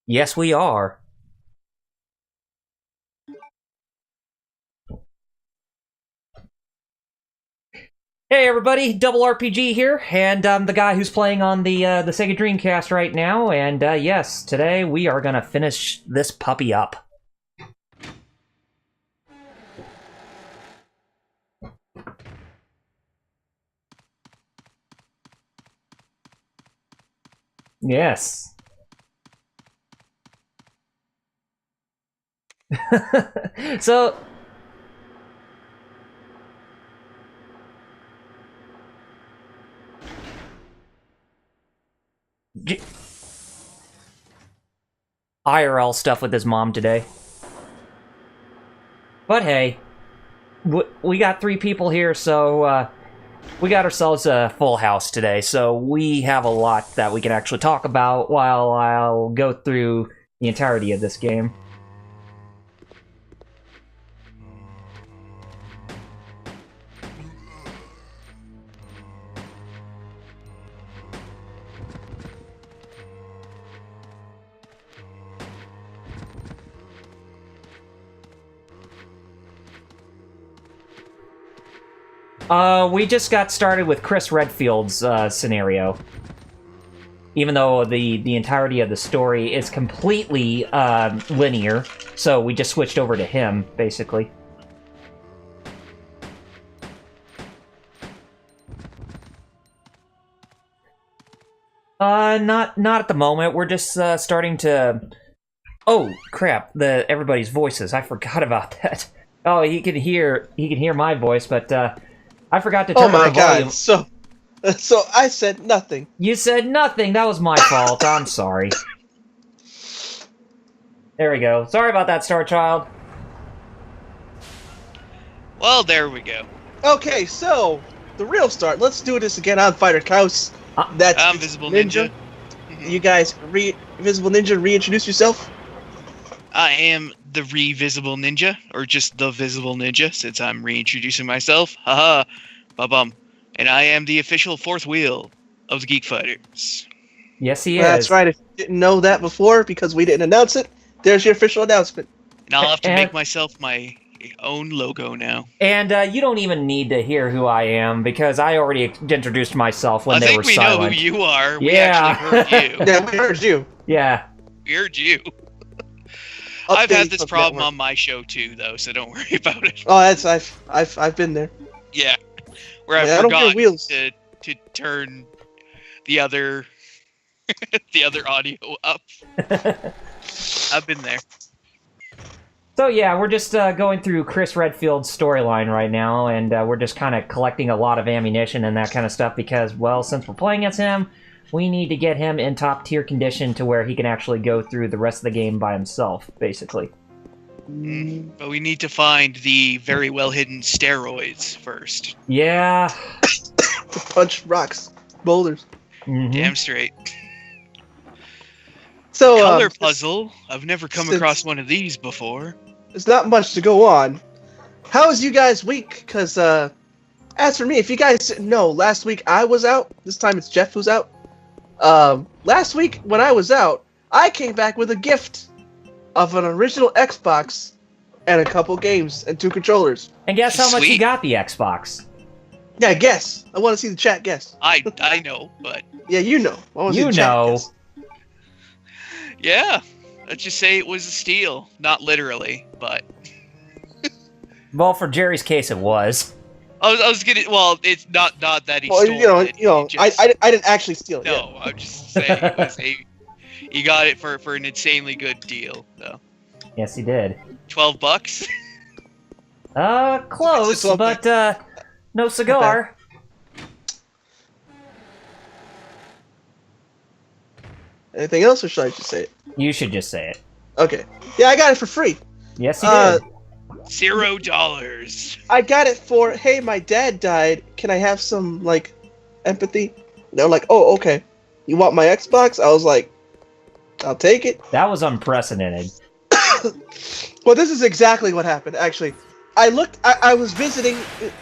Yes, we are. Hey everybody, Double RPG here, and I'm the guy who's playing on the Sega Dreamcast right now, and yes, today we are gonna finish this puppy up. Yes. So... IRL stuff with his mom today. But hey, we got 3 people here, so we got ourselves a full house today, so we have a lot that we can actually talk about while I'll go through the entirety of this game. We just got started with Chris Redfield's scenario. Even though the entirety of the story is completely linear, so we just switched over to him, basically. Not at the moment. We're just starting to... Oh, crap, everybody's voices. I forgot about that. Oh, he can hear my voice, but I forgot to turn up the volume. So I said nothing. You said nothing. That was my fault. I'm sorry. There we go. Sorry about that, Star Child. Well, there we go. Okay, so the real start. Let's do this again. I'm Fighter Kaus. That's I'm Visible Ninja. You guys, Visible Ninja, reintroduce yourself. I am the Visible Ninja, or just the Visible Ninja, since I'm reintroducing myself. Haha, ba-bum. And I am the official 4th wheel of the Geek Fighters. Yes, he is. That's right. If you didn't know that before, because we didn't announce it, there's your official announcement. And I'll have to make myself my own logo now. And you don't even need to hear who I am, because I already introduced myself when they were silent. I think we know who you are. We Yeah. actually heard you. Yeah, we heard you. Yeah. We heard you. I've had this problem on my show too, though, so don't worry about it. Oh, I've been there. Yeah, where I forgot to turn the other audio up. I've been there. So yeah, we're just going through Chris Redfield's storyline right now, and we're just kind of collecting a lot of ammunition and that kind of stuff because, well, since we're playing as him, we need to get him in top-tier condition to where he can actually go through the rest of the game by himself, basically. But we need to find the very well-hidden steroids first. Yeah. To punch rocks, boulders. Mm-hmm. Damn straight. So, color puzzle. I've never come across one of these before. There's not much to go on. How was you guys' week? Because, as for me, if you guys didn't know, last week I was out. This time it's Jeff who's out. Last week when I was out, I came back with a gift of an original Xbox and a couple games and 2 controllers. And guess how much you got the Xbox? Yeah, guess. I want to see the chat guess. I know, but... Yeah, you know. I want to see the chat guess. Yeah, let's just say it was a steal. Not literally, but... Well, for Jerry's case, it was. I was gonna. Well, it's not that he well, stole it. I didn't actually steal it. No, yeah. I'm just saying it was he got it for an insanely good deal, though. Yes, he did. $12. Close, but no cigar. Anything else, or should I just say it? You should just say it. Okay. Yeah, I got it for free. Yes, he did. $0. I got it for, hey, my dad died. Can I have some, like, empathy? They're like, oh, okay. You want my Xbox? I was like, I'll take it. That was unprecedented. Well, this is exactly what happened, actually. I was visiting,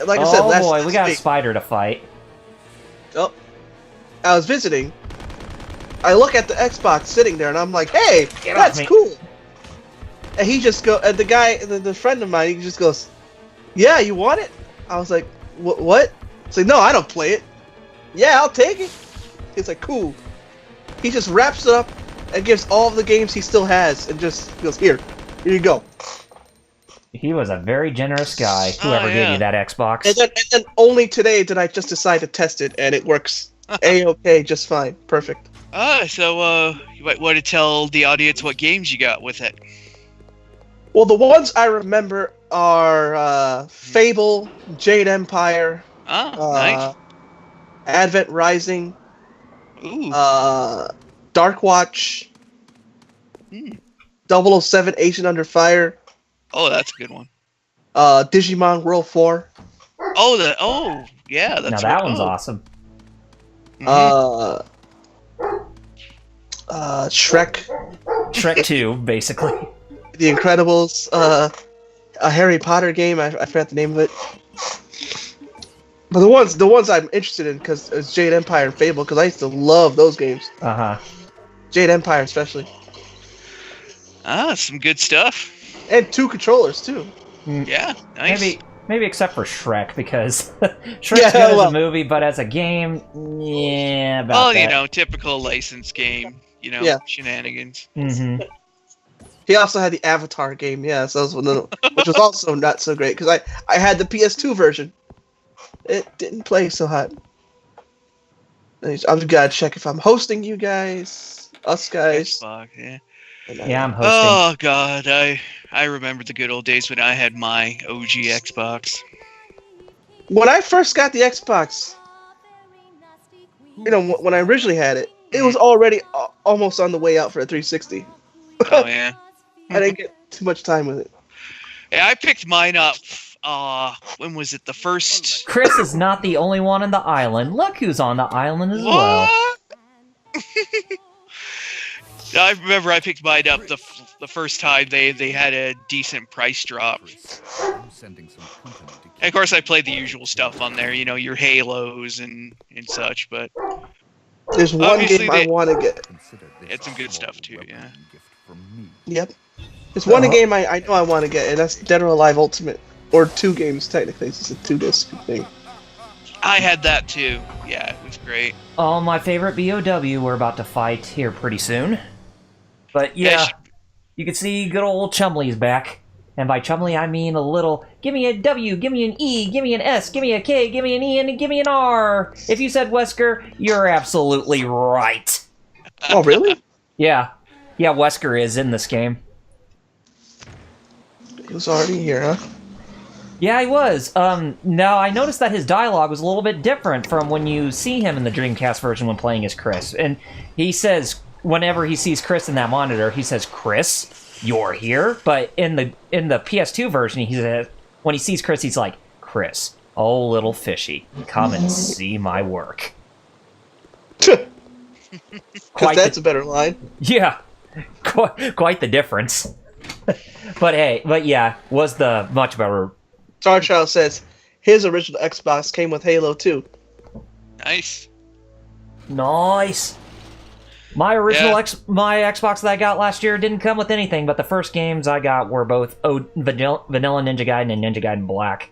like I said, last week. Oh boy, we got a spider to fight. Oh. I was visiting. I look at the Xbox sitting there, and I'm like, "Hey, Get off that's me. cool." And he just and the friend of mine, he just goes, "Yeah, you want it?" I was like, "What?" It's like, "No, I don't play it." "Yeah, I'll take it." He's like, "Cool." He just wraps it up and gives all of the games he still has, and just goes, "Here you go." He was a very generous guy. Whoever gave you that Xbox. And then only today did I just decide to test it, and it works a-okay, just fine, perfect. So you might want to tell the audience what games you got with it. Well, the ones I remember are Fable, Jade Empire, Nice. Advent Rising, Ooh. Dark Watch, Hmm. 007 Agent Under Fire, Oh, that's a good one. Digimon World 4, Yeah, that's Now that one's awesome. Mhm. Shrek, Shrek 2, basically. The Incredibles, a Harry Potter game, I forgot the name of it. But the ones I'm interested in, because it's Jade Empire and Fable, because I used to love those games. Uh-huh. Jade Empire especially. Some good stuff. And 2 controllers, too. Yeah, nice. Maybe except for Shrek, because Shrek's good as a movie, but as a game, yeah, about that. You know, typical license game, shenanigans. Mm-hmm. He also had the Avatar game, yeah, so that was which was also not so great, because I had the PS2 version. It didn't play so hot. I've got to check if I'm hosting you guys, us guys. Xbox, yeah. Yeah, I'm hosting. Oh god, I remember the good old days when I had my OG Xbox. When I first got the Xbox, when I originally had it, it was already almost on the way out for a 360. Oh yeah. I didn't get too much time with it. Yeah, I picked mine up. When was it? The first. Chris is not the only one on the island. Look who's on the island as well. I remember I picked mine up the first time they had a decent price drop. And of course, I played the usual stuff on there. You know, your Halos and such. But there's one obviously game I want to get. It's some good stuff too. Yeah. Yep. There's one game I know I want to get, and that's Dead or Alive Ultimate. Or 2 games, technically. It's a 2-disc thing. I had that too. Yeah, it was great. Oh, my favorite BOW we're about to fight here pretty soon. But yeah, you can see good old Chumley's back. And by Chumley, I mean a little, give me a W, give me an E, give me an S, give me a K, give me an E, and give me an R. If you said Wesker, you're absolutely right. Oh, really? Yeah. Yeah, Wesker is in this game. He was already here, huh? Yeah, he was. Now, I noticed that his dialogue was a little bit different from when you see him in the Dreamcast version when playing as Chris. And he says, whenever he sees Chris in that monitor, he says, "Chris, you're here?" But in the PS2 version, he says, when he sees Chris, he's like, "Chris, oh, little fishy, come and see my work." Because that's a better line. Yeah, quite the difference. But yeah, was the much better. Starchild says his original Xbox came with Halo 2. Nice. Nice. My original my Xbox that I got last year didn't come with anything, but the first games I got were both Vanilla Ninja Gaiden and Ninja Gaiden Black.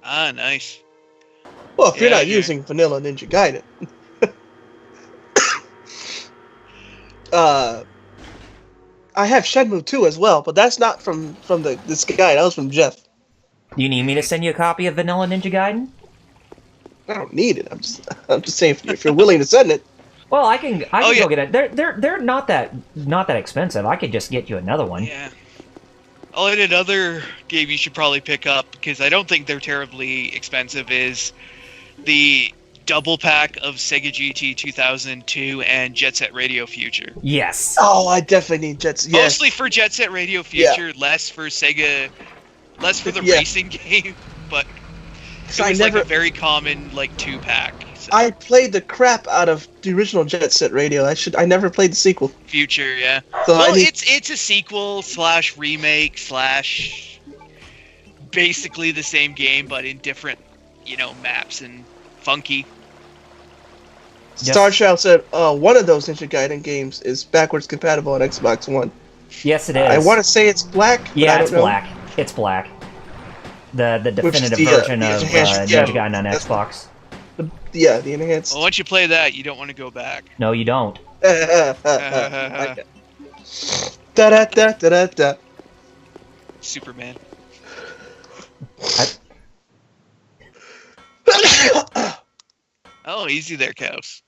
Nice. Well, if you're not using Vanilla Ninja Gaiden. I have Shenmue 2 as well, but that's not from this guy. That was from Jeff. Do you need me to send you a copy of Vanilla Ninja Gaiden? I don't need it. I'm just saying if you're willing to send it. Well, I can go get it. They're not that expensive. I could just get you another one. Yeah. Oh, and another game you should probably pick up, because I don't think they're terribly expensive, is the double pack of Sega GT 2002 and Jet Set Radio Future. Yes. Oh, I definitely need Jet Set. Yes. Mostly for Jet Set Radio Future, less for Sega, less for the racing game, but it was like a very common 2-pack. So. I played the crap out of the original Jet Set Radio. I never played the sequel. Future, yeah. So it's a sequel / remake / basically the same game, but in different, maps and funky. Star Child said one of those Ninja Gaiden games is backwards compatible on Xbox One. Yes, it is. I want to say it's black. But Yeah, I don't it's know. black. It's black. The definitive the, version the of enhanced- Ninja Gaiden on that's- Xbox. The enhanced. Well, once you play that, you don't want to go back. No, you don't. Da da da da da. Superman. Oh, easy there, cows.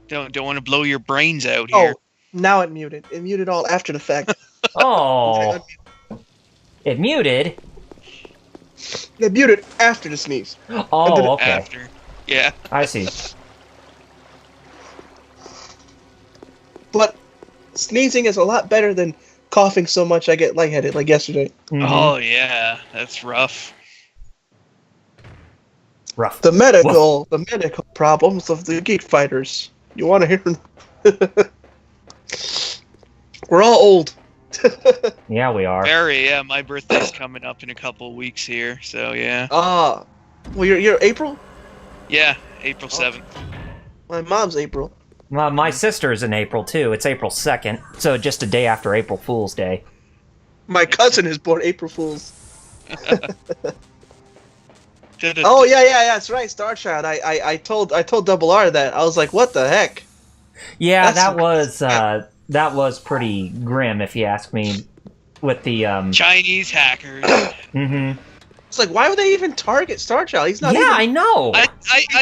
Don't want to blow your brains out here. Oh, now it muted. It muted all after the fact. Oh, it muted. It muted after the sneeze. Oh, okay. After. Yeah. I see. But sneezing is a lot better than coughing so much I get lightheaded like yesterday. Mhm. Oh, yeah. That's rough. Rough. The medical problems of the Geek Fighters. You want to hear them? We're all old. Yeah, we are. Very, yeah. My birthday's coming up in a couple weeks here, so yeah. Well, you're April? Yeah, April 7th. My mom's April. Well, my sister's in April, too. It's April 2nd, so just a day after April Fool's Day. My cousin is born April Fools. Oh yeah, that's right, Star Child. I told Double R that. I was like, what the heck? Yeah, That's that was pretty grim, if you ask me, with the, Chinese hackers. Mm-hmm. It's like, why would they even target Star Child? He's not Yeah, even, I know! I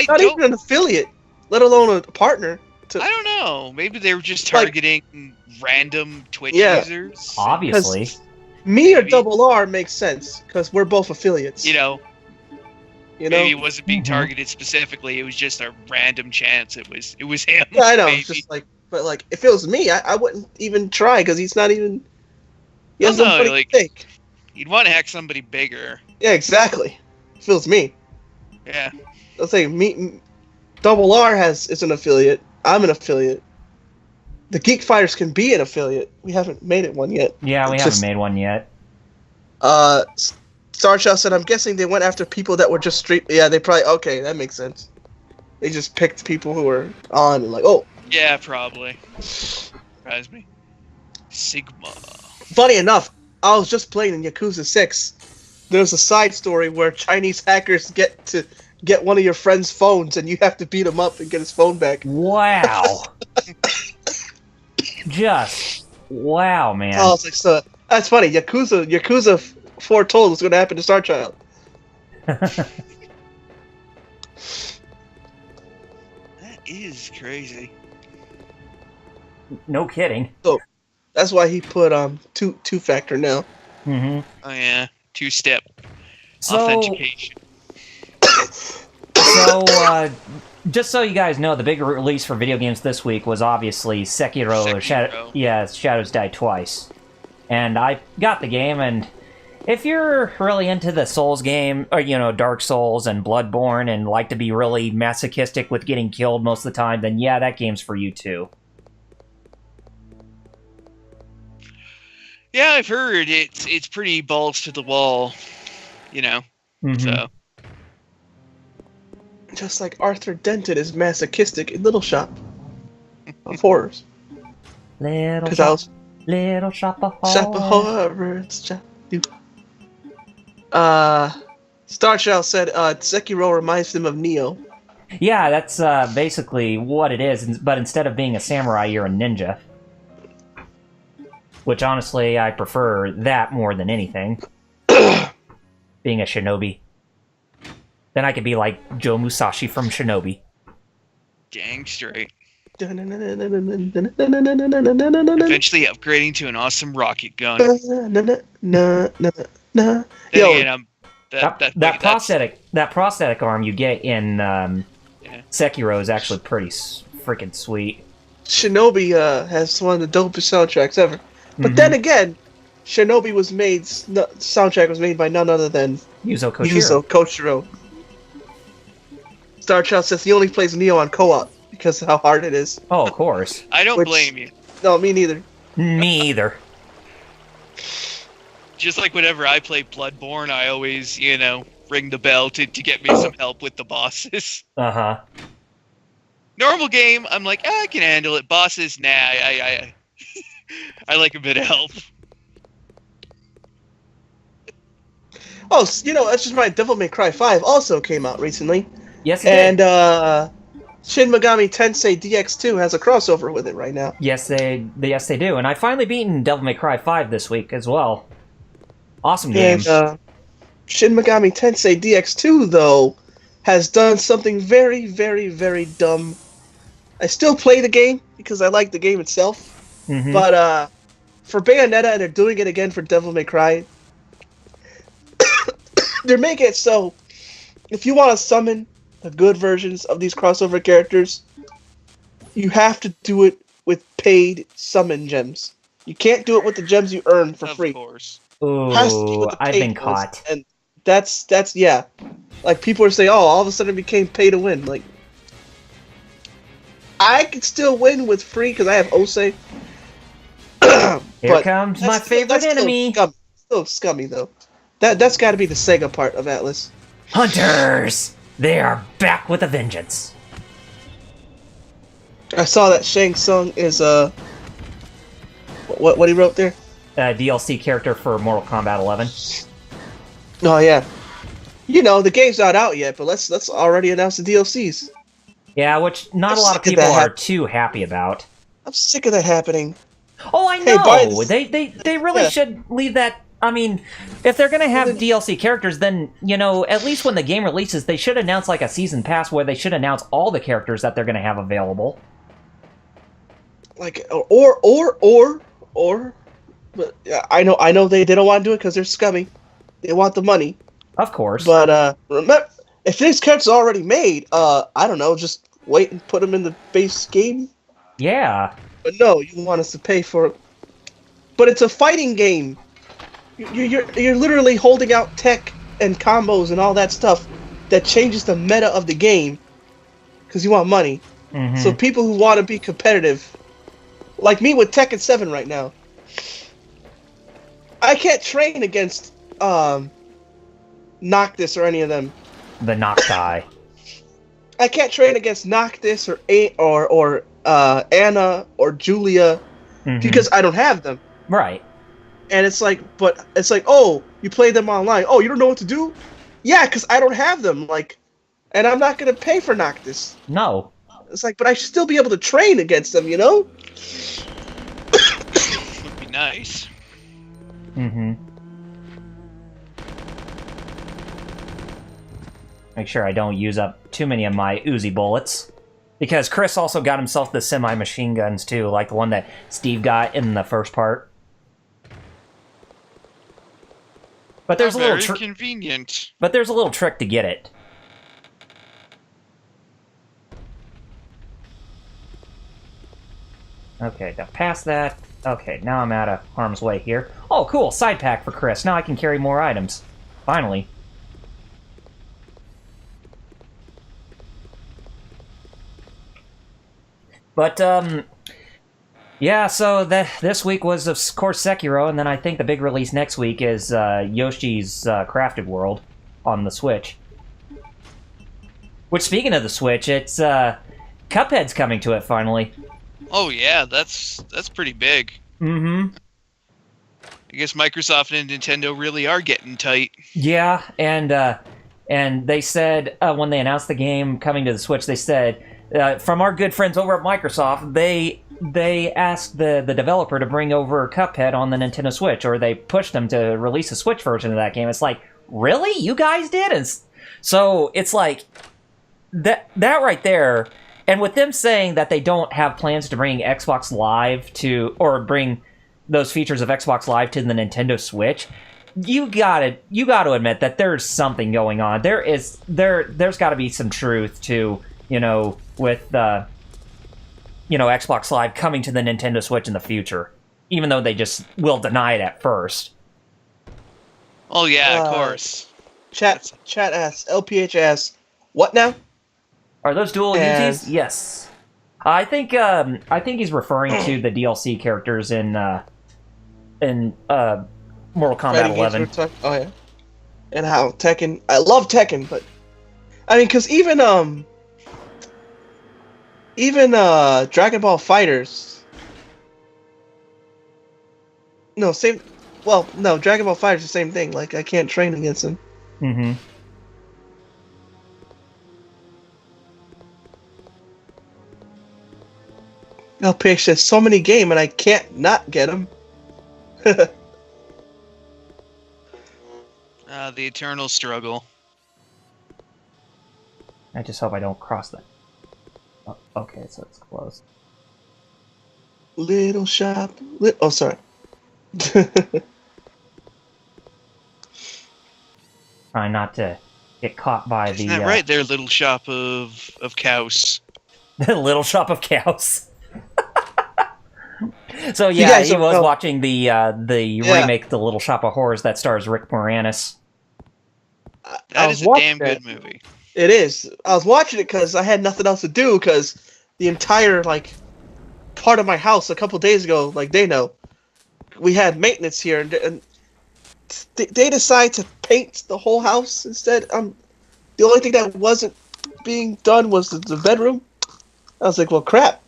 not don't even an affiliate, let alone a partner. I don't know. Maybe they were just Like- targeting random Twitch Yeah. users. Obviously. Me or Maybe. Double R makes sense, because we're both affiliates. You know, You know? maybe it wasn't being Mhm. targeted specifically. It was just a random chance. It was him. Yeah, I know. Maybe. It's just like, but like, if it was me, I wouldn't even try, because he's not even. He has No, nobody like- to think. You'd want to hack somebody bigger. Yeah, exactly. If it was me. Yeah. Let's say Double R is an affiliate. I'm an affiliate. The Geek Fighters can be an affiliate. We haven't made it one yet. Yeah, we It's haven't just- made one yet. Star Child said, I'm guessing they went after people that were just street. Yeah, they probably. Okay, that makes sense. They just picked people who were on and like, oh. Yeah, probably. Surprised me. Sigma. Funny enough, I was just playing in Yakuza 6. There's a side story where Chinese hackers get one of your friend's phones and you have to beat him up and get his phone back. Wow. Just, wow, man. Oh, it's like, so that's funny. Yakuza foretold what's going to happen to Star Child. That is crazy. No kidding. That's why he put two-factor now. Mm-hmm. Oh yeah, two-step So, authentication. just so you guys know, the big release for video games this week was obviously Sekiro. Sekiro. Shadows Die Twice. And I got the game, and if you're really into the Souls game, or, Dark Souls and Bloodborne, and like to be really masochistic with getting killed most of the time, then yeah, that game's for you too. Yeah, I've heard it's pretty balls to the wall, Mhm. So Just like Arthur Denton is masochistic in Little Shop of Horrors. Little Because I was little shop of Shop of Horrors. Star Child said Sekiro reminds him of Neo. Yeah, that's basically what it is, but instead of being a samurai, you're a ninja. Which, honestly, I prefer that more than anything. Being a shinobi. Then I could be like Joe Musashi from Shinobi. dang straight. Eventually Eventually upgrading to an awesome rocket gun. Then Yo, again, That prosthetic arm you get in Sekiro is actually pretty freaking sweet. Shinobi has one of the dopest soundtracks ever. But then again, Shinobi soundtrack was made by none other than Yuzo Koshiro. Yuzo Koshiro. Star Child says he only plays Neo on co-op because of how hard it is. Oh, of course. I don't Which- blame you. No, me neither. Me either. Just like whenever I play Bloodborne, I always, ring the bell to get me some help with the bosses. Uh-huh. Normal game, I'm like, I can handle it. Bosses, nah, I like a bit of help. Oh, that's just my Devil May Cry 5 also came out recently. Yes, it did. And Shin Megami Tensei DX2 has a crossover with it right now. Yes, they do. And I finally beaten Devil May Cry 5 this week as well. Awesome game. And Shin Megami Tensei DX2, though, has done something very, very, very dumb. I still play the game because I like the game itself. Mm-hmm. But for Bayonetta, and they're doing it again for Devil May Cry, they're making it so if you want to summon the good versions of these crossover characters, you have to do it with paid summon gems. You can't do it with the gems you earn for free. Of course. Ooh, Has to be with the I've paid been ones. caught. And that's yeah. Like, people are saying, oh, all of a sudden it became pay to win. Like, I could still win with free because I have Osei. Here comes my favorite enemy. Still scummy, though. That's got to be the Sega part of Atlas. Hunters! They are back with a vengeance. I saw that Shang Tsung is what he wrote there. DLC character for Mortal Kombat 11. Oh yeah, the game's not out yet, but let's already announce the DLCs. Yeah, which not I'm a lot of sick of people that are too happy about. I'm sick of that happening. Oh, I Hey, know. buy this- They really Yeah. should leave that. I mean, if they're gonna have DLC characters, then at least when the game releases, they should announce like a season pass where they should announce all the characters that they're gonna have available. Like but yeah, I know they don't want to do it because they're scummy. They want the money. Of course. But remember, if these characters are already made, I don't know, just wait and put them in the base game. Yeah. But no, you want us to pay for it. But it's a fighting game. You're literally holding out tech and combos and all that stuff that changes the meta of the game because you want money. Mm-hmm. So people who want to be competitive, like me with Tekken 7 right now, I can't train against Noctis or any of them. The Nocti. I can't train against Noctis or Anna or Julia because I don't have them. Right. And it's like, oh, you play them online. Oh, you don't know what to do? Yeah, because I don't have them. Like, and I'm not gonna pay for Noctis. No. It's like, but I should still be able to train against them, Would be nice. Mm-hmm. Make sure I don't use up too many of my Uzi bullets. Because Chris also got himself the semi-machine guns, too, like the one that Steve got in the first part. But there's a little very convenient. But there's a little trick to get it. Okay, got past that. Okay, now I'm out of harm's way here. Oh, cool, side pack for Chris. Now I can carry more items. Finally. But, yeah, so this week was, of course, Sekiro, and then I think the big release next week is Yoshi's Crafted World on the Switch. Which, speaking of the Switch, it's Cuphead's coming to it finally. Oh yeah, that's pretty big. Mm-hmm. I guess Microsoft and Nintendo really are getting tight. Yeah, and they said when they announced the game coming to the Switch, they said from our good friends over at Microsoft, they asked the developer to bring over Cuphead on the Nintendo Switch, or they pushed them to release a Switch version of that game. It's like, really? You guys did? And so it's like that right there. And with them saying that they don't have plans to bring Xbox Live or bring those features of Xbox Live to the Nintendo Switch, you got to admit that there's something going on. There's got to be some truth to, with Xbox Live coming to the Nintendo Switch in the future, even though they just will deny it at first. Oh yeah, of course. Chat asks, LPH asks, what now? Are those dual Uzis? Yes. I think he's referring to the DLC characters in Mortal Kombat 11. Oh yeah. and how Tekken. I love Tekken, but I mean, because even Dragon Ball Fighters. No, same. Well, no, Dragon Ball Fighters the same thing. Like I can't train against him. Mm-hmm. LPH says so many game and I can't not get him. The eternal struggle. I just hope I don't cross that. Oh, okay, so it's closed. Little shop. Oh, sorry. Trying not to get caught by Isn't the that right there, little shop of cows? the little shop of cows. So You yeah, guys he don't was know. watching the remake, The Little Shop of Horrors, that stars Rick Moranis. That was is a damn watching good it. movie. It is. I was watching it because I had nothing else to do because the entire, like, part of my house a couple days ago, like, they know, we had maintenance here, and they decided to paint the whole house instead. The only thing that wasn't being done was the bedroom. I was like, well, crap.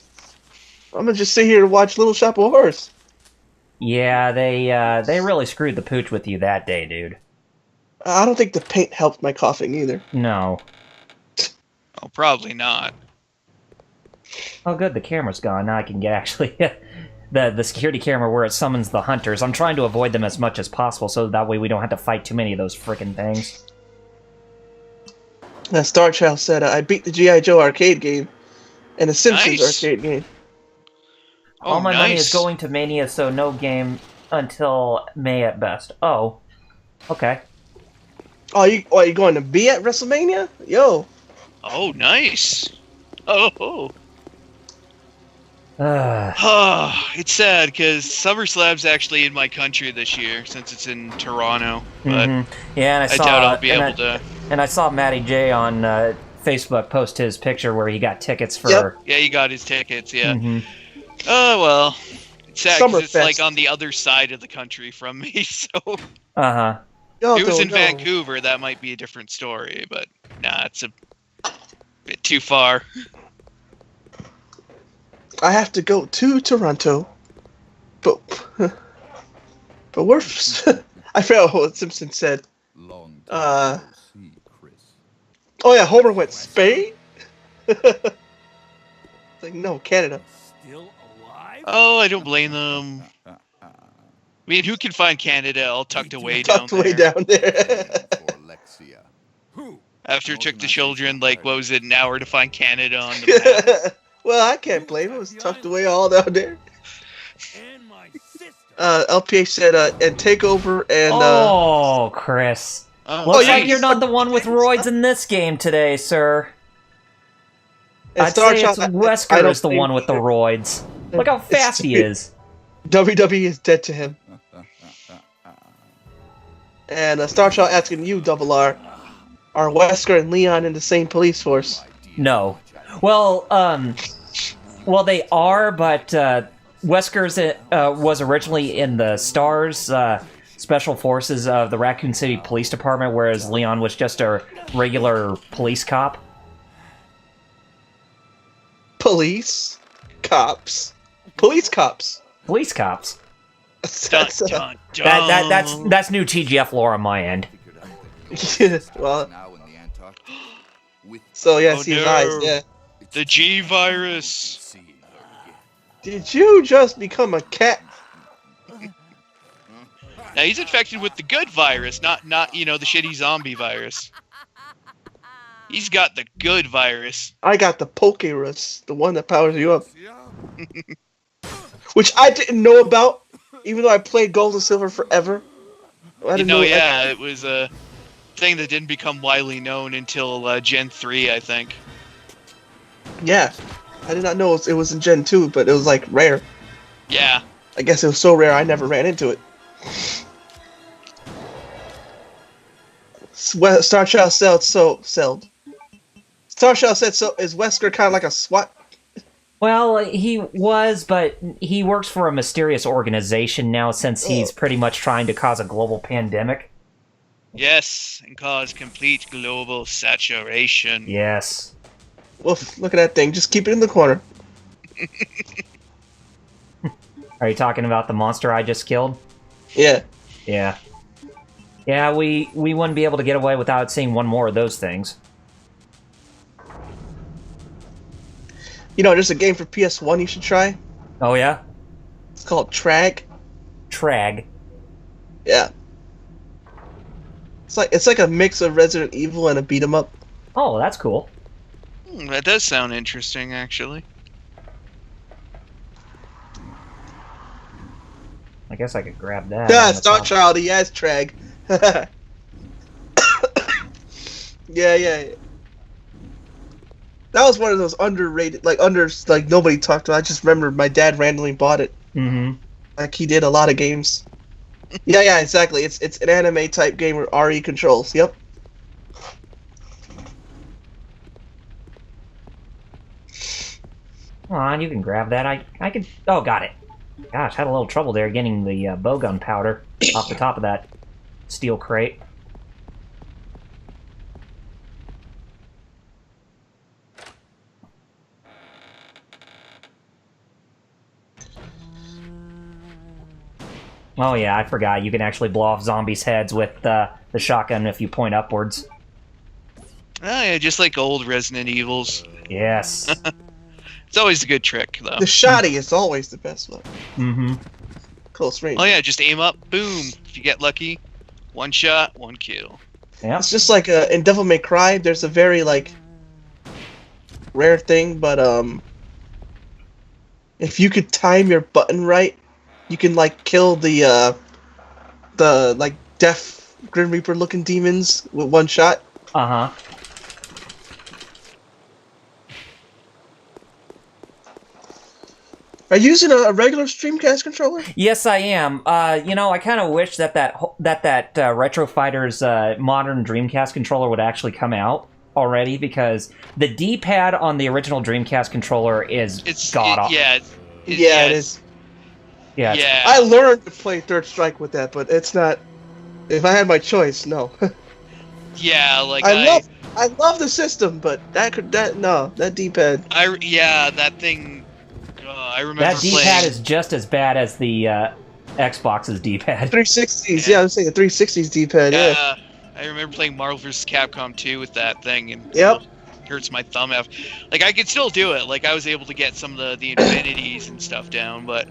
I'm gonna just sit here and watch Little Shop of Horrors. Yeah, they really screwed the pooch with you that day, dude. I don't think the paint helped my coughing either. No. Oh, probably not. Oh, good, the camera's gone. Now I can get actually the security camera where it summons the hunters. I'm trying to avoid them as much as possible, so that way we don't have to fight too many of those frickin' things. Star Child said, I beat the G.I. Joe arcade game and the Simpsons Nice. arcade game. Oh, All my money nice. is going to Mania, so no game until May at best. Oh. Okay. Oh, you going to be at WrestleMania? Yo. Oh, nice. Oh. Ugh. Oh, it's sad because SummerSlam's actually in my country this year since it's in Toronto. But Mhm. Yeah, and I I saw, doubt I'll be and able to. And I saw Matty J on Facebook post his picture where he got tickets for... Yep. Yeah, he got his tickets, yeah. Mhm. Oh, well. It's sad 'cause it's Summerfest. like on the other side of the country from me, so... Uh-huh. Y'all If it was don't in know. Vancouver, that might be a different story, but nah, it's a bit too far. I have to go to Toronto, but we're. I forgot what Simpson said. Long Uh, time no see, Chris. Oh yeah, Homer went Spain. Like no, Canada. Still alive? Oh, I don't blame them. I mean, who can find Canada all tucked away down Tucked way there? down there. For Alexia. Who? After it took the children, like, what was it, an hour to find Canada on the map? Well, I can't blame it. It was tucked away all down there. And my sister. LPH said, and Takeover and Oh, Chris. Oh, Looks yeah, like nice. you're not the one with roids in this game today, sir. and I'd Star say it's Child. I Wesker don't is the think- one with the roids. Look how fast he is. WWE is dead to him. And Star Child asking you, Double R, are Wesker and Leon in the same police force? No. Well, they are, but Wesker's was originally in the STARS Special Forces of the Raccoon City Police Department, whereas Leon was just a regular police cop. Police, cops, police cops. Police cops. Dun, That's, dun, dun. That's new TGF lore on my end. well, Now in the Antarctic. With so yes, Oh, he no. lies. Yeah. The G virus. seeing her again. Did you just become a cat? Now he's infected with the good virus, not the shitty zombie virus. He's got the good virus. I got the Pokerus, the one that powers you up, Yeah. which I didn't know about, even though I played Gold and Silver forever. I didn't know. Yeah, it was a thing that didn't become widely known until Gen 3, I think. Yeah, I did not know it was in Gen 2, but it was like rare. Yeah. I guess it was so rare I never ran into it. Star Child said so. Star Child said so. Is Wesker kind of like a SWAT? Well, he was, but he works for a mysterious organization now since he's pretty much trying to cause a global pandemic. Yes, and cause complete global saturation. Yes. Woof, look at that thing. Just keep it in the corner. Are you talking about the monster I just killed? Yeah. Yeah. Yeah, we wouldn't be able to get away without seeing one more of those things. You know, there's a game for PS1 you should try. Oh, yeah? It's called Trag. Trag. Yeah. It's like a mix of Resident Evil and a beat 'em up. Oh, that's cool. That does sound interesting, actually. I guess I could grab that. Yeah, on the Star top. Child, he has Trag. yeah. That was one of those underrated, like nobody talked about. I just remember my dad randomly bought it. Mm-hmm. Like he did a lot of games. Yeah, exactly. It's an anime type game where RE controls. Yep. Come on, you can grab that. I can... Oh, got it. Gosh, had a little trouble there getting the bowgun powder off the top of that steel crate. Oh yeah, I forgot. You can actually blow off zombies' heads with the shotgun if you point upwards. Oh yeah, just like old Resident Evils. Yes. It's always a good trick, though. The shotty is always the best one. Mm-hmm. Close range. Oh yeah, just aim up, boom. If you get lucky, one shot, one kill. Yep. It's just like in Devil May Cry. There's a very like rare thing, but if you could time your button right, you can like kill the like death Grim Reaper looking demons with one shot. Uh-huh. Are you using a regular Dreamcast controller? Yes, I am. You know, I kind of wish that Retro Fighters modern Dreamcast controller would actually come out already, because the D-pad on the original Dreamcast controller is god-awful. Yeah, it is. Yeah. Yeah. I learned to play Third Strike with that, but it's not. If I had my choice, no. Yeah, like I love the system, but that D-pad. that thing. I remember That D-pad playing. is just as bad as the Xbox's D-pad. 360s, yeah, I was saying the 360s D-pad. Yeah. I remember playing Marvel vs. Capcom 2 with that thing, and Yep. it hurts my thumb out. Like I could still do it. Like I was able to get some of the infinities and stuff down, but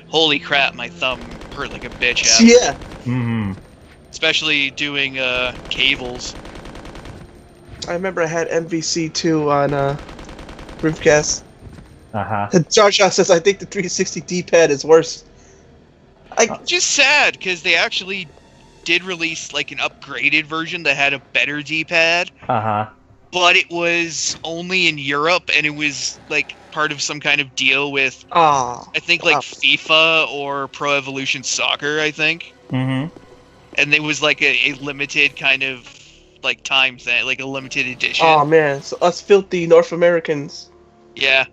holy crap, my thumb hurt like a bitch. After. Yeah. Mm-hmm. Especially doing cables. I remember I had MVC2 on Dreamcast. Uh-huh. And Josh says, I think the 360 D-pad is worse. Just sad because they actually did release like an upgraded version that had a better D-pad, Uh-huh. but it was only in Europe, and it was like part of some kind of deal with I think like FIFA or Pro Evolution Soccer, I think. Mm-hmm. And it was like a limited kind of like time thing, like a limited edition. Oh man, so us filthy North Americans. Yeah,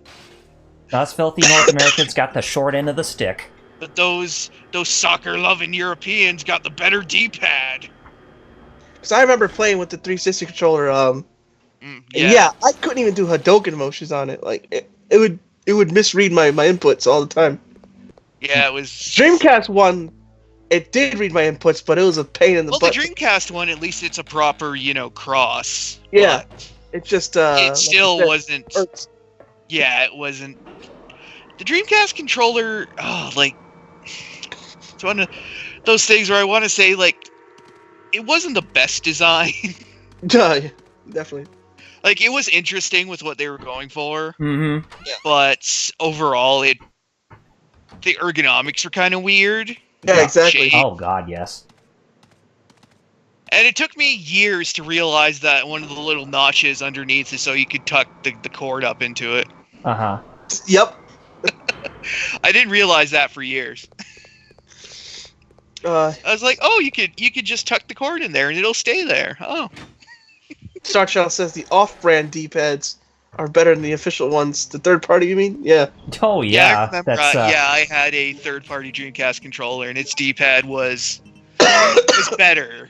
Us filthy North Americans got the short end of the stick. but those soccer-loving Europeans got the better D-pad. Because I remember playing with the 360 controller. Yeah, I couldn't even do Hadouken motions on it. Like it would misread my inputs all the time. Yeah, it was. Dreamcast one, it did read my inputs, but it was a pain in the Well, butt. the Dreamcast one, at least it's a proper, cross. Yeah, but it just it still like you said, wasn't. hurts. Yeah, it wasn't. The Dreamcast controller, it's one of those things where I want to say, like, it wasn't the best design. Yeah, definitely. Like, it was interesting with what they were going for, Mm-hmm. but overall, the ergonomics were kind of weird. Yeah, exactly. Shape. Oh, God, yes. And it took me years to realize that one of the little notches underneath is so you could tuck the cord up into it. Uh-huh. Yep. I didn't realize that for years. Uh, I was like, oh, you could just tuck the cord in there and it'll stay there. Oh. Star Child says the off-brand D-pads are better than the official ones. The third party, you mean? Yeah. Oh, yeah. I remember, That's, I had a third-party Dreamcast controller and its D-pad was better.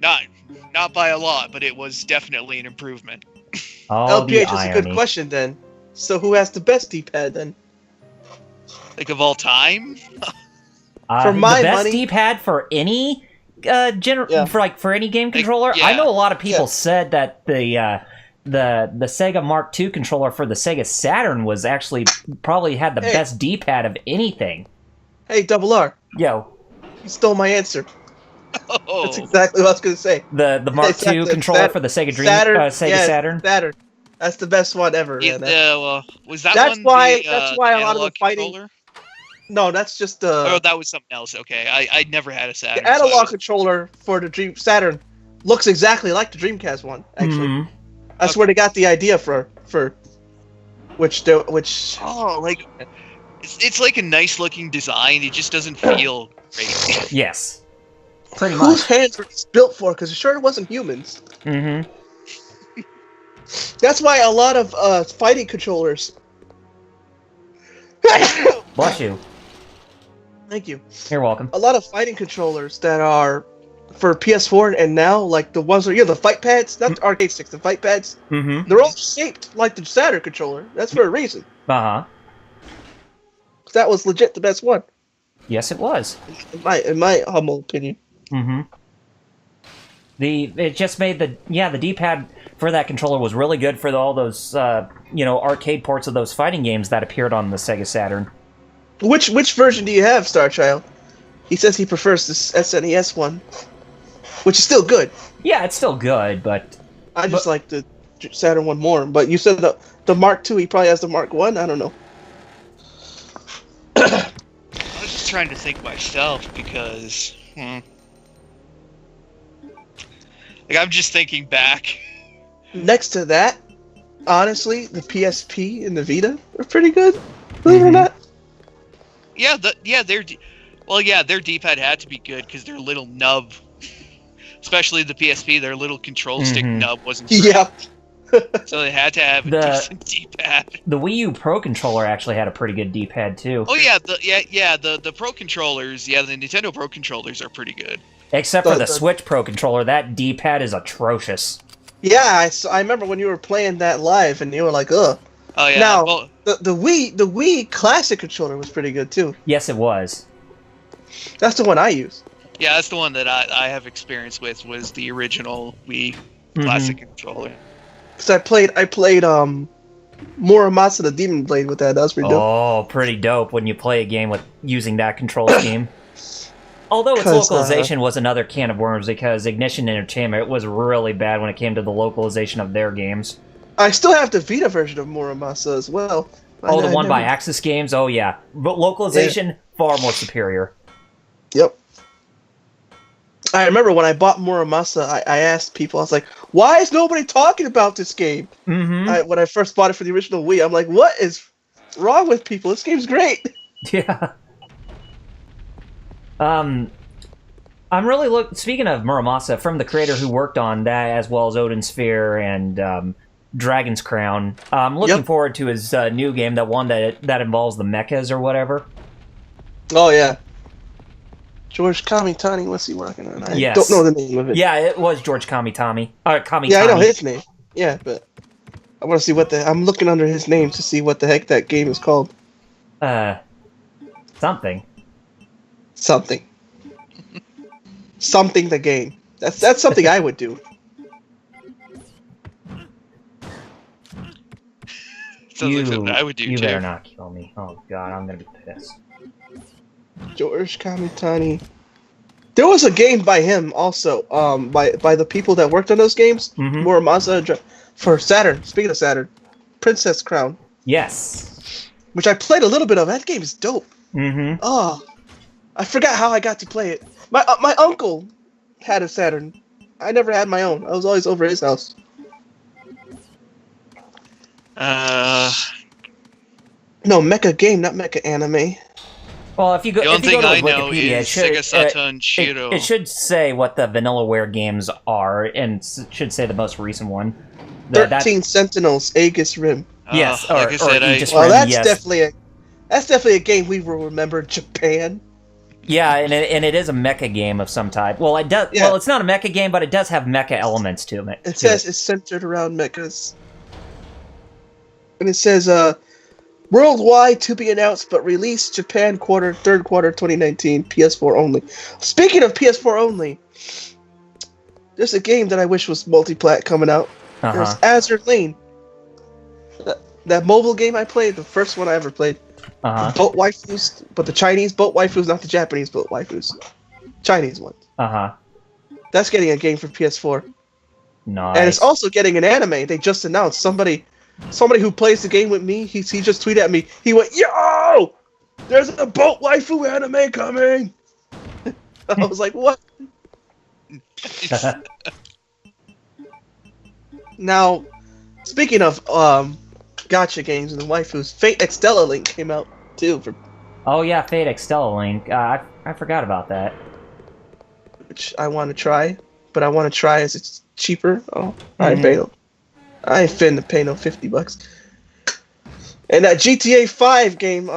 Not by a lot, but it was definitely an improvement. Oh, the LPH is a irony. good question then. So who has the best D-pad then? Like of all time? For my the best money- D-pad for any Yeah. for any game controller. yeah. I know a lot of people Yeah. said that the Sega Mark II controller for the Sega Saturn was actually probably had the Hey. best D-pad of anything. Hey, Double R, Yo, you stole my answer. Oh, That's exactly what I was going to say. the Mark Exactly. II controller for the Sega Sega yes, Saturn. Saturn. That's the best one ever. yeah, man. was that That's one why- the, that's why a lot of the analog fighting- controller? No, that's just Oh, that was something else. Okay, I'd never had a Saturn. the analog controller for the Saturn looks exactly like the Dreamcast one. Actually, Mhm. that's where they got the idea for which. Oh, like it's like a nice looking design. It just doesn't feel great. Yes, pretty Whose much. hands were these built for? Because it sure wasn't humans. Mm-hmm. That's why a lot of fighting controllers. Bless you. Thank you. You're welcome. A lot of fighting controllers that are for PS4 and now, like the ones where the fight pads, not the arcade sticks, the fight pads, Mm-hmm. they're all shaped like the Saturn controller. That's for a reason. Uh-huh. 'Cause that was legit the best one, Yes, it was. in my humble opinion. Mm-hmm. It just made the D-pad for that controller was really good for all those arcade ports of those fighting games that appeared on the Sega Saturn. Which version do you have, Starchild? He says he prefers this SNES one, which is still good. Yeah, it's still good, but I just like the Saturn one more. But you said the Mark II, he probably has the Mark 1? I don't know. I was just trying to think myself because, like I'm just thinking back. Next to that, honestly, the PSP and the Vita are pretty good. Believe it or Mhm. not. Their D-pad had to be good because their little nub, especially the PSP, their little control stick Mhm. nub wasn't great, Yeah. so they had to have a The- decent D-pad. the Wii U Pro controller actually had a pretty good D-pad too. Oh yeah, the Pro controllers, the Nintendo Pro controllers are pretty good. Except for the the- Switch Pro controller, that D-pad is atrocious. Yeah, I remember when you were playing that live and you were like, ugh. Oh yeah, Now- well, The Wii Classic controller was pretty good too. Yes, it was. That's the one I use. yeah, that's the one that I have experience with was the original Wii Mhm. Classic controller. Cause I played Muramasa the Demon Blade with that. That was pretty dope. Oh, pretty dope when you play a game with using that control scheme. Although its 'Cause, localization was another can of worms because Ignition Entertainment was really bad when it came to the localization of their games. I still have the Vita version of Muramasa as well. Oh, the I one by never- Axis Games? Oh, yeah. But localization, far more superior. Yep. I remember when I bought Muramasa, I asked people, I was like, why is nobody talking about this game? Mm-hmm. When I first bought it for the original Wii, I'm like, what is wrong with people? This game's great. Yeah. I'm really speaking of Muramasa, from the creator who worked on that, as well as Odin Sphere and Dragon's Crown. I'm looking Yep. forward to his new game, that involves the mechas or whatever. Oh, yeah. George Kamitani, what's he working on? I Yes. don't know the name of it. Yeah, it was George Kamitani. Kamitani. Yeah, I know his name. Yeah, but I want to see I'm looking under his name to see what the heck that game is called. Something. Something. Something the game. That's something I would do. Sounds like something I would do you too. better not kill me. Oh, God, I'm going to be pissed. George Kamitani. There was a game by him also, by the people that worked on those games. Mhm. Muramasa for Saturn. Speaking of Saturn, Princess Crown, Yes. which I played a little bit of. That game is dope. Mm-hmm. Oh, I forgot how I got to play it. My uncle had a Saturn. I never had my own. I was always over his house. No, mecha game, not mecha anime. Well, if you go, The if only you go thing to I know Wikipedia, is Sega Saturn it, Shiro. it should say what the Vanillaware games are, and should say the most recent one. 13 Sentinels, Aegis Rim. Yes, like I said, Aegis Well, Rim, that's yes. definitely a game we will remember. Japan. Yeah, and it is a mecha game of some type. Well, it does. Yeah. Well, it's not a mecha game, but it does have mecha elements to it. It says it's centered around mechas. And it says, worldwide to be announced, but release Japan third quarter 2019, PS4 only. Speaking of PS4 only, there's a game that I wish was multi-plat coming out. There's Azure Lane. That mobile game I played, the first one I ever played. The boat waifus, but the Chinese boat waifus, not the Japanese boat waifus. Chinese ones. That's getting a game for PS4. Nice. And it's also getting an anime. They just announced somebody who plays the game with me. He just tweeted at me. He went, "Yo, there's a boat waifu anime coming." I was like, "What?" Now, speaking of gacha games and the waifus, Fate Extella Link came out too. Oh yeah, Fate Extella Link. I forgot about that. Which I want to try, but I want to try as it's cheaper. Oh, I ain't pay no. I ain't finna pay no $50. And that GTA 5 game,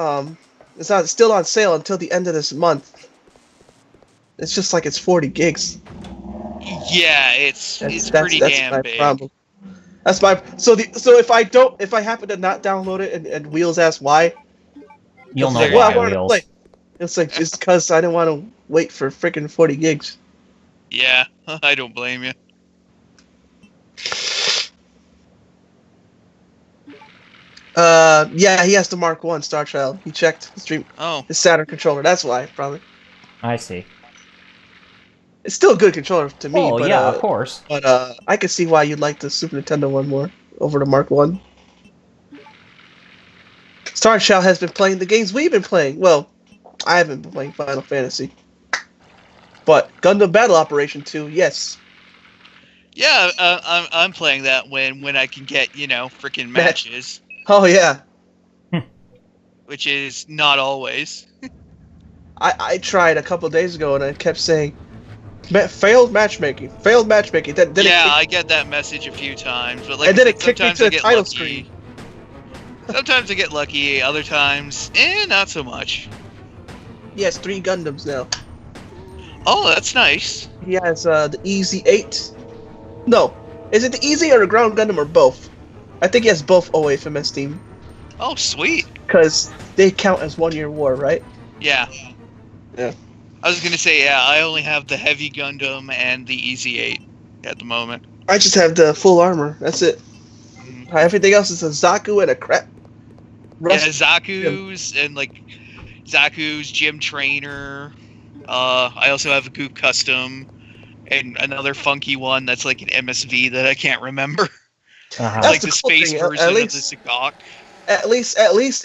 it's still on sale until the end of this month. It's just like it's 40 gigs. Yeah, it's pretty damn my big. problem. That's my so if I happen to not download it and Wheels asks why, You'll know like, why, I wanted to Wheels. play. It's like it's because I didn't want to wait for freaking 40 gigs. Yeah, I don't blame you. Yeah, he has the Mark 1 Star Child. He checked his Saturn controller. That's why, probably. I see. It's still a good controller to me. Oh but, yeah, of course. But I can see why you'd like the Super Nintendo one more over the Mark 1. Star Child has been playing the games we've been playing. Well, I haven't been playing Final Fantasy. But Gundam Battle Operation 2, yes. Yeah, I'm playing that when I can get freaking matches, Oh, yeah. which is not always. I tried a couple days ago and I kept saying, failed matchmaking. I get that message a few times, but And then it kicked me to the title screen. Sometimes I get lucky, other times, not so much. He has 3 Gundams now. Oh, that's nice. He has the Easy 8. No. Is it the Easy or the Ground Gundam or both? I think he has both OFMS team. Oh, sweet. Because they count as 1 year war, right? Yeah. Yeah. I was gonna say, I only have the Heavy Gundam and the Easy 8 at the moment. I just have the full armor. That's it. Everything else is a Zaku and a crap. Yeah, Zaku's and Zaku's Gym Trainer. I also have a Goop Custom and another funky one that's like an MSV that I can't remember. That's Like the the cool space thing, version of the Sagok. At least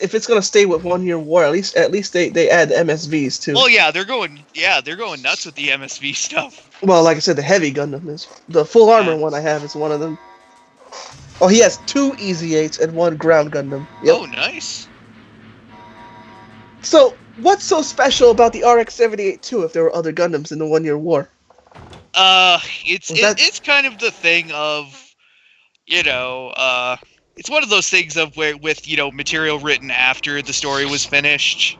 if it's gonna stay with 1 year war, at least they add MSVs too. Well, yeah, they're going nuts with the MSV stuff. Well, like I said, the Heavy Gundam is the full armor one I have is one of them. Oh, he has 2 Easy 8s and 1 Ground Gundam. Yep. Oh, nice. So, what's so special about the RX-78 too? If there were other Gundams in the 1 year war? It's kind of the thing of, it's one of those things of where with material written after the story was finished.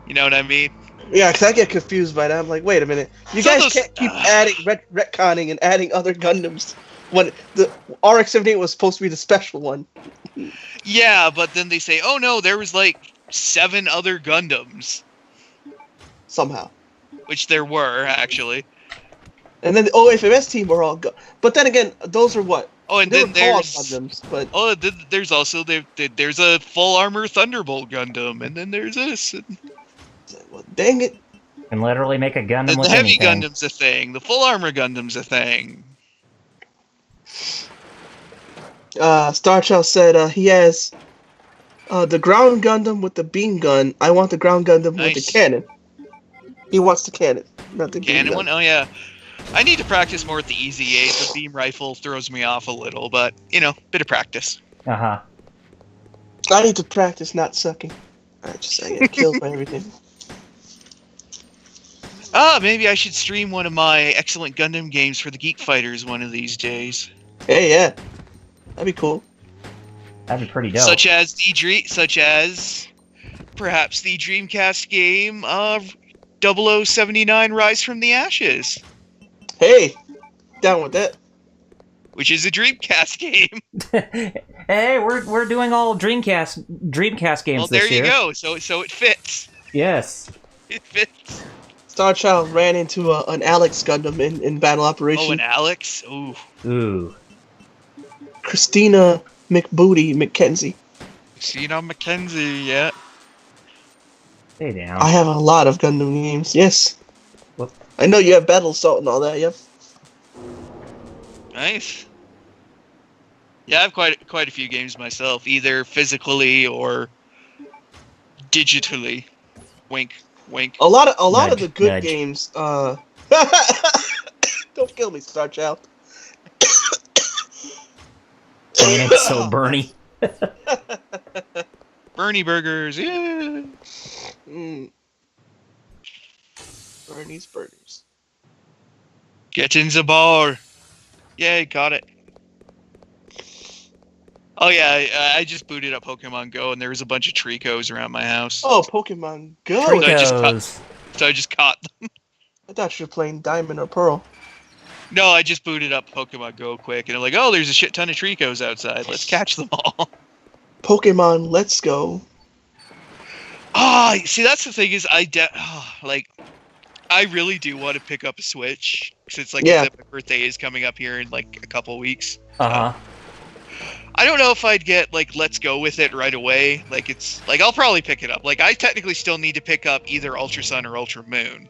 You know what I mean? Yeah, because I get confused by that. I'm like, wait a minute, you guys can't keep adding retconning and adding other Gundams when the RX-78 was supposed to be the special one. Yeah, but then they say, oh no, there was 7 other Gundams. Somehow. Which there were, actually. And then the OFMS team were all but then again, those are what? Oh, and they then were called there's Gundams, but there's also there's a full armor Thunderbolt Gundam, and then there's this. And well, dang it! Can literally make a Gundam the with heavy anything. Gundam's a thing. The full armor Gundam's a thing. Star Child said he has the Ground Gundam with the beam gun. I want the Ground Gundam with the cannon. He wants the cannon, not the beam Cannon gun. one? Oh yeah. I need to practice more with the Easy 8. The beam rifle throws me off a little, but bit of practice. I need to practice not sucking. I get killed by everything. Maybe I should stream one of my excellent Gundam games for the Geek Fighters one of these days. Hey, yeah, that'd be cool. That'd be pretty dope. Such as perhaps the Dreamcast game 0079 Rise from the Ashes, Hey, down with that. which is a Dreamcast game. Hey, we're doing all Dreamcast games Well, this there year. you go. So it fits. Yes. It fits. Star Child ran into an Alex Gundam in battle operation. Oh, and Alex. Ooh. Ooh. Christina McBooty McKenzie. Christina McKenzie, yeah. Stay down. I have a lot of Gundam games. Yes. What? I know you have Battle Assault and all that. Yep. Nice. Yeah, I have quite a few games myself, either physically or digitally. Wink, wink. A lot of Nudge, the good nudge. games. Don't kill me, Star Child. Saying it so Bernie. Bernie burgers, yeah. Bernie's Burgers. Get in the bar. Yay, got it. Oh yeah, I just booted up Pokemon Go, and there was a bunch of Tricos around my house. Oh, Pokemon Go. I just Tricos. So I just caught them. I thought you were playing Diamond or Pearl. No, I just booted up Pokemon Go quick, and I'm like, oh, there's a shit ton of Tricos outside. Let's catch them all. Pokemon Let's Go. Ah, see, that's the thing is, I really do want to pick up a Switch, since like Yeah. my birthday is coming up here in like a couple weeks. Uh-huh. I don't know if I'd get like Let's Go with it right away. Like it's like I'll probably pick it up. Like I technically still need to pick up either Ultra Sun or Ultra Moon,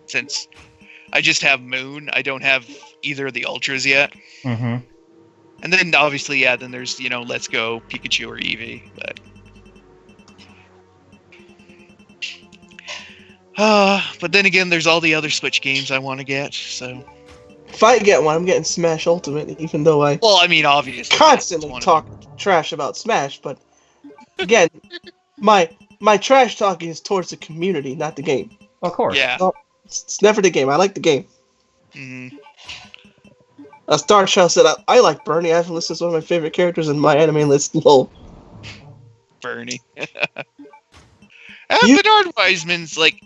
since I just have Moon. I don't have either of the Ultras yet. Mm-hmm. And then obviously, yeah, then there's Let's Go, Pikachu or Eevee. But then again, there's all the other Switch games I want to get. So If I get one, I'm getting Smash Ultimate, even though I well, I mean, obviously, constantly that's talk trash about Smash. But again, my trash talking is towards the community, not the game. Of course. Yeah. No, it's never the game. I like the game. Mhm. Star Child said, I like Bernie. I have him listed as one of my favorite characters in my anime list. Lol. Bernie. You- Bernard Wiseman's like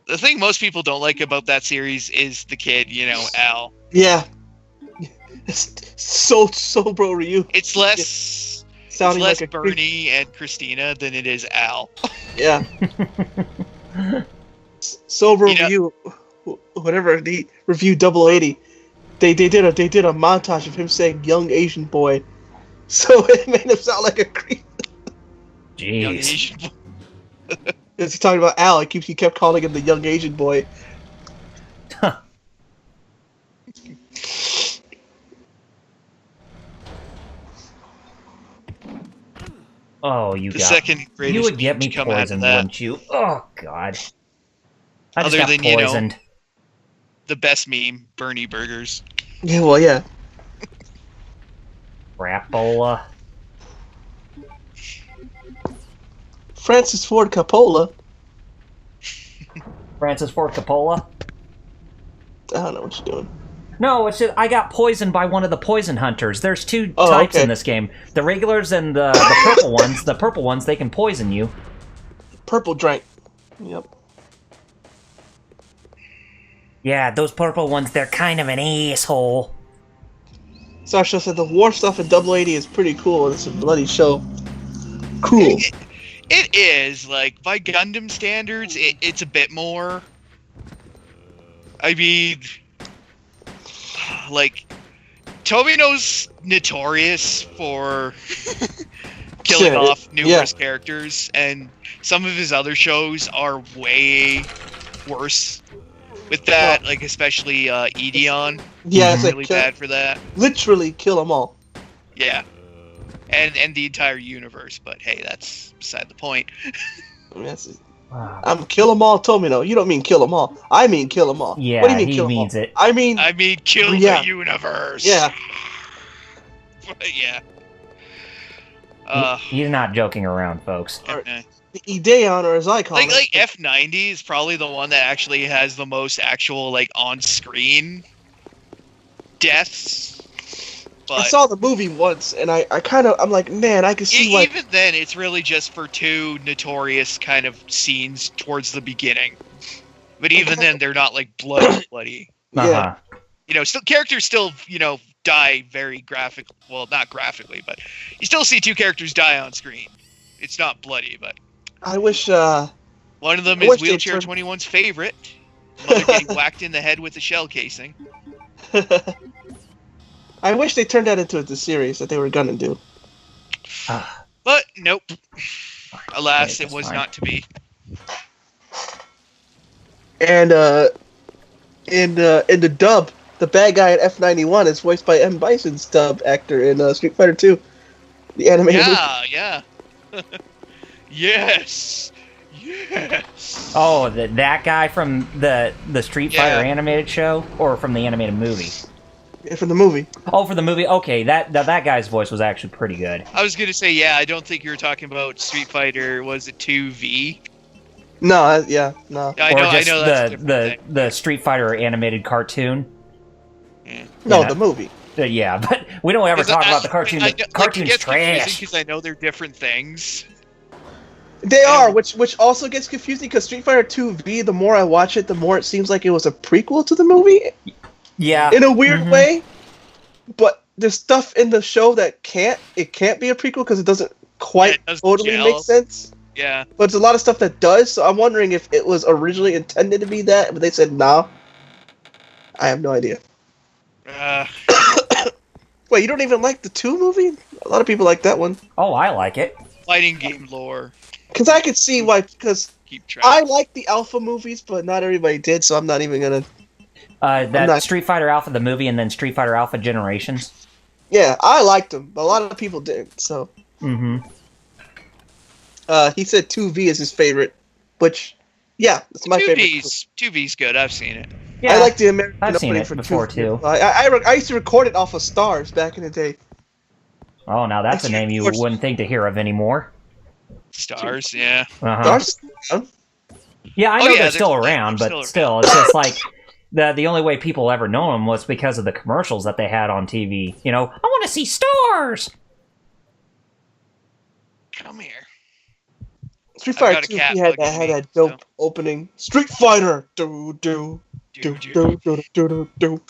the thing most people don't like about that series is the kid, Al. Yeah. It's so bro Ryu. It's less Sounding less like a Bernie and Christina than it is Al. Yeah. Sober You know- Review, whatever they reviewed 0080, they did a montage of him saying "young Asian boy," so it made him sound like a creep. Young Jeez. Asian boy. As he talking about Al, he kept calling him the young Asian boy. Oh, you The got. second greatest You would get me to come out of poisoned, that. wouldn't you? Oh God. I just Other got than, poisoned. The best meme, Bernie Burgers. Yeah, well, yeah. Crapola. Francis Ford Coppola. Francis Ford Coppola. I don't know what you're doing. No, it's just I got poisoned by one of the poison hunters. There's two Oh, types okay. in this game: the regulars and the purple ones. The purple ones, they can poison you. Purple drank. Yep. Yeah, those purple ones, they're kind of an asshole. Sasha said the war stuff in 0080 is pretty cool. It's a bloody show. Cool. It is, like, by Gundam standards, it's a bit more. I mean, like, Tomino's notorious for killing Shit, off numerous characters, and some of his other shows are way worse with that, like, especially Edeon. Yeah, Mhm. it's like Really bad for that. literally kill them all. Yeah. And the entire universe, but hey, that's beside the point. I mean, that's it. Ah, I'm kill them all, Tomino. You don't mean kill them all. I mean kill them all. Yeah, what do you mean he kill 'em means all? it. I mean, I mean, kill Yeah. the universe. yeah. Yeah. He's not joking around, folks. Okay. Ideon, or as I call Like it. F90 is probably the one that actually has the most actual like on-screen deaths. I But saw the movie once, and I'm like, man, I can see why. even then, it's really just for two notorious kind of scenes towards the beginning, But even then, they're not like bloody. Uh-huh. Yeah. Still characters still die very graphic. Well, not graphically, but you still see two characters die on screen. It's not bloody, but I wish. one of them I is wish they'd Wheelchair turn- 21's favorite. Mother getting whacked in the head with a shell casing. I wish they turned that into the series that they were gonna do. But nope. Alas, Okay, it was that's fine. not to be. And in the dub, the bad guy in F91 is voiced by M. Bison's dub actor in Street Fighter 2, the animated movie. Yeah. Yes. Yes. Oh, that guy from the Street Yeah. Fighter animated show, or from the animated movie? Yeah, from the movie. Oh, for the movie. Okay, that guy's voice was actually pretty good. I was gonna say, yeah, I don't think you were talking about Street Fighter. Was it 2V? No, no. I or know. just I know that's a different thing. the Street Fighter animated cartoon. No, Yeah. the movie. Yeah, but we don't ever talk about the cartoon. The cartoon's it gets confusing trash. because I know they're different things. They are, which also gets confusing because Street Fighter 2V, the more I watch it, the more it seems like it was a prequel to the movie Yeah. in a weird way. But there's stuff in the show that can't be a prequel because it doesn't quite It doesn't totally gel. make sense. Yeah. But there's a lot of stuff that does, so I'm wondering if it was originally intended to be that, but they said no. I have no idea. Wait, you don't even like the 2 movie? A lot of people like that one. Oh, I like it. Fighting game lore. Because I could see why, because Keep track. I like the Alpha movies, but not everybody did, so I'm not even gonna... That not- Street Fighter Alpha the movie, and then Street Fighter Alpha Generations. Yeah, I liked them, but a lot of people didn't, so... Mm-hmm. He said 2V is his favorite, which, yeah, it's my favorite. 2V's good. I've seen it. Yeah, I like the American I've seen opening it for before, 2V. too. I used to record it off of Stars back in the day. Oh, now that's a Actually, name you of course- wouldn't think to hear of anymore. Stars, yeah. Uh-huh. Stars? Oh, Yeah, I know yeah, they're still they're around, still but around. still, it's just like the only way people ever know them was because of the commercials that they had on TV. I want to see stars. Come here. Street I've got Fighter a 2 cat had bugging me, that dope so. opening. Street Fighter! Do, do, do, do, do, do, do, do.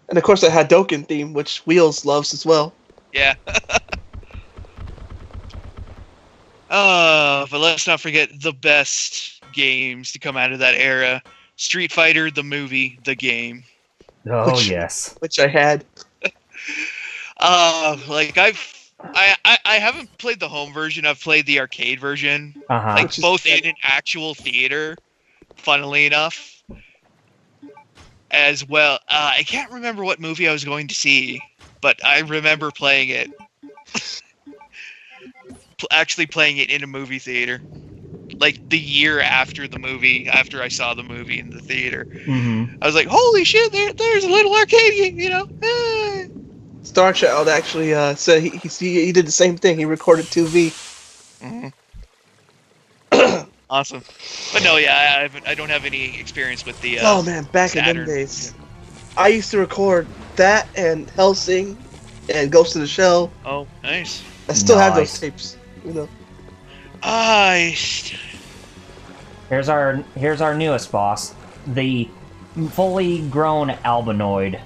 And of course that Hadoken theme, which Wheels loves as well. Yeah. But let's not forget the best games to come out of that era. Street Fighter, the movie, the game. Oh, Which- yes. Which I had. Like I haven't played the home version. I've played the arcade version. Uh-huh. Like Which is both better. in an actual theater, funnily enough. As well. I can't remember what movie I was going to see, but I remember playing it. Actually playing it in a movie theater. Like the year after the movie, after I saw the movie in the theater. Mm-hmm. I was like, holy shit, there's a little arcade game, Ah. Star Child actually said he did the same thing. He recorded 2V. Awesome. But no, yeah, I don't have any experience with the Oh man, back in them Saturn. days. I used to record that and Hellsing and Ghost of the Shell. Oh, nice. I still have those Nice. tapes. Here's our newest boss, the fully grown albinoid.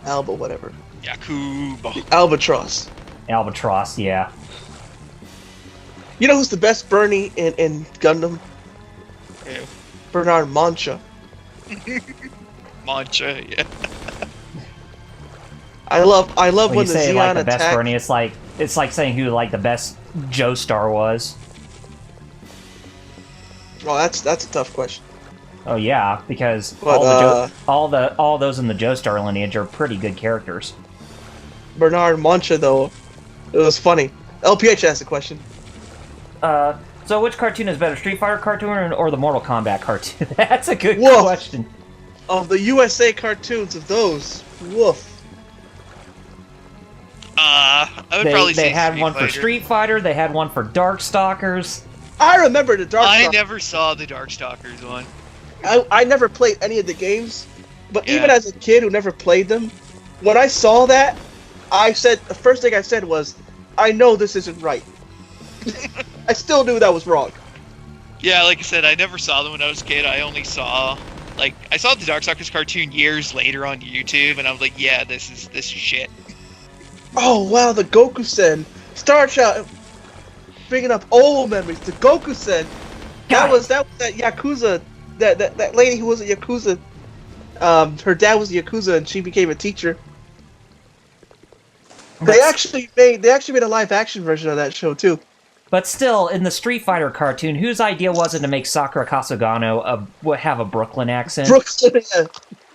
Alba, whatever. Yakuba. Albatross. Albatross, yeah. You know who's the best Bernie in Gundam? Ew. Bernard Mancha. Mancha, yeah. I love When when you the say Xeon like the best attack. Bernie, it's like saying who like the best Joestar was. Oh, that's a tough question. Oh yeah, because But, all those in the Joestar lineage are pretty good characters. Bernard Mancha, though, it was funny. LPH asked the question. So which cartoon is better, Street Fighter cartoon or the Mortal Kombat cartoon? That's a good Woof. question. Of the USA cartoons of those, woof. I would probably say They had Street one for Fighter. Street Fighter. They had one for Darkstalkers. I remember the Dark I Stalker. never saw the Darkstalkers one. I never played any of the games, but Yeah. even as a kid who never played them, when I saw that, the first thing I said was, I know this isn't right. I still knew that was wrong. Yeah, like I said, I never saw them when I was a kid. I only saw, I saw the Darkstalkers cartoon years later on YouTube, and I was like, yeah, this is shit. Oh wow, the Goku-sen, Star Child, bringing up old memories. The Goku-sen, that was that Yakuza, that lady who was a Yakuza. Her dad was a Yakuza, and she became a teacher. They actually made a live action version of that show too. But still, in the Street Fighter cartoon, whose idea was it to make Sakura Kasugano have a Brooklyn accent?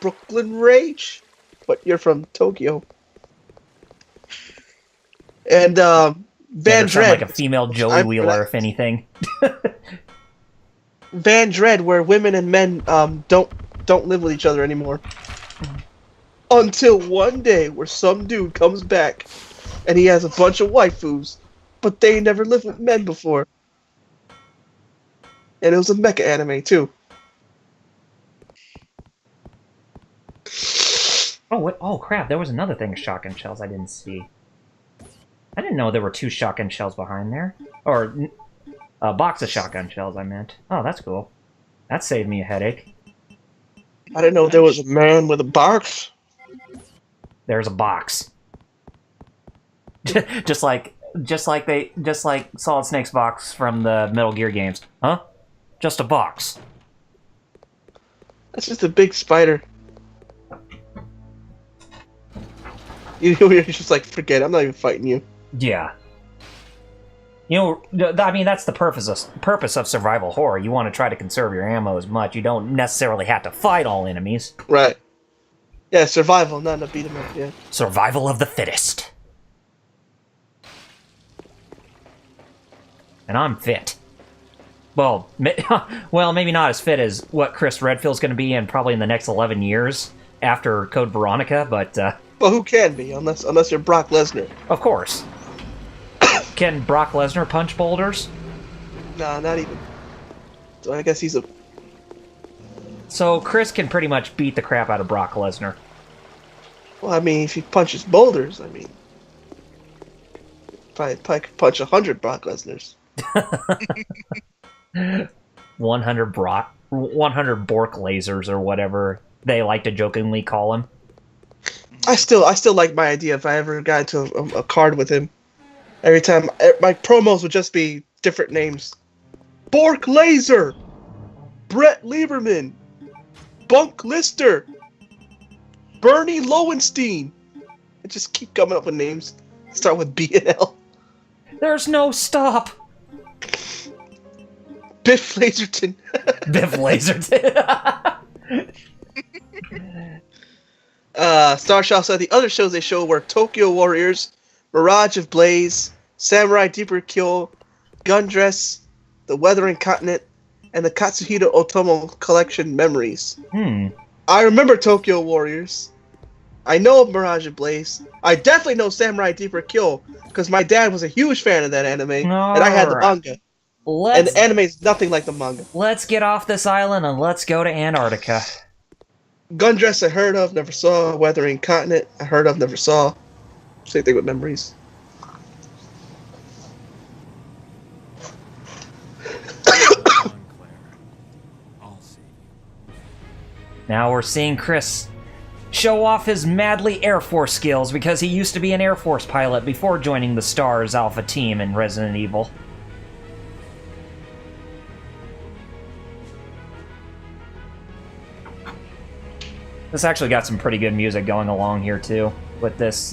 Brooklyn Rage, but you're from Tokyo. And Van Dread, like a female Joey Wheeler, if anything. Van Dread, where women and men don't live with each other anymore. Until one day where some dude comes back and he has a bunch of waifus, but they never lived with men before. And it was a mecha anime too. Oh crap, there was another thing of shotgun shells I didn't see. I didn't know there were 2 shotgun shells behind there. Or a box of shotgun shells, I meant. Oh, that's cool. That saved me a headache. I didn't know there was a man with a box. There's a box. just like Solid Snake's box from the Metal Gear games. Huh? Just a box. That's just a big spider. You're just like, forget it, I'm not even fighting you. Yeah. You know, I mean, that's the purpose of survival horror. You want to try to conserve your ammo as much. You don't necessarily have to fight all enemies. Right. Yeah, survival, not to beat 'em up, yeah. Survival of the fittest. And I'm fit. Well, maybe not as fit as what Chris Redfield's going to be in probably in the next 11 years after Code Veronica, but... well, who can be, unless you're Brock Lesnar. Of course. Can Brock Lesnar punch boulders? Nah, not even. So I guess he's a... So Chris can pretty much beat the crap out of Brock Lesnar. Well, I mean, if he punches boulders, I mean... Probably could punch 100 Brock Lesnars. 100 Bork lasers or whatever they like to jokingly call him. I still like my idea if I ever got into a card with him. Every time, my promos would just be different names. Bork Laser! Brett Lieberman! Bunk Lister! Bernie Lowenstein! I just keep coming up with names. Start with B and L. There's no stop! Biff Laserton. Biff Laserton. Starshaw said the other shows they showed were Tokyo Warriors, Mirage of Blaze, Samurai Deeper Kill, Gundress, The Weathering Continent, and the Katsuhito Otomo Collection Memories. I remember Tokyo Warriors. I know of Mirage of Blaze. I definitely know Samurai Deeper Kill, because my dad was a huge fan of that anime, and I had the manga. And the anime is nothing like the manga. Let's get off this island and let's go to Antarctica. Gundress I heard of, never saw. Weathering Continent I heard of, never saw. Same thing with Memories. Now we're seeing Chris show off his madly Air Force skills because he used to be an Air Force pilot before joining the STARS Alpha team in Resident Evil. This actually got some pretty good music going along here too, with this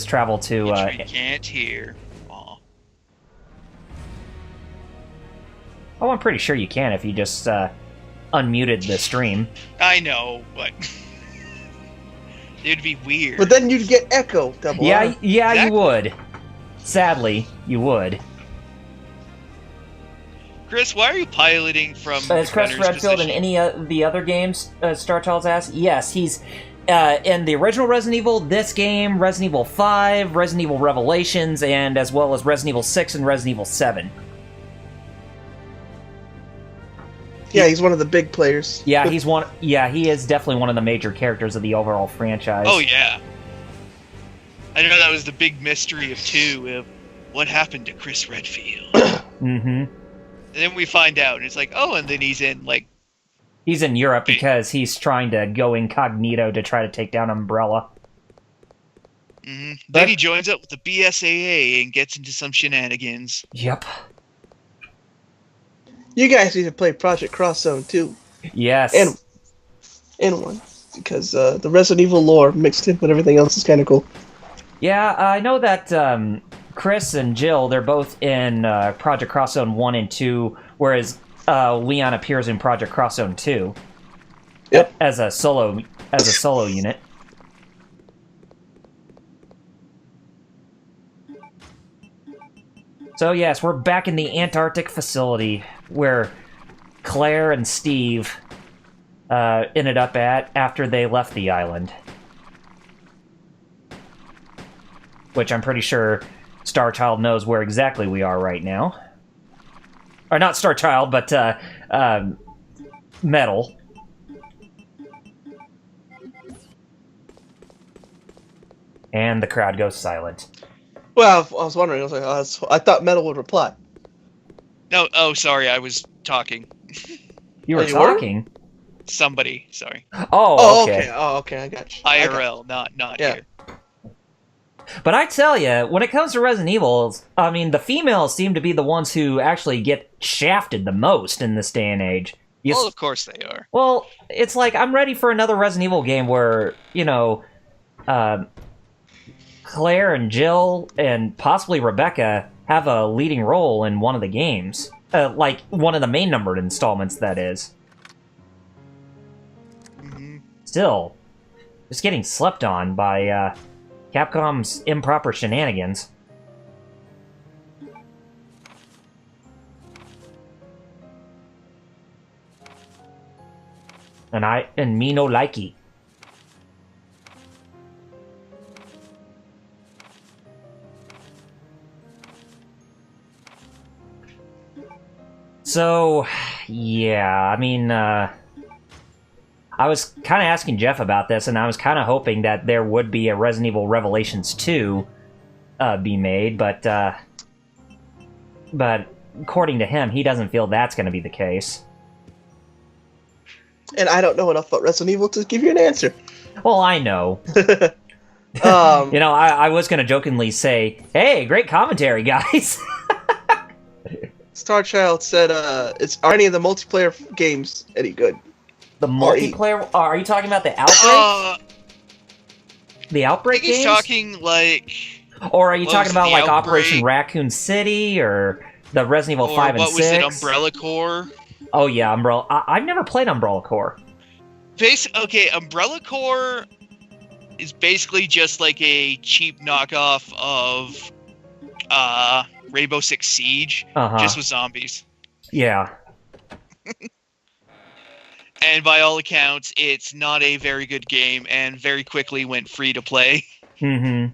travel to. Which we can't hear. Aw. Oh, I'm pretty sure you can if you just unmuted the stream. I know, but it'd be weird. But then you'd get echo. Double Yeah, R. yeah, Exactly. you would. Sadly, you would. Chris, why are you piloting from Is Chris Gunner's Redfield in position? any of the other games Star Child's asked? Yes, he's in the original Resident Evil, this game, Resident Evil 5, Resident Evil Revelations, and as well as Resident Evil 6 and Resident Evil 7. Yeah, he's one of the big players. Yeah, he's one. Yeah, he is definitely one of the major characters of the overall franchise. Oh yeah. I know that was the big mystery of 2, of what happened to Chris Redfield. Mm-hmm. And then we find out, and it's like, oh, and then he's in like. He's in Europe because he's trying to go incognito to try to take down Umbrella. Mm-hmm. But- Then he joins up with the BSAA and gets into some shenanigans. Yep. You guys need to play Project Cross Zone 2 Yes. and 1 because the Resident Evil lore mixed in with everything else is kind of cool. Yeah, I know that Chris and Jill, they're both in Project Cross Zone 1 and 2, whereas Leon appears in Project Cross Zone 2. Yep. As a solo unit. So yes, we're back in the Antarctic facility where Claire and Steve ended up at after they left the island. Which I'm pretty sure Starchild knows where exactly we are right now. Or not Starchild, but Metal. And the crowd goes silent. Well, I was wondering. I was like, I thought Metal would reply. No, oh, sorry, I was talking. You were Oh, you were? talking? Somebody, sorry. Oh, okay. Oh, okay. I got you. IRL, not Yeah. here. But I tell you, when it comes to Resident Evil, I mean, the females seem to be the ones who actually get shafted the most in this day and age. Well, of course they are. Well, it's like, I'm ready for another Resident Evil game where, you know, Claire and Jill and possibly Rebecca have a leading role in one of the games. Like, one of the main numbered installments, that is. Mm-hmm. Still, just getting slept on by Capcom's improper shenanigans. And me no likey. So, yeah, I mean, I was kind of asking Jeff about this, and I was kind of hoping that there would be a Resident Evil Revelations 2 be made, but according to him, he doesn't feel that's going to be the case. And I don't know enough about Resident Evil to give you an answer. Well, I know. Um, You know, I was going to jokingly say, hey, great commentary, guys. Starchild said, are any of the multiplayer games any good? The multiplayer... Are you talking about the Outbreak? The I Outbreak think he's games? talking like... Or are you what talking was it, about, the like, Outbreak? Operation Raccoon City, or the Resident Evil Or 5 and what 6? was it, Umbrella Corps? Oh, yeah, Umbrella... I've never played Umbrella Corps. Okay, Umbrella Corps is basically just like a cheap knockoff of Rainbow Six Siege, Uh-huh. just with zombies. Yeah. And by all accounts, it's not a very good game, and very quickly went free to play. Mm-hmm.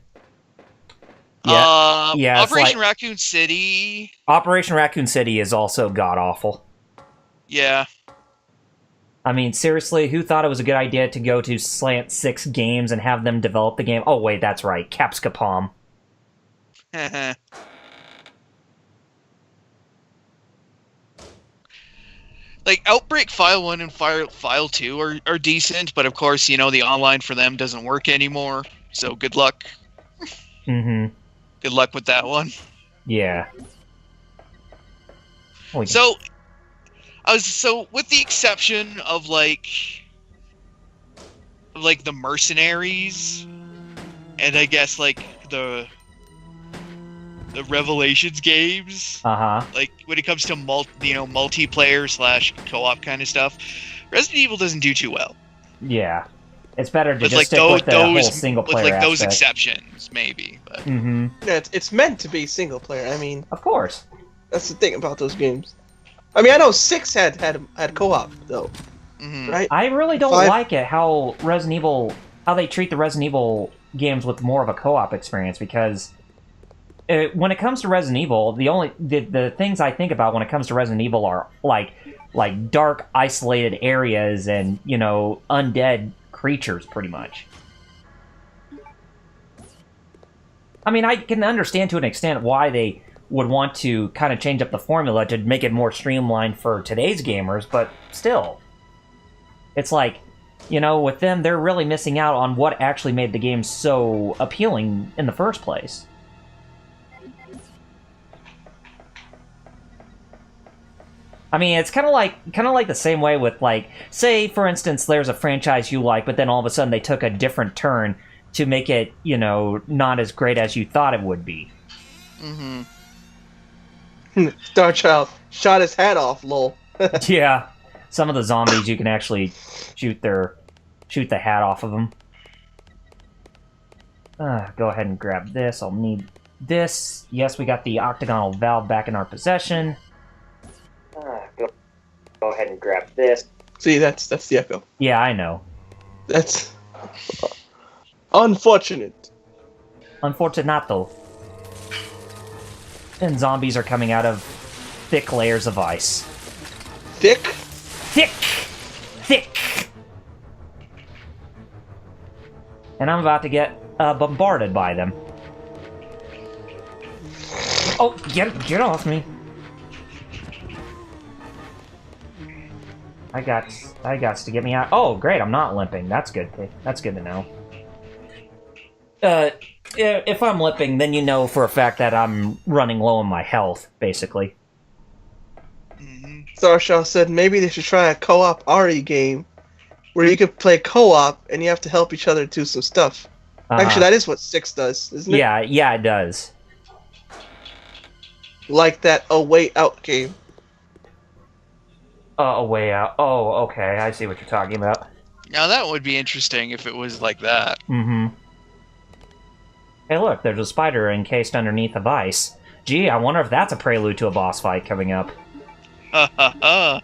Yeah. Yeah, it's Operation like- Raccoon City. Operation Raccoon City is also god-awful. Yeah. I mean, seriously, who thought it was a good idea to go to Slant 6 Games and have them develop the game? Oh, wait, that's right. Capscom. Like, Outbreak File 1 and File 2 are decent, but of course, you know, the online for them doesn't work anymore, so good luck. Mm-hmm. Good luck with that one. Yeah. Oh, yeah. So, with the exception of, like the Mercenaries, and I guess, like, the Revelations games, Uh-huh. like when it comes to multiplayer / co-op kind of stuff, Resident Evil doesn't do too well. Yeah. It's better to With just like stick with the whole those single-player aspect. those exceptions, maybe. But Mm-hmm. yeah, it's meant to be single player. I mean, Of course. that's the thing about those games. I mean, I know 6 had co-op though, mhm. right? I really don't 5? like it how they treat the Resident Evil games with more of a co-op experience, because when it comes to Resident Evil, the things I think about when it comes to Resident Evil are like dark, isolated areas and, you know, undead creatures, pretty much. I mean, I can understand to an extent why they would want to kind of change up the formula to make it more streamlined for today's gamers, but still. It's like, you know, with them, they're really missing out on what actually made the game so appealing in the first place. I mean, it's kind of like the same way with, like, say, for instance, there's a franchise you like, but then all of a sudden they took a different turn to make it, you know, not as great as you thought it would be. Mm-hmm. Starchild shot his hat off, lol. Yeah. Some of the zombies, you can actually shoot the hat off of them. Go ahead and grab this. I'll need this. Yes, we got the octagonal valve back in our possession. Go ahead and grab this. See, that's the echo. Yeah, I know. That's unfortunate. Unfortunato. And zombies are coming out of thick layers of ice. Thick? Thick! Thick! And I'm about to get bombarded by them. Oh, get off me. I got to get me out. Oh, great, I'm not limping. That's good. That's good to know. If I'm limping, then you know for a fact that I'm running low on my health, basically. Mm-hmm. Starchild said maybe they should try a co-op RE game where you could play co-op and you have to help each other do some stuff. Actually, that is what 6 does, isn't it? Yeah, it does. Like that A Way Out game. A way out. Oh, okay, I see what you're talking about. Now that would be interesting if it was like that. Mm-hmm. Hey, look, there's a spider encased underneath of ice. Gee, I wonder if that's a prelude to a boss fight coming up. Ha ha ha.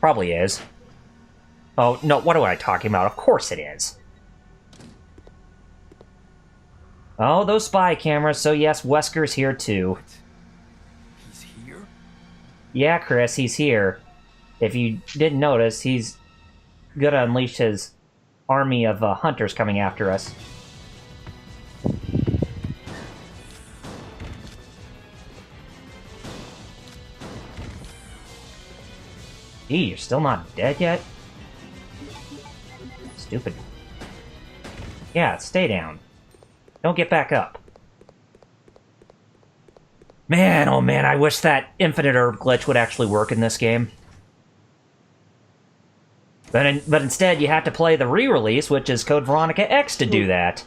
Probably is. Oh, no, what am I talking about? Of course it is. Oh, those spy cameras, so yes, Wesker's here too. He's here? Yeah, Chris, he's here. If you didn't notice, he's gonna unleash his army of hunters coming after us. Gee, you're still not dead yet? Stupid. Yeah, stay down. Don't get back up. Man, oh man, I wish that infinite herb glitch would actually work in this game. But instead, you have to play the re-release, which is Code Veronica X, to do that.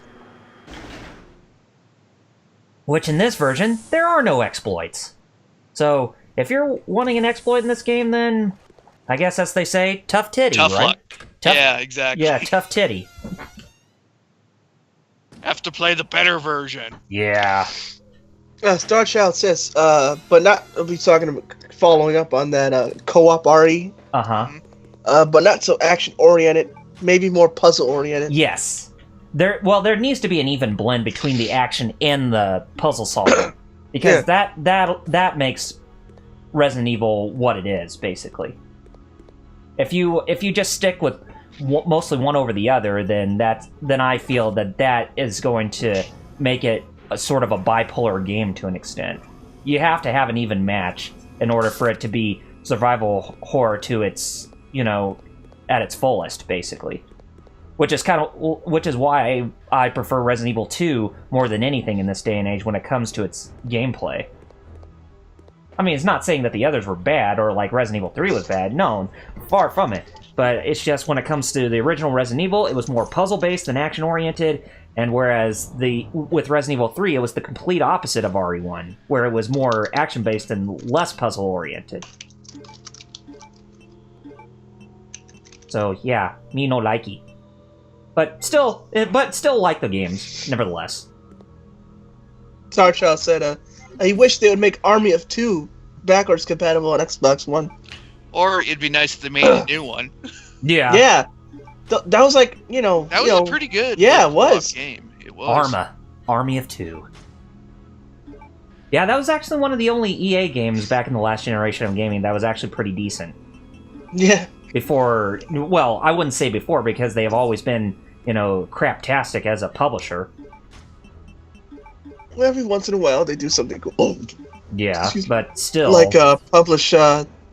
Which, in this version, there are no exploits. So, if you're wanting an exploit in this game, then I guess, as they say, tough titty, Tough right? luck. Yeah, exactly. Yeah, tough titty. Have to play the better version. Yeah. Starchild says, but not, I'll be talking about following up on that co-op RE, Uh-huh. but not so action-oriented, maybe more puzzle-oriented. Yes. There needs to be an even blend between the action and the puzzle solving. Because that makes Resident Evil what it is, basically. If you just stick with mostly one over the other, then I feel that is going to make it a sort of a bipolar game to an extent. You have to have an even match in order for it to be survival horror to its, at its fullest, basically. Which is why I prefer Resident Evil 2 more than anything in this day and age when it comes to its gameplay. I mean, it's not saying that the others were bad or like Resident Evil 3 was bad. No, far from it. But it's just when it comes to the original Resident Evil, it was more puzzle-based than action-oriented, and whereas with Resident Evil 3, it was the complete opposite of RE1, where it was more action-based and less puzzle-oriented. So, yeah, me no likey. But still like the games, nevertheless. Starchild said, I wish they would make Army of Two backwards compatible on Xbox One. Or it'd be nice if they made a new one. Yeah. Yeah. That was like, That was a pretty good yeah, it was. game. It was. Army of Two. Yeah, that was actually one of the only EA games back in the last generation of gaming that was actually pretty decent. Yeah. Before, well, I wouldn't say before, because they have always been craptastic as a publisher. Every once in a while, they do something cool. Oh, Yeah, excuse me. but still. Like publish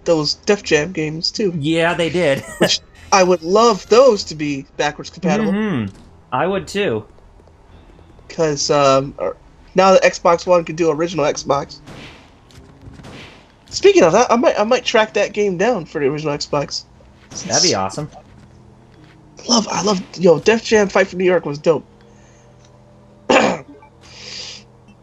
those Def Jam games too. Yeah, they did. Which I would love those to be backwards compatible. Mm-hmm. I would too. Because now the Xbox One can do original Xbox. Speaking of that, I might track that game down for the original Xbox. That'd be awesome. I love Def Jam Fight for New York was dope.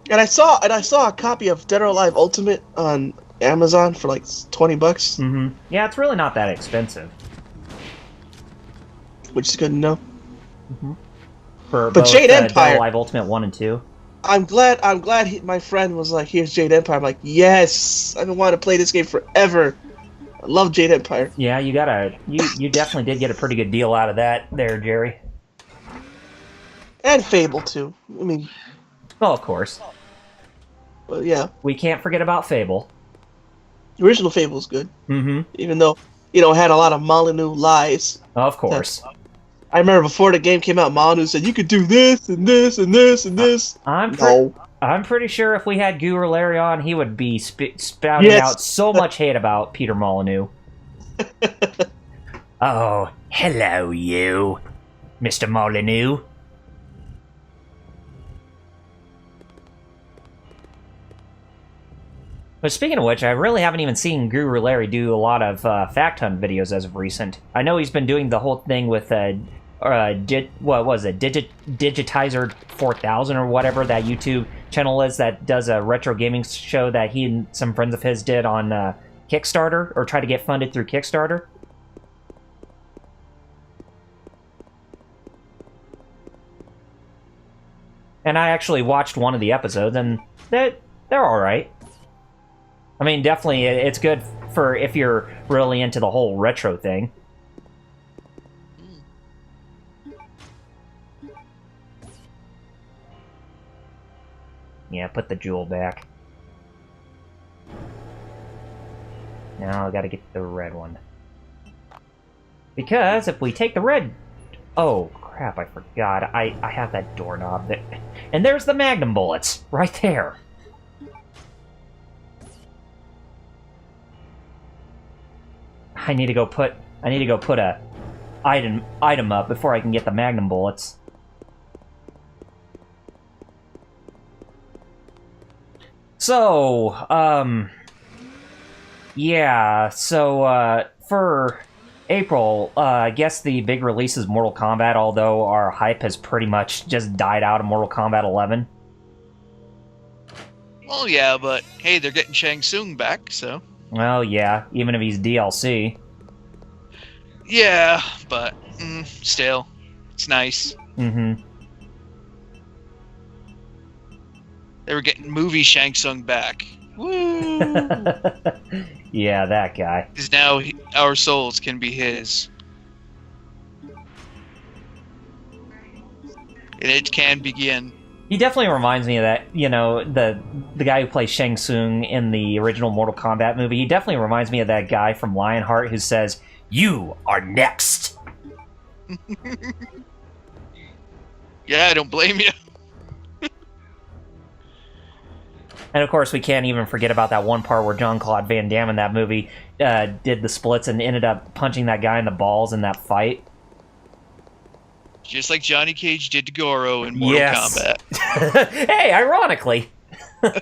And I saw a copy of Dead or Alive Ultimate on Amazon for like $20, Mm-hmm. Yeah, it's really not that expensive. which is good to know. Mm-hmm. For But both, Jade Dead Empire- or Alive Ultimate 1 and 2. I'm glad my friend was like, "Here's Jade Empire." I'm like, "Yes, I've been wanting to play this game forever." I love Jade Empire. Yeah, you definitely did get a pretty good deal out of that there, Jerry. And Fable too. I mean, Oh, of course. but yeah, We can't forget about Fable. the original Fable is good, Mm-hmm. even though it had a lot of Molyneux lies. Of course. I remember before the game came out, Molyneux said you could do this and this and this and this. I'm pretty sure if we had Guru Larry on, he would be spouting Yes. out so much hate about Peter Molyneux. Oh, hello, you, Mr. Molyneux. But speaking of which, I really haven't even seen Guru Larry do a lot of fact hunt videos as of recent. I know he's been doing the whole thing with what was it, Digitizer 4000 or whatever that YouTube channel is that does a retro gaming show that he and some friends of his did on Kickstarter, or try to get funded through Kickstarter. And I actually watched one of the episodes, and they're all right. I mean, definitely, it's good for if you're really into the whole retro thing. Yeah, put the jewel back. Now I gotta get the red one. Because if we take the red... Oh, crap, I forgot. I have that doorknob there. And there's the magnum bullets, right there. I need to go put a item up before I can get the magnum bullets. So, yeah, so, for April, I guess the big release is Mortal Kombat, although our hype has pretty much just died out of Mortal Kombat 11. Well, yeah, but hey, they're getting Shang Tsung back, so... Well, yeah, even if he's DLC. Yeah, but still, it's nice. Mm-hmm. They were getting movie Shang Tsung back. Woo! Yeah, that guy. Because now our souls can be his. And it can begin. He definitely reminds me of that, the guy who plays Shang Tsung in the original Mortal Kombat movie. He definitely reminds me of that guy from Lionheart who says, "You are next." Yeah, I don't blame you. And of course, we can't even forget about that one part where Jean-Claude Van Damme in that movie did the splits and ended up punching that guy in the balls in that fight. Just like Johnny Cage did to Goro in Mortal Kombat. Hey, ironically. The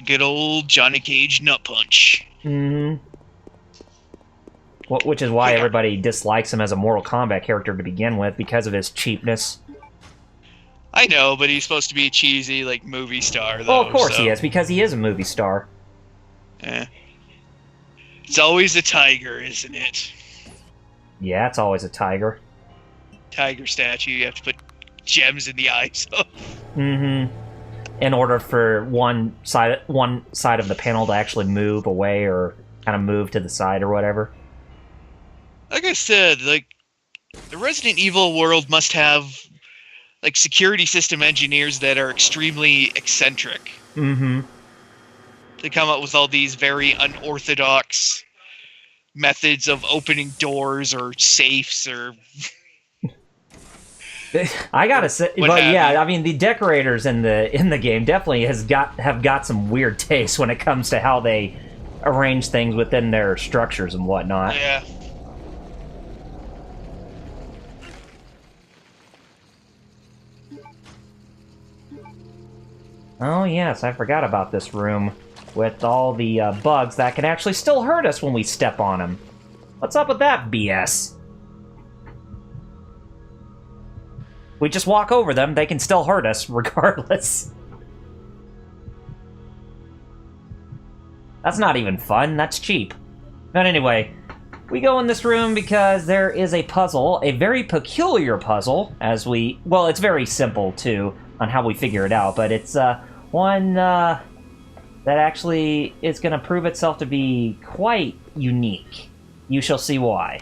good old Johnny Cage nut punch. Mm-hmm. Which is why everybody dislikes him as a Mortal Kombat character to begin with, because of his cheapness. I know, but he's supposed to be a cheesy, like, movie star, though. Oh, of course he is, because he is a movie star. Eh. It's always a tiger, isn't it? Yeah, it's always a tiger. Tiger statue, you have to put gems in the eyes of. Mm-hmm. In order for one side of the panel to actually move away or kind of move to the side or whatever. Like I said, like, the Resident Evil world must have, like, security system engineers that are extremely eccentric. Mm-hmm. They come up with all these very unorthodox methods of opening doors or safes or I gotta say, What but have yeah, you? I mean the decorators in the game definitely have got some weird taste when it comes to how they arrange things within their structures and whatnot. yeah. Oh yes, I forgot about this room with all the bugs that can actually still hurt us when we step on them. What's up with that BS? We just walk over them, they can still hurt us regardless. That's not even fun, that's cheap. But anyway, we go in this room because there is a puzzle, a very peculiar puzzle, well, it's very simple, too, on how we figure it out, but it's one that actually is going to prove itself to be quite unique. You shall see why.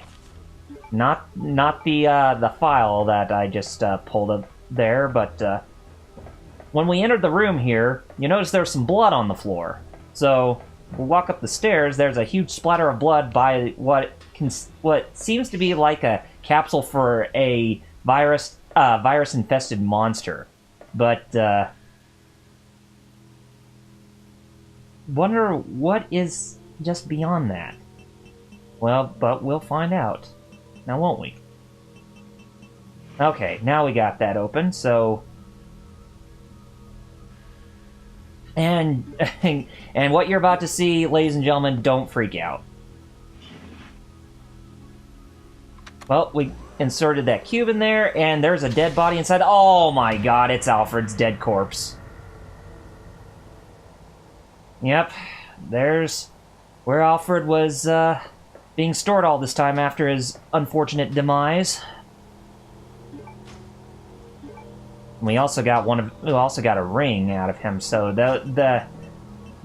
Not the file that I just pulled up there, but when we entered the room here, you notice there's some blood on the floor. So we walk up the stairs. There's a huge splatter of blood by what seems to be like a capsule for a virus-infested monster. But wonder what is just beyond that. Well, but we'll find out. Now won't we? Okay, now we got that open, so... And what you're about to see, ladies and gentlemen, don't freak out. Well, we inserted that cube in there, and there's a dead body inside. Oh my god, it's Alfred's dead corpse. Yep, there's where Alfred was, being stored all this time after his unfortunate demise. We also got a ring out of him, so the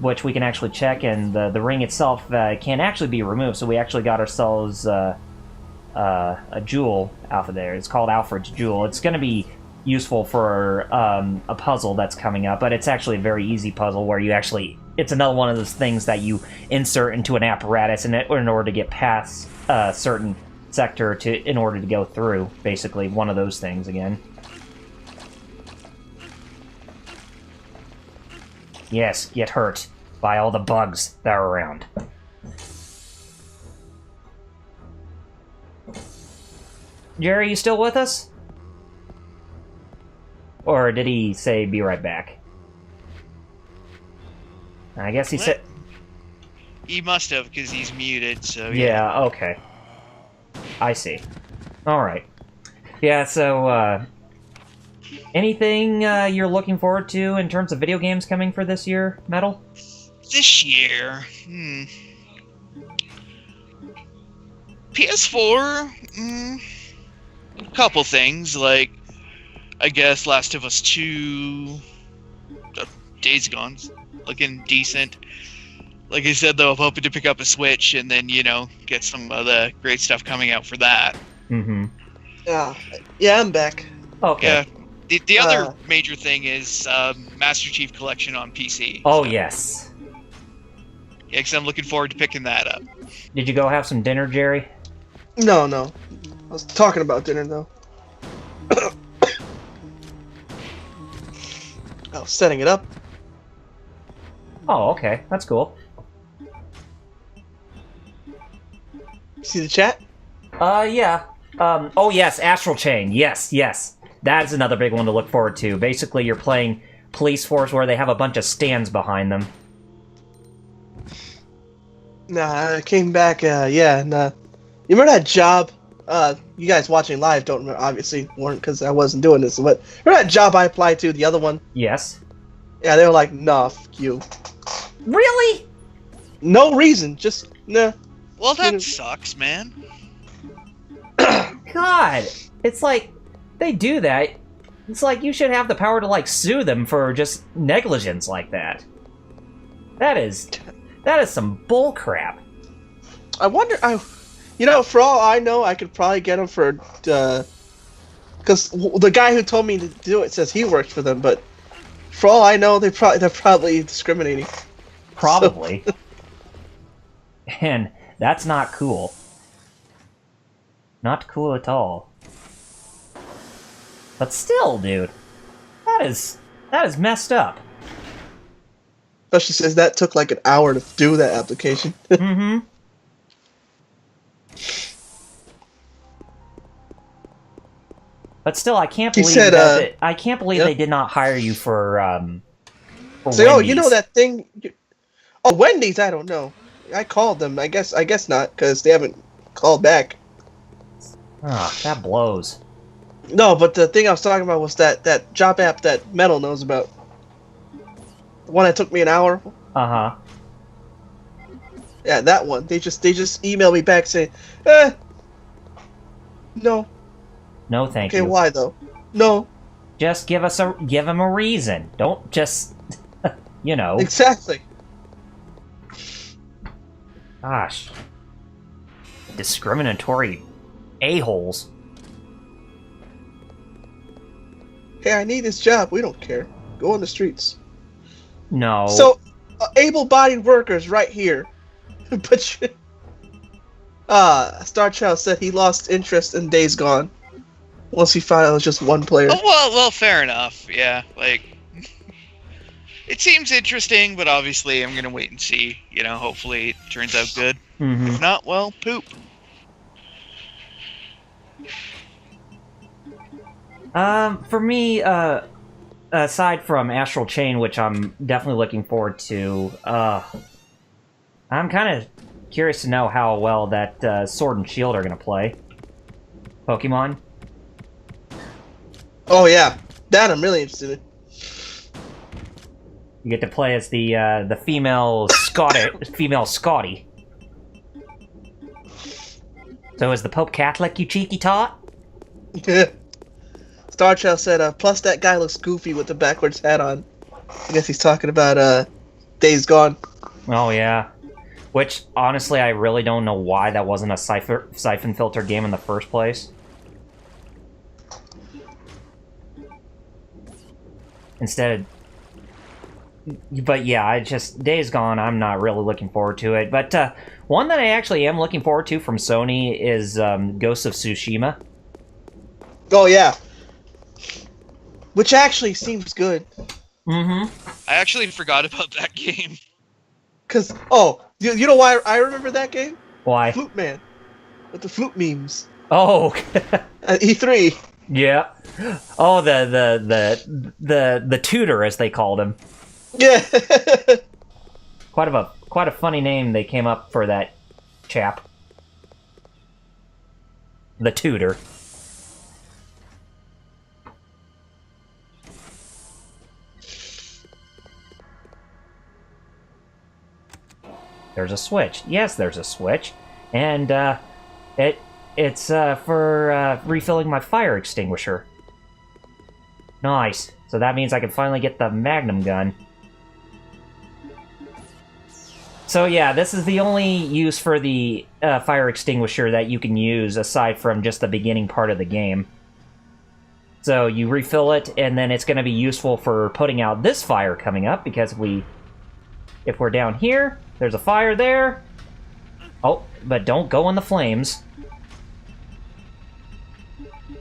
which we can actually check, and the ring itself can actually be removed. So we actually got ourselves a jewel out of there. It's called Alfred's Jewel. It's going to be useful for a puzzle that's coming up, but it's actually a very easy puzzle where you actually... It's another one of those things that you insert into an apparatus in order to get past a certain sector in order to go through. Basically, one of those things again. Yes, get hurt by all the bugs that are around. Jerry, you still with us? Or did he say be right back? I guess he said... He must have, because he's muted, so yeah, okay. I see. Alright. Yeah, so, anything you're looking forward to in terms of video games coming for this year, Metal? This year, PS4, a couple things, like, I guess Last of Us 2, Days Gone, looking decent. Like I said, though, I'm hoping to pick up a Switch and then, get some of the great stuff coming out for that. Mm-hmm. Yeah, I'm back. Okay. Yeah. The other major thing is Master Chief Collection on PC. Oh, yes. Yeah, because I'm looking forward to picking that up. Did you go have some dinner, Jerry? No. I was talking about dinner, though. I was setting it up. Oh, okay. That's cool. See the chat? Yeah. Oh, yes, Astral Chain. Yes. That is another big one to look forward to. Basically, you're playing Police Force where they have a bunch of stands behind them. Nah, I came back, and, you remember that job? You guys watching live don't remember, obviously weren't, because I wasn't doing this, but remember that job I applied to, the other one? Yes. Yeah, they were like, nah, fuck you. Really? No reason, just, nah. Well, that sucks, man. God, it's like, they do that. It's like you should have the power to, like, sue them for just negligence like that. That is some bull crap. I wonder, for all I know, I could probably get them for, because the guy who told me to do it says he works for them, but for all I know, they're probably discriminating. Probably. So. And That's not cool. Not cool at all. But still, dude, that is messed up. Especially since that took like an hour to do that application. Mm-hmm. But still, I can't believe I can't believe they did not hire you for Say, Wendy's. oh, you know that thing? Oh, Wendy's, I don't know. I called them. I guess not, because they haven't called back. Ah, that blows. No, but the thing I was talking about was that job app that Metal knows about. The one that took me an hour. Uh-huh. Yeah, that one. They just emailed me back saying, no. No, thank you. Okay, why though? No. Just give him a reason. Don't just, you know. Exactly. Gosh. Discriminatory a-holes. Hey, I need this job. We don't care. Go on the streets. No. So, able-bodied workers right here. But Star Child said he lost interest in Days Gone once he found out it was just one player. Oh, well, fair enough. Yeah, like, it seems interesting, but obviously I'm gonna wait and see. You know, hopefully it turns out good. Mm-hmm. If not, well, poop. For me, aside from Astral Chain, which I'm definitely looking forward to, I'm kind of curious to know how well that Sword and Shield are going to play. Pokemon. Oh yeah, that I'm really interested in. You get to play as the female Scotty. So is the Pope Catholic, you cheeky tot? Star Child said, plus that guy looks goofy with the backwards hat on. I guess he's talking about Days Gone. Oh yeah. Which, honestly, I really don't know why that wasn't a Siphon Filter game in the first place. Instead, but yeah, Days Gone, I'm not really looking forward to it. But one that I actually am looking forward to from Sony is Ghost of Tsushima. Oh yeah. Which actually seems good. Mm-hmm. I actually forgot about that game. Cause, you know why I remember that game? Why? Flute Man. With the flute memes. Oh. At E3. Yeah. Oh, the tutor, as they called him. Yeah. Quite a funny name they came up for that chap. The tutor. There's a switch. Yes, there's a switch. And, it's for refilling my fire extinguisher. Nice. So that means I can finally get the Magnum gun. So yeah, this is the only use for the fire extinguisher that you can use aside from just the beginning part of the game. So you refill it, and then it's going to be useful for putting out this fire coming up, because if we're down here, there's a fire there. Oh, but don't go in the flames.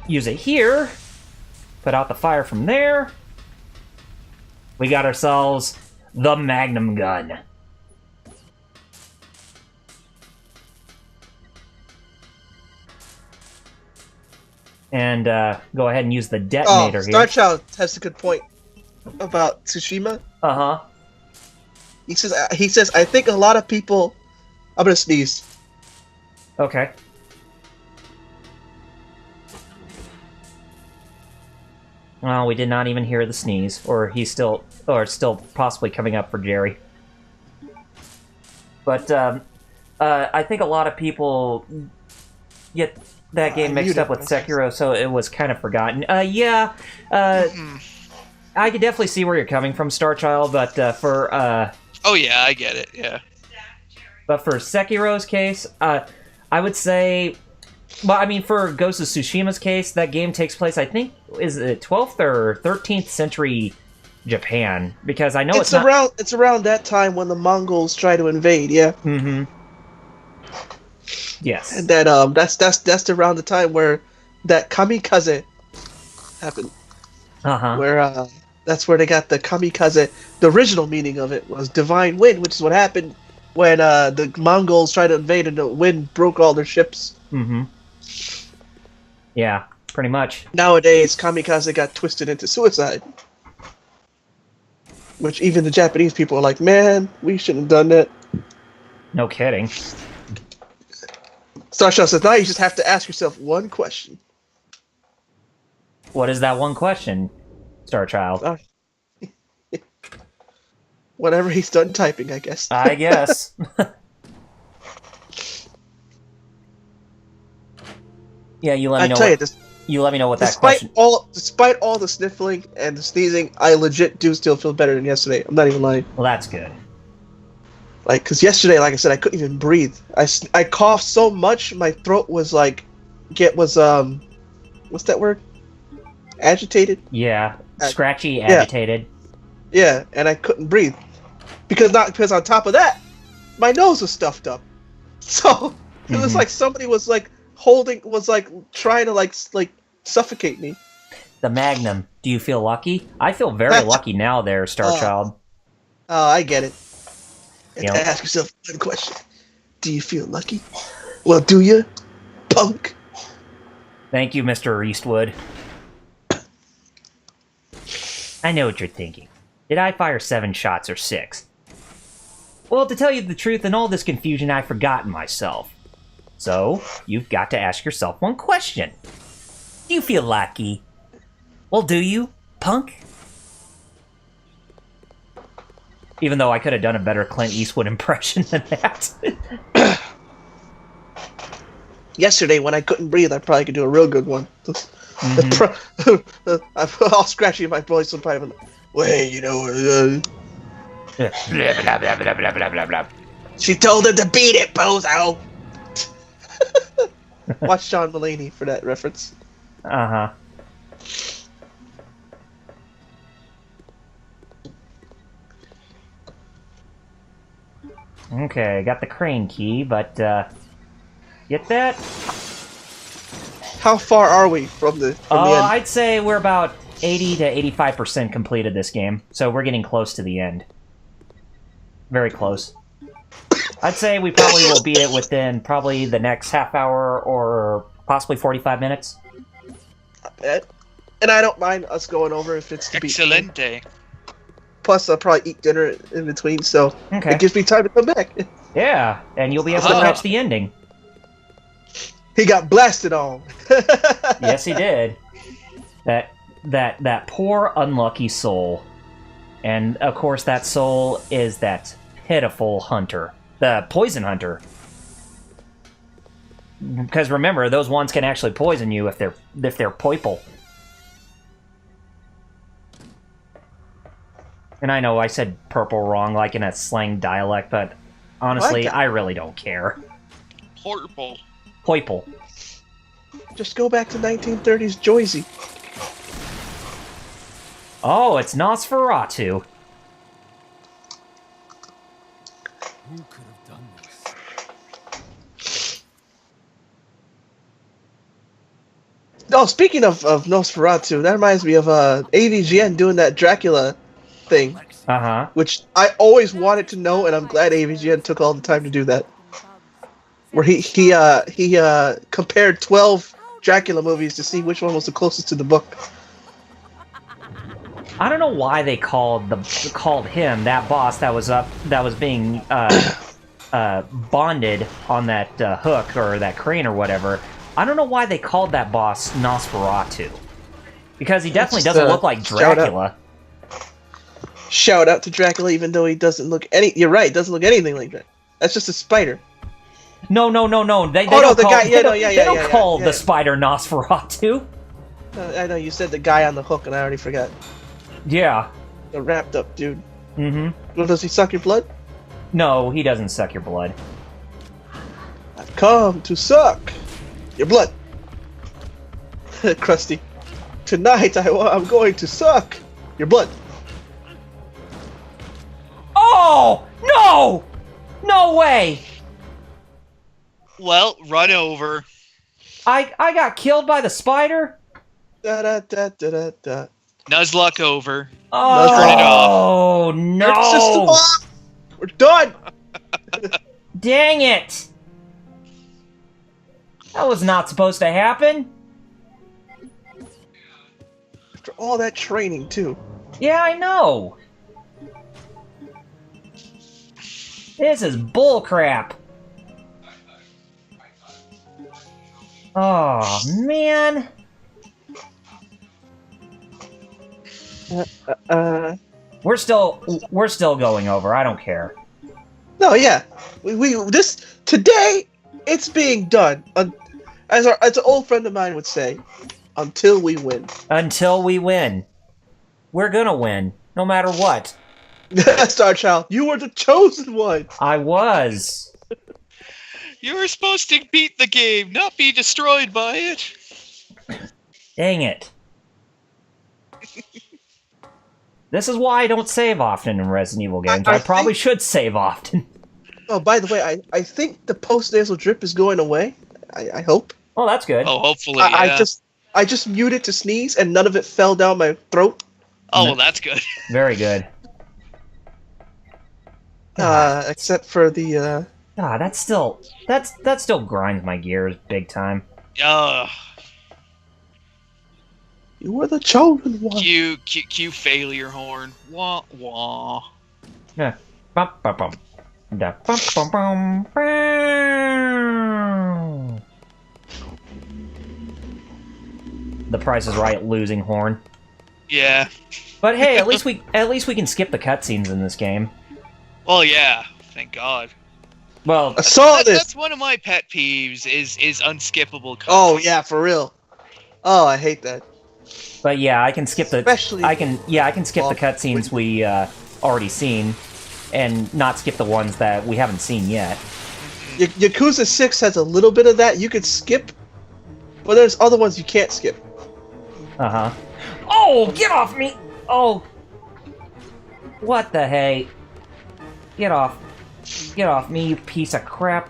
Use it here. Put out the fire from there. We got ourselves the Magnum gun. And go ahead and use the detonator here. Star Child has a good point about Tsushima. Uh-huh. He says, I think a lot of people... I'm gonna sneeze. Okay. Well, we did not even hear the sneeze, or still possibly coming up for Jerry. But I think a lot of people get that game mixed up with Sekiro, so it was kind of forgotten. I could definitely see where you're coming from, Starchild, but for Oh yeah, I get it. Yeah. But for Sekiro's case, I would say, well, I mean, for Ghost of Tsushima's case, that game takes place, I think, is it 12th or 13th century Japan? Because I know it's around that time when the Mongols try to invade. Yeah. Mm-hmm. Yes. And then that's around the time where that kamikaze happened. Uh-huh. Where that's where they got the kamikaze. The original meaning of it was divine wind, which is what happened when the Mongols tried to invade and the wind broke all their ships. Mm-hmm. Yeah, pretty much. Nowadays, kamikaze got twisted into suicide. Which even the Japanese people are like, man, we shouldn't have done that. No kidding. Starshell says, now you just have to ask yourself one question. What is that one question, Starchild? Whenever he's done typing, I guess. I guess. Yeah, you let me know. You let me know what that question. Despite all the sniffling and the sneezing, I legit do still feel better than yesterday. I'm not even lying. Well, that's good. Like, because yesterday, like I said, I couldn't even breathe. I coughed so much, my throat was like, what's that word? Agitated? Yeah, scratchy, agitated. Yeah, and I couldn't breathe. Because on top of that, my nose was stuffed up. So, it was like somebody was like, trying to suffocate me. The Magnum. Do you feel lucky? I feel very lucky now there, Starchild. Oh, I get it. And You know, ask yourself one question. Do you feel lucky? Well, do you, punk? thank you, Mr. Eastwood. I know what you're thinking. Did I fire 7 shots or 6? Well, to tell you the truth, in all this confusion, I've forgotten myself. So, you've got to ask yourself one question. Do you feel lucky? Well, do you, punk? Even though I could have done a better Clint Eastwood impression than that. Yesterday, when I couldn't breathe, I probably could do a real good one. I'm all scratchy in my voice sometimes. Wait, you know... Blah, blah, blah, blah, blah, blah, blah, blah. She told him to beat it, bozo! Watch John Mulaney for that reference. Uh-huh. Okay, got the crane key, but, get that? How far are we from the end? I'd say we're about 80 to 85% completed this game, so we're getting close to the end. Very close. I'd say we probably will beat it within probably the next half hour or possibly 45 minutes. Not bad. And I don't mind us going over if it's to beat. Excelente. Plus, I'll probably eat dinner in between, so Okay. it gives me time to come back. Yeah, and you'll be able to catch the ending. He got blasted on. Yes, he did. That poor unlucky soul. And of course that soul is that pitiful hunter. The poison hunter. Because remember, those ones can actually poison you if they're purple. And I know I said purple wrong, like in a slang dialect, but honestly, I really don't care. Purple. Purple. Just go back to 1930s Joyzy. Oh, it's Nosferatu. Who could have done this? Oh, speaking of Nosferatu, that reminds me of AVGN doing that Dracula thing, Uh-huh. which I always wanted to know, and I'm glad AVGN took all the time to do that. Where he compared 12 Dracula movies to see which one was the closest to the book. I don't know why they called him, that boss that was being bonded on that hook or that crane or whatever. I don't know why they called that boss Nosferatu. Because he definitely doesn't look like Dracula. Shout out to Dracula, even though he doesn't look you're right, doesn't look anything like that. That's just a spider. No. They the guy. They don't call the spider Nosferatu. I know you said the guy on the hook, and I already forgot. Yeah. The wrapped up dude. Mm-hmm. Well, does he suck your blood? No, he doesn't suck your blood. I've come to suck your blood. Krusty. Tonight I'm going to suck your blood. Oh! No! No way! Well, run over. I got killed by the spider? Da da da da da da. Nuzlocke over. Turn it off. Oh, Turn the system no! off! We're done! Dang it! That was not supposed to happen. After all that training, too. Yeah, I know. This is bullcrap. Oh, man. We're still going over. I don't care. No, yeah. Today, it's being done. As an old friend of mine would say, until we win. Until we win. We're gonna win, no matter what. Star Child, you were the chosen one! I was. You were supposed to beat the game, not be destroyed by it. Dang it. This is why I don't save often in Resident Evil games. I probably should save often. Oh, by the way, I think the post-nasal drip is going away. I hope. Oh, that's good. Oh, hopefully, yeah. I just muted to sneeze, and none of it fell down my throat. Oh, well, that's good. Very good. Except for the, that still grinds my gears big time. You were the chosen one. Cue failure horn. Wah, wah. Yeah. Bum, bum, bum. Da, bum, bum, bum, bum. The Price is Right losing horn. Yeah. But hey, at least we can skip the cutscenes in this game. Well, yeah. Thank God. Well, I saw this. That's one of my pet peeves. Is unskippable cutscenes. Oh yeah, for real. Oh, I hate that. but yeah, I can skip the Especially. I can skip the cutscenes we already seen, and not skip the ones that we haven't seen yet. Yakuza 6 has a little bit of that. You could skip, but there's other ones you can't skip. Uh-huh. Oh, get off me! Oh. What the hey? Get off. Get off me, you piece of crap.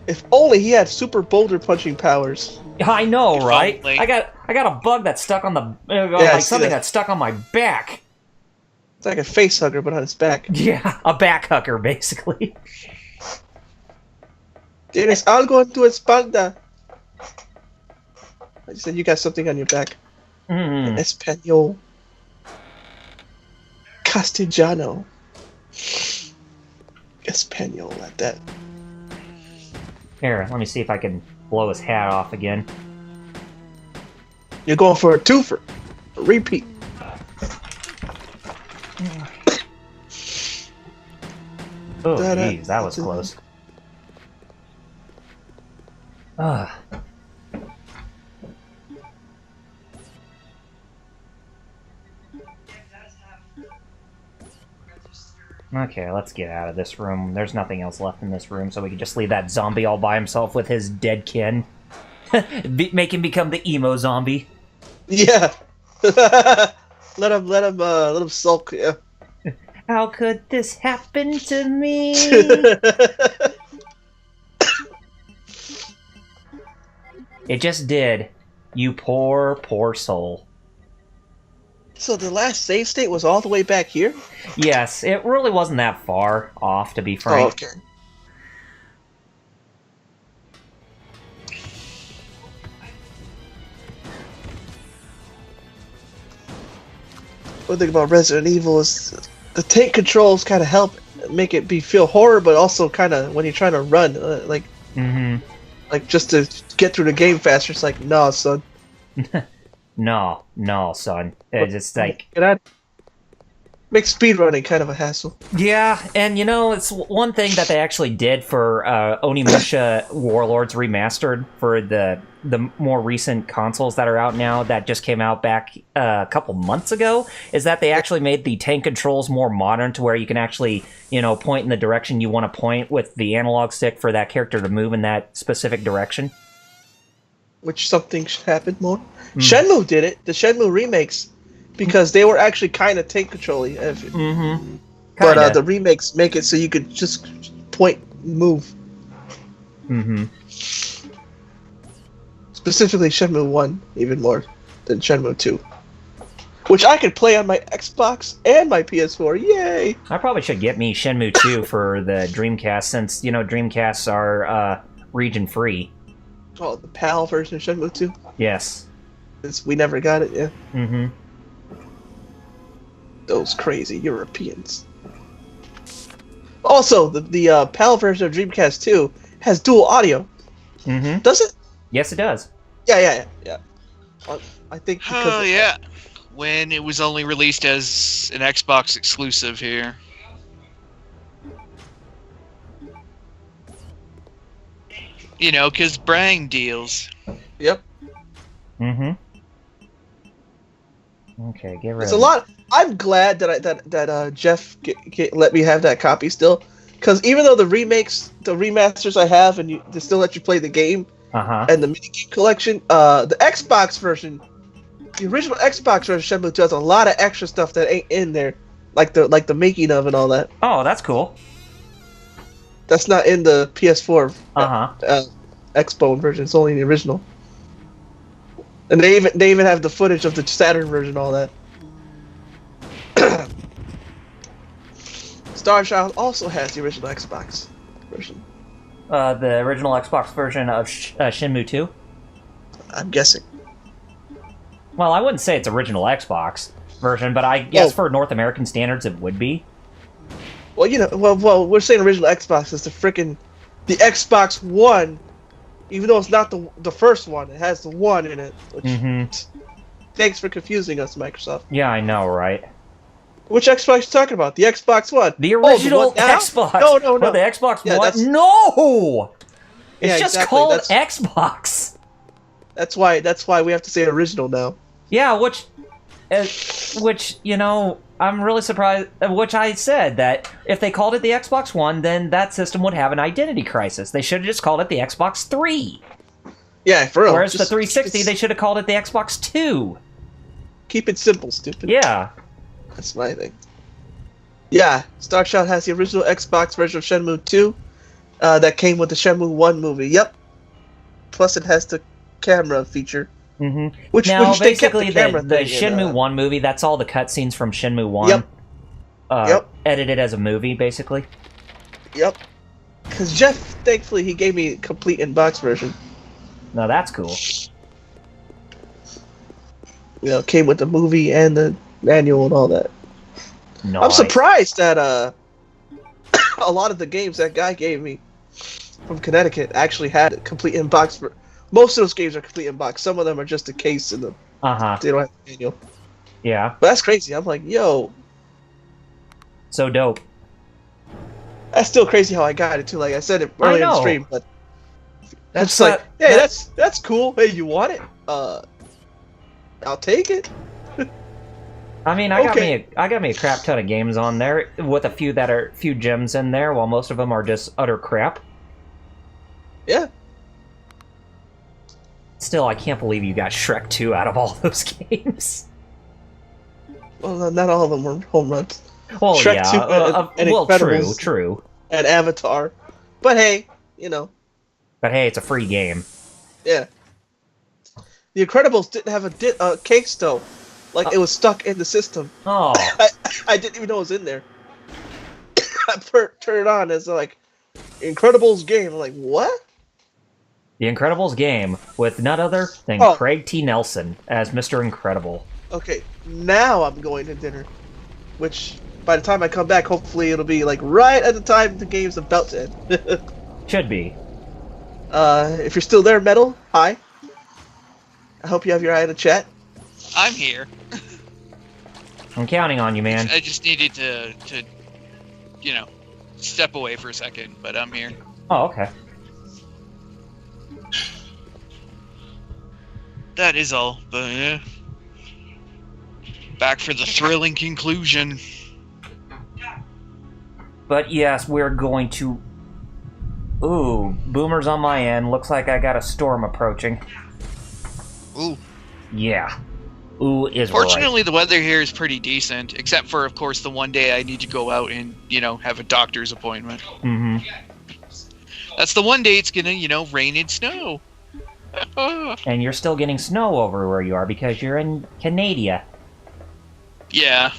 If only he had super boulder punching powers. I know, right? Only. I got a bug that's stuck on the I like see something that. that's stuck on my back. It's like a face hugger, but on his back. Yeah, a back hugger, basically. Tienes algo en tu espalda. I said you got something on your back. Mm. Espanol. Castellano. Espanol, like that. Here, let me see if I can blow his hat off again. You're going for a twofer. A repeat. Oh, jeez, that was close. Ugh. Okay, let's get out of this room. There's nothing else left in this room, so we can just leave that zombie all by himself with his dead kin. Make him become the emo zombie. Yeah. let him sulk. Yeah. How could this happen to me? It just did. You poor, poor soul. So the last save state was all the way back here? Yes, it really wasn't that far off, to be frank. Oh, okay. One thing about Resident Evil is the tank controls kind of help make it feel horror, but also kind of when you're trying to run, like just to get through the game faster. It's like, no, son. No, son. It's just like... Get out. Makes speedrunning kind of a hassle. Yeah, and you know, it's one thing that they actually did for Onimusha Warlords Remastered for the more recent consoles that are out now that just came out back a couple months ago, is that they actually made the tank controls more modern to where you can actually, you know, point in the direction you want to point with the analog stick for that character to move in that specific direction. Which something should happen more. Shenmue did it. The Shenmue remakes, because they were actually kind of tank controlling. But the remakes make it so you could just point move. Mm-hmm. Specifically Shenmue 1, even more than Shenmue 2. Which I could play on my Xbox and my PS4, yay! I probably should get me Shenmue 2 for the Dreamcast, since, Dreamcasts are region-free. Oh, the PAL version of Shenmue 2? Yes. We never got it, yeah. Mm-hmm. Those crazy Europeans. Also, the PAL version of Dreamcast 2 has dual audio. Mm-hmm. Does it? Yes, it does. Yeah. I think because... Oh, yeah. When it was only released as an Xbox exclusive here. Because brand deals. Yep. Mm-hmm. Okay, get ready. It's a lot. I'm glad that Jeff let me have that copy still, because even though the remasters I have, and they still let you play the game and the minigame collection, the Xbox version, the original Xbox version of Shenmue 2 has a lot of extra stuff that ain't in there, like the making of and all that. Oh, that's cool. That's not in the PS4 Xbone version. It's only in the original. And they even have the footage of the Saturn version and all that. Star Child also has the original Xbox version. The original Xbox version of Shenmue 2? I'm guessing. Well, I wouldn't say it's original Xbox version, but I guess for North American standards it would be. Well, we're saying original Xbox is the Xbox One, even though it's not the first one. It has the one in it. Which, Thanks for confusing us, Microsoft. Yeah, I know, right? Which Xbox are you talking about? The Xbox One. The original Xbox. No. Well, the Xbox Yeah, One. No! It's just exactly. called Xbox. That's why we have to say original now. Yeah, which, I'm really surprised. Which I said that if they called it the Xbox One, then that system would have an identity crisis. They should have just called it the Xbox 3. Yeah, for real. Whereas the 360, they should have called it the Xbox 2. Keep it simple, stupid. Yeah. That's my thing. Yeah, Star Child has the original Xbox version of Shenmue 2 that came with the Shenmue 1 movie. Yep. Plus, it has the camera feature. Mm-hmm. Which basically, the Shenmue 1 movie, that's all the cutscenes from Shenmue 1. Yep. Edited as a movie, basically. Yep. Because Jeff, thankfully, he gave me a complete in-box version. Now that's cool. It came with the movie and the manual and all that. Nice. I'm surprised that a lot of the games that guy gave me from Connecticut actually had a complete in-box. Most of those games are complete in-box. Some of them are just a case in them. They don't have the manual. Yeah. But that's crazy. I'm like, yo. So dope. That's still crazy how I got it too. Like I said it earlier in the stream, but that's like, hey, that's cool. Hey, you want it? I'll take it. I mean, I got me a crap ton of games on there with a few gems in there, while most of them are just utter crap. Yeah. Still, I can't believe you got Shrek 2 out of all those games. Well, not all of them were home runs. Well, Shrek yeah. 2 and Incredibles true. And Avatar. But hey, But hey, it's a free game. Yeah. The Incredibles didn't have a case though. Like it was stuck in the system. Oh. I didn't even know it was in there. I turned it on as like Incredibles game. I'm like, what? The Incredibles game with none other than Craig T. Nelson as Mr. Incredible. Okay, now I'm going to dinner. Which, by the time I come back, hopefully it'll be like right at the time the game's about to end. Should be. If you're still there, Metal, hi. I hope you have your eye in the chat. I'm here. I'm counting on you, man. I just needed to step away for a second, but I'm here. Oh, okay. That is all, but yeah. Back for the thrilling conclusion. But yes, we're going to... Ooh, boomers on my end. Looks like I got a storm approaching. Ooh. Yeah. Ooh is Fortunately, right. the weather here is pretty decent, except for, of course, the one day I need to go out and, have a doctor's appointment. Mm-hmm. That's the one day it's gonna, rain and snow. And you're still getting snow over where you are because you're in Canada. Yeah.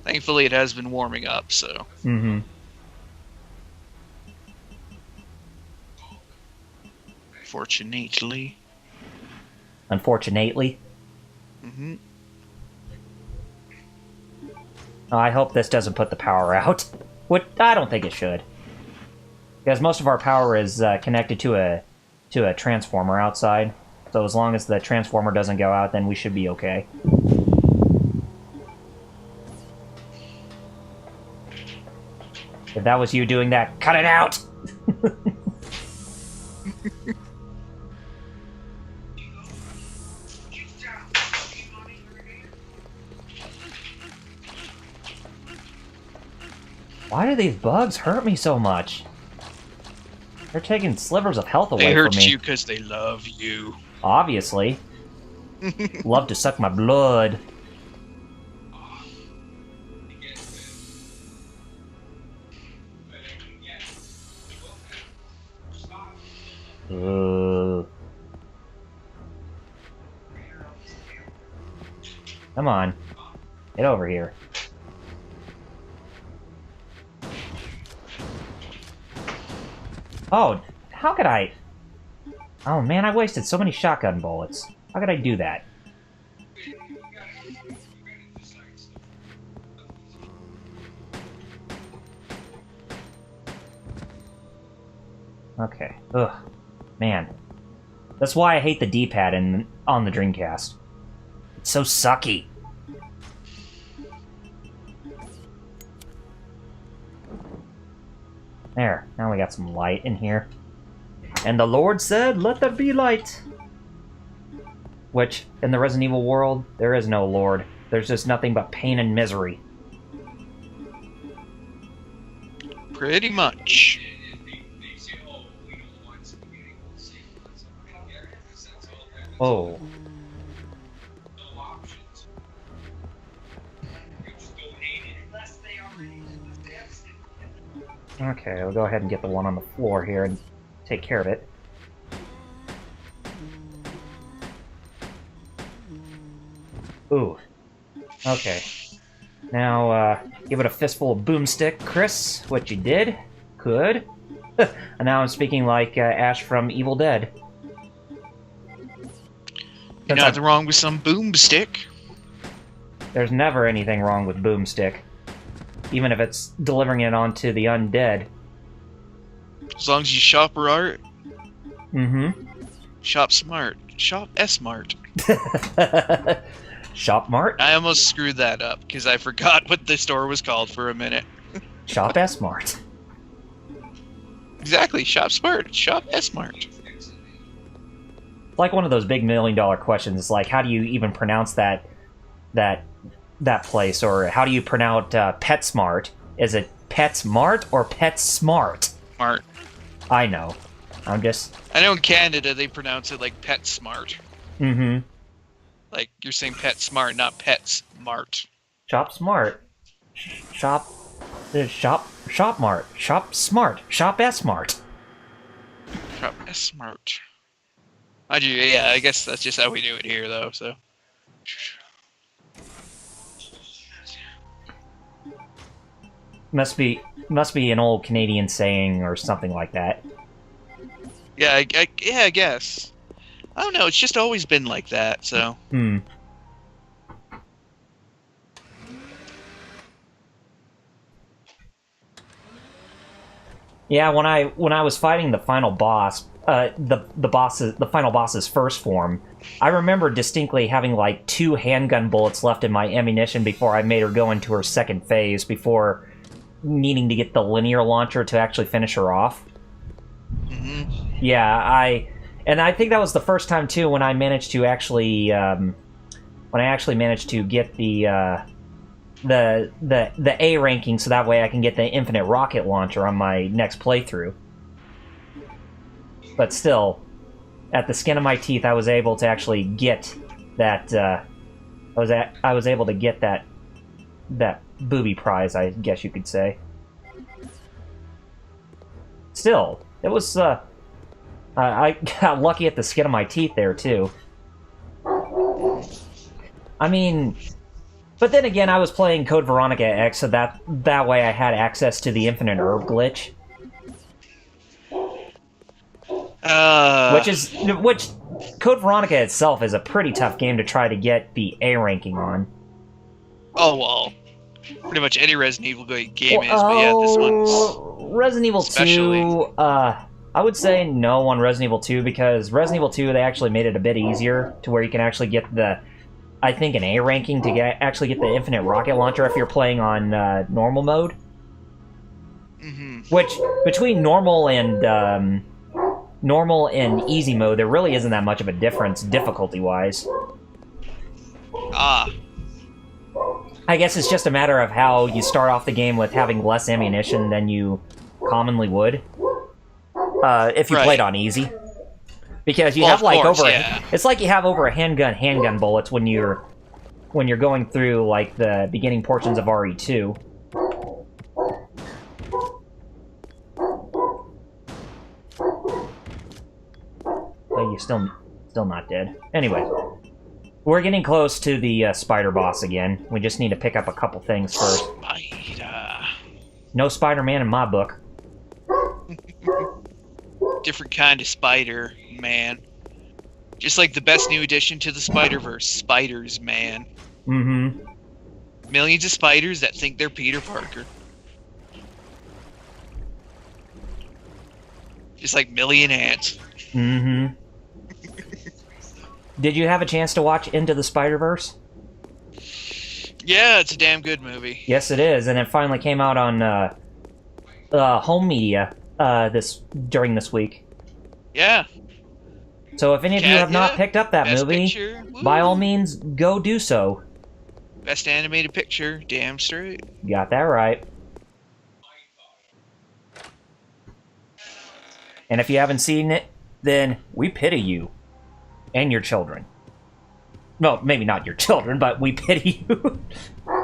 Thankfully, it has been warming up, so. Mm-hmm. Fortunately. Unfortunately. Mm-hmm. Oh, I hope this doesn't put the power out. What? I don't think it should. Because most of our power is connected to a transformer outside. So as long as the transformer doesn't go out, then we should be okay. If that was you doing that, cut it out! Why do these bugs hurt me so much? They're taking slivers of health away They from hurt me. you because they love you. Obviously. Love to suck my blood. Come on. Get over here. Oh, how could I... Oh man, I wasted so many shotgun bullets. How could I do that? Okay. Ugh. Man. That's why I hate the D-pad on the Dreamcast. It's so sucky. There. Now we got some light in here. And the Lord said, "Let there be light." Which, in the Resident Evil world, there is no Lord. There's just nothing but pain and misery. Pretty much. Oh. Okay, we'll go ahead and get the one on the floor here and take care of it. Ooh. Okay. Now, give it a fistful of boomstick, Chris. What you did. Good. And now I'm speaking like Ash from Evil Dead. Nothing wrong with some boomstick. There's never anything wrong with boomstick. Even if it's delivering it onto the undead. As long as you shop right. Mm-hmm. Shop smart. Shop S-Mart. Shop Mart? I almost screwed that up, because I forgot what the store was called for a minute. Shop S-Mart. Exactly, Shop Smart. Shop S-Mart. It's like one of those big $1 million questions. It's like, how do you even pronounce that place? Or how do you pronounce PetSmart? Is it PetSmart or PetSmart? Smart. I know. I'm just... I know in Canada they pronounce it like Pet Smart. Mm-hmm. Like, you're saying Pet Smart, not Pet Smart. Shop Smart. Shop Mart. Shop Smart. Shop S-Mart. Shop S-Mart. Yeah, I guess that's just how we do it here, though, so... Must be an old Canadian saying or something like that. Yeah, I guess. I don't know, it's just always been like that, so... Yeah, when I was fighting the final boss, the final boss's first form, I remember distinctly having like 2 handgun bullets left in my ammunition before I made her go into her second phase, before needing to get the linear launcher to actually finish her off. Mm-hmm. Yeah, I think that was the first time too when I managed to actually managed to get the A ranking, so that way I can get the infinite rocket launcher on my next playthrough. But still, at the skin of my teeth, I was able to actually get that. I was able to get that booby prize, I guess you could say. still, it was, I got lucky at the skin of my teeth there, too. I mean, but then again, I was playing Code Veronica X, so that way I had access to the infinite herb glitch. Which Code Veronica itself is a pretty tough game to try to get the A ranking on. Oh, well, pretty much any Resident Evil game is, but yeah, this one's Resident Evil especially. 2, I would say no on Resident Evil 2, because Resident Evil 2, they actually made it a bit easier to where you can actually get I think an A ranking to actually get the infinite rocket launcher if you're playing on normal mode. Mm-hmm. Which, between normal and easy mode, there really isn't that much of a difference difficulty-wise. Ah. I guess it's just a matter of how you start off the game with having less ammunition than you commonly would if you played on easy. Because you have like it's like you have over a handgun bullets when you're going through like the beginning portions of RE2. Oh, you're still not dead. Anyway, we're getting close to the spider boss again. We just need to pick up a couple things first. Spider. No Spider-Man in my book. Different kind of spider, man. Just like the best new addition to the Spider-Verse, spiders, man. Mm-hmm. Millions of spiders that think they're Peter Parker. Just like million ants. Mm-hmm. Did you have a chance to watch Into the Spider-Verse? Yeah, it's a damn good movie. Yes, it is, and it finally came out on home media during this week. Yeah. So if any of you have not picked up that Best movie, picture, by all means, go do so. Best animated picture, damn straight. You got that right. And if you haven't seen it, then we pity you. And your children. Well, maybe not your children, but we pity you.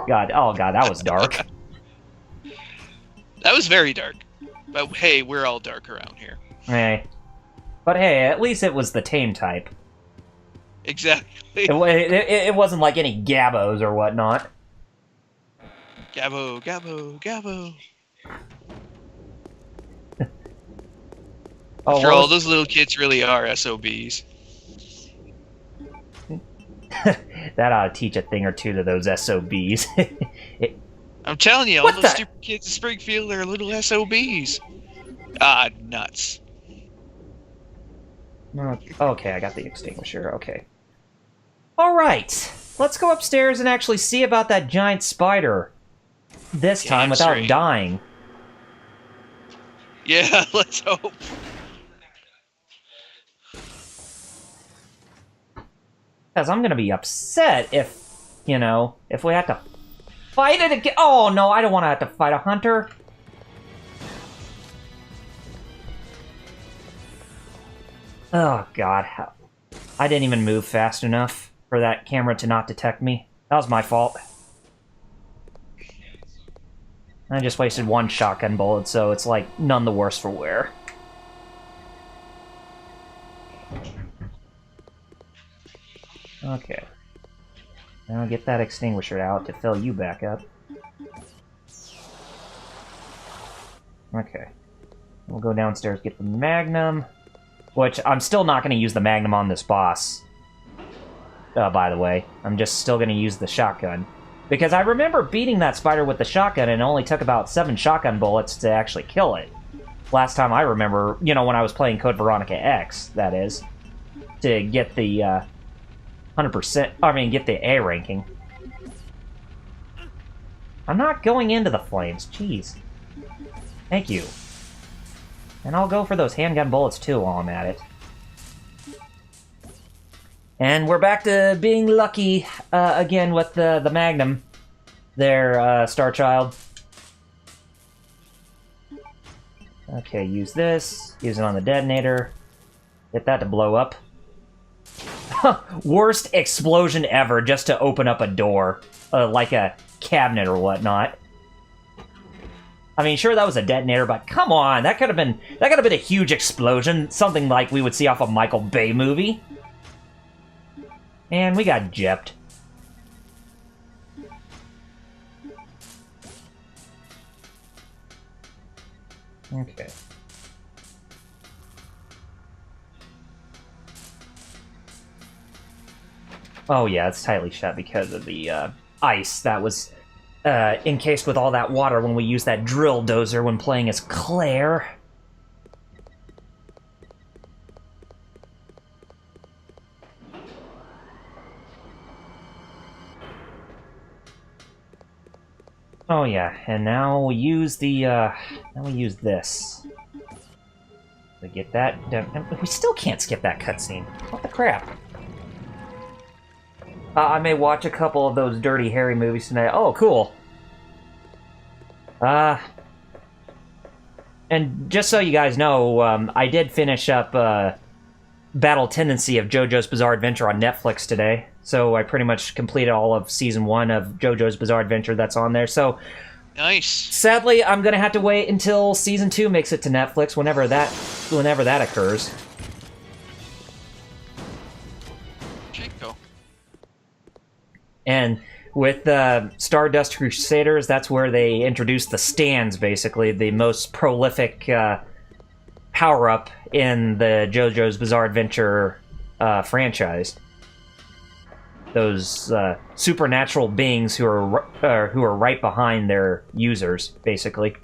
God, oh god, that was dark. That was very dark. But hey, we're all dark around here. Hey. But hey, at least it was the tame type. Exactly. It wasn't like any gabbos or whatnot. Gabbo, gabbo, gabbo. After all, those little kids really are SOBs. That ought to teach a thing or two to those SOBs. I'm telling you, all those stupid kids in Springfield are little SOBs. Ah, nuts. Okay, I got the extinguisher, okay. Alright, let's go upstairs and actually see about that giant spider. This time without dying. Yeah, let's hope. Because I'm gonna be upset if, you know, if we have to fight it again. Oh no, I don't want to have to fight a hunter. Oh god, I didn't even move fast enough for that camera to not detect me. That was my fault. I just wasted one shotgun bullet, so it's like none the worse for wear. Okay. Now get that extinguisher out to fill you back up. Okay. We'll go downstairs, get the Magnum. Which, I'm still not going to use the Magnum on this boss. By the way. I'm just still going to use the shotgun. Because I remember beating that spider with the shotgun and it only took about 7 shotgun bullets to actually kill it. Last time I remember, you know, when I was playing Code Veronica X, that is. To get the, 100%, I mean, get the A ranking. I'm not going into the flames, jeez. Thank you. And I'll go for those handgun bullets too while I'm at it. And we're back to being lucky again with the Magnum there, Star Child. Okay, use this. Use it on the detonator. Get that to blow up. Worst explosion ever just to open up a door. Like a cabinet or whatnot. I mean, sure, that was a detonator, but come on, that could have been a huge explosion, something like we would see off a Michael Bay movie. And we got gypped. Okay. Oh yeah, it's tightly shut because of the ice that was encased with all that water when we used that drill dozer when playing as Claire. Oh yeah, and now we use this to get that done. And we still can't skip that cutscene. What the crap? I may watch a couple of those Dirty Harry movies tonight. Oh, cool. And just so you guys know, I did finish up Battle Tendency of JoJo's Bizarre Adventure on Netflix today. So I pretty much completed all of Season 1 of JoJo's Bizarre Adventure that's on there. So Nice. sadly, I'm going to have to wait until Season 2 makes it to Netflix, whenever that occurs. Chico. And with Stardust Crusaders, that's where they introduced the stands, basically, the most prolific power-up in the JoJo's Bizarre Adventure franchise. Those supernatural beings who are right behind their users, basically.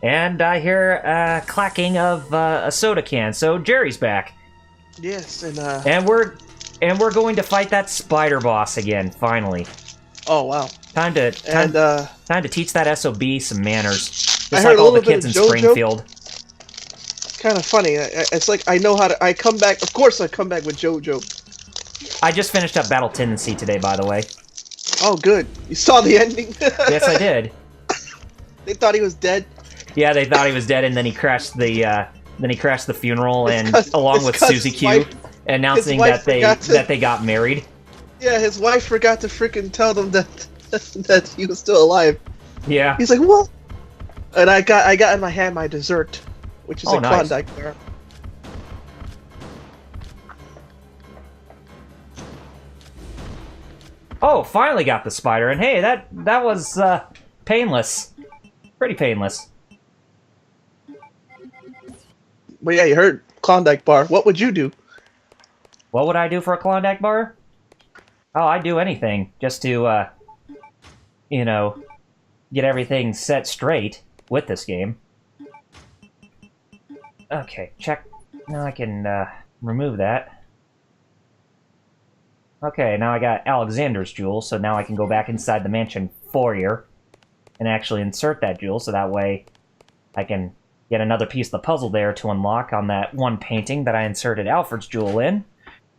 And I hear clacking of a soda can, so Jerry's back. Yes, And we're going to fight that spider boss again, finally. oh wow. Time to teach that SOB some manners. Just I like heard a all the little bit kids in of JoJo. Springfield. Kind of funny. It's like I know how to. I come back. Of course, I come back with JoJo. I just finished up Battle Tendency today, by the way. Oh, good. You saw the ending. Yes, I did. They thought he was dead. Yeah, they thought he was dead, and then he crashed the funeral, and along with 'cause Susie his Q, wife- announcing his wife that they got married. Yeah, his wife forgot to freaking tell them that he was still alive. Yeah. He's like, what? And I got in my hand my dessert, which is Oh, a nice. Klondike bar. Oh, finally got the spider, and hey, that was painless. Pretty painless. But yeah, you heard Klondike bar. What would you do? What would I do for a Klondike bar? Oh, I'd do anything just to, get everything set straight with this game. Okay, check. Now I can remove that. Okay, now I got Alexander's jewel, so now I can go back inside the mansion foyer and actually insert that jewel, so that way I can get another piece of the puzzle there to unlock on that one painting that I inserted Alfred's jewel in.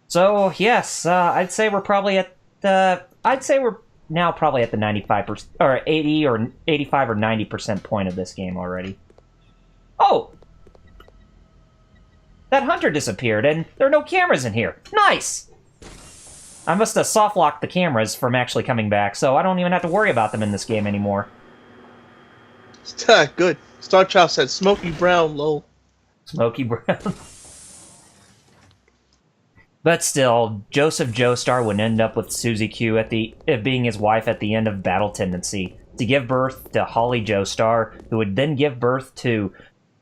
So, yes, I'd say we're probably at the... I'd say we're now probably at the 95%, or 80 or 85 or 90% point of this game already. Oh! That hunter disappeared, and there are no cameras in here. Nice! I must have soft-locked the cameras from actually coming back, so I don't even have to worry about them in this game anymore. Good. Star Child said Smoky Brown, lol. Smoky Brown. But still, Joseph Joestar would end up with Susie Q being his wife at the end of Battle Tendency, to give birth to Holly Joestar, who would then give birth to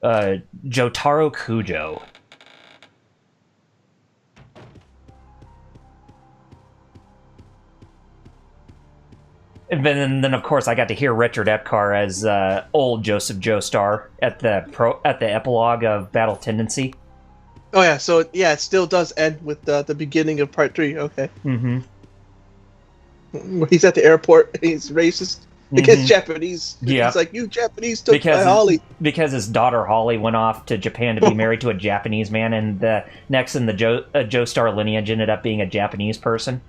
Jotaro Kujo. And then, of course, I got to hear Richard Epcar as old Joseph Joestar at the epilogue of Battle Tendency. Oh yeah, so yeah, it still does end with the beginning of part 3. Okay. Mm-hmm. Where he's at the airport and he's racist against Japanese. Yeah. He's like, you Japanese took my Holly. Because his daughter Holly went off to Japan to be married to a Japanese man, and the next in the Joestar lineage ended up being a Japanese person.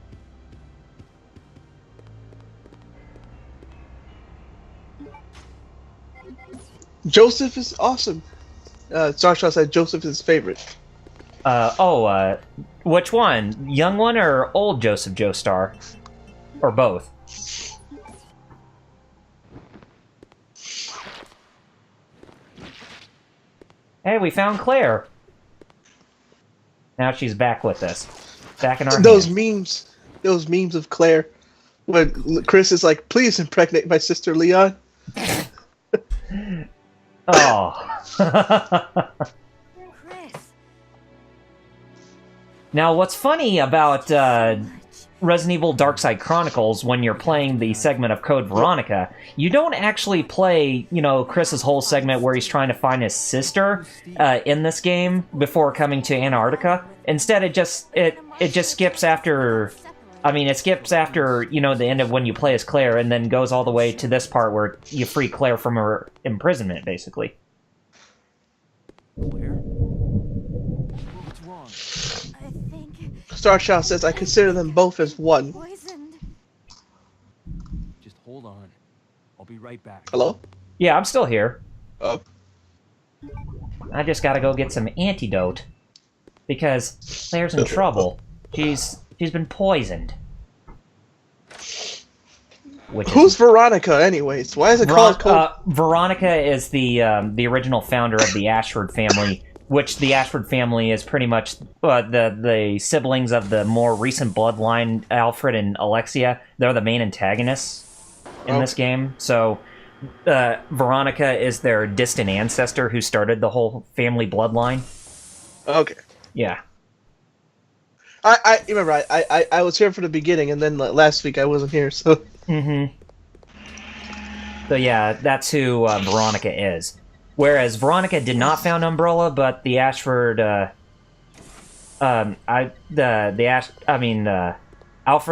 Joseph is awesome. Star Child said Joseph is his favorite. Which one? Young one or old Joseph Joestar? Or both? Hey, we found Claire. Now she's back with us. Back in our Those hands. memes of Claire, when Chris is like, "Please impregnate my sister Leon." Oh. Chris. Now, what's funny about Resident Evil Darkside Chronicles, when you're playing the segment of Code Veronica, you don't actually play, Chris's whole segment where he's trying to find his sister in this game before coming to Antarctica. Instead, it just skips after. I mean, it skips after, the end of when you play as Claire, and then goes all the way to this part where you free Claire from her imprisonment, basically. Claire? What's wrong? I think Starchild says, "I consider them both as one." poisoned. Just hold on. I'll be right back. Hello? Yeah, I'm still here. Oh. I just gotta go get some antidote. Because Claire's in trouble. She's been poisoned. Who's Veronica, anyways? Why is it called Code? Veronica is the original founder of the Ashford family, which the Ashford family is pretty much the siblings of the more recent bloodline, Alfred and Alexia. They're the main antagonists in this game. So Veronica is their distant ancestor who started the whole family bloodline. Okay. Yeah. I remember. I was here for the beginning, and then last week I wasn't here. So. Mm-hmm. So yeah, that's who Veronica is. Whereas Veronica did not found Umbrella, but the Ashford, Alfred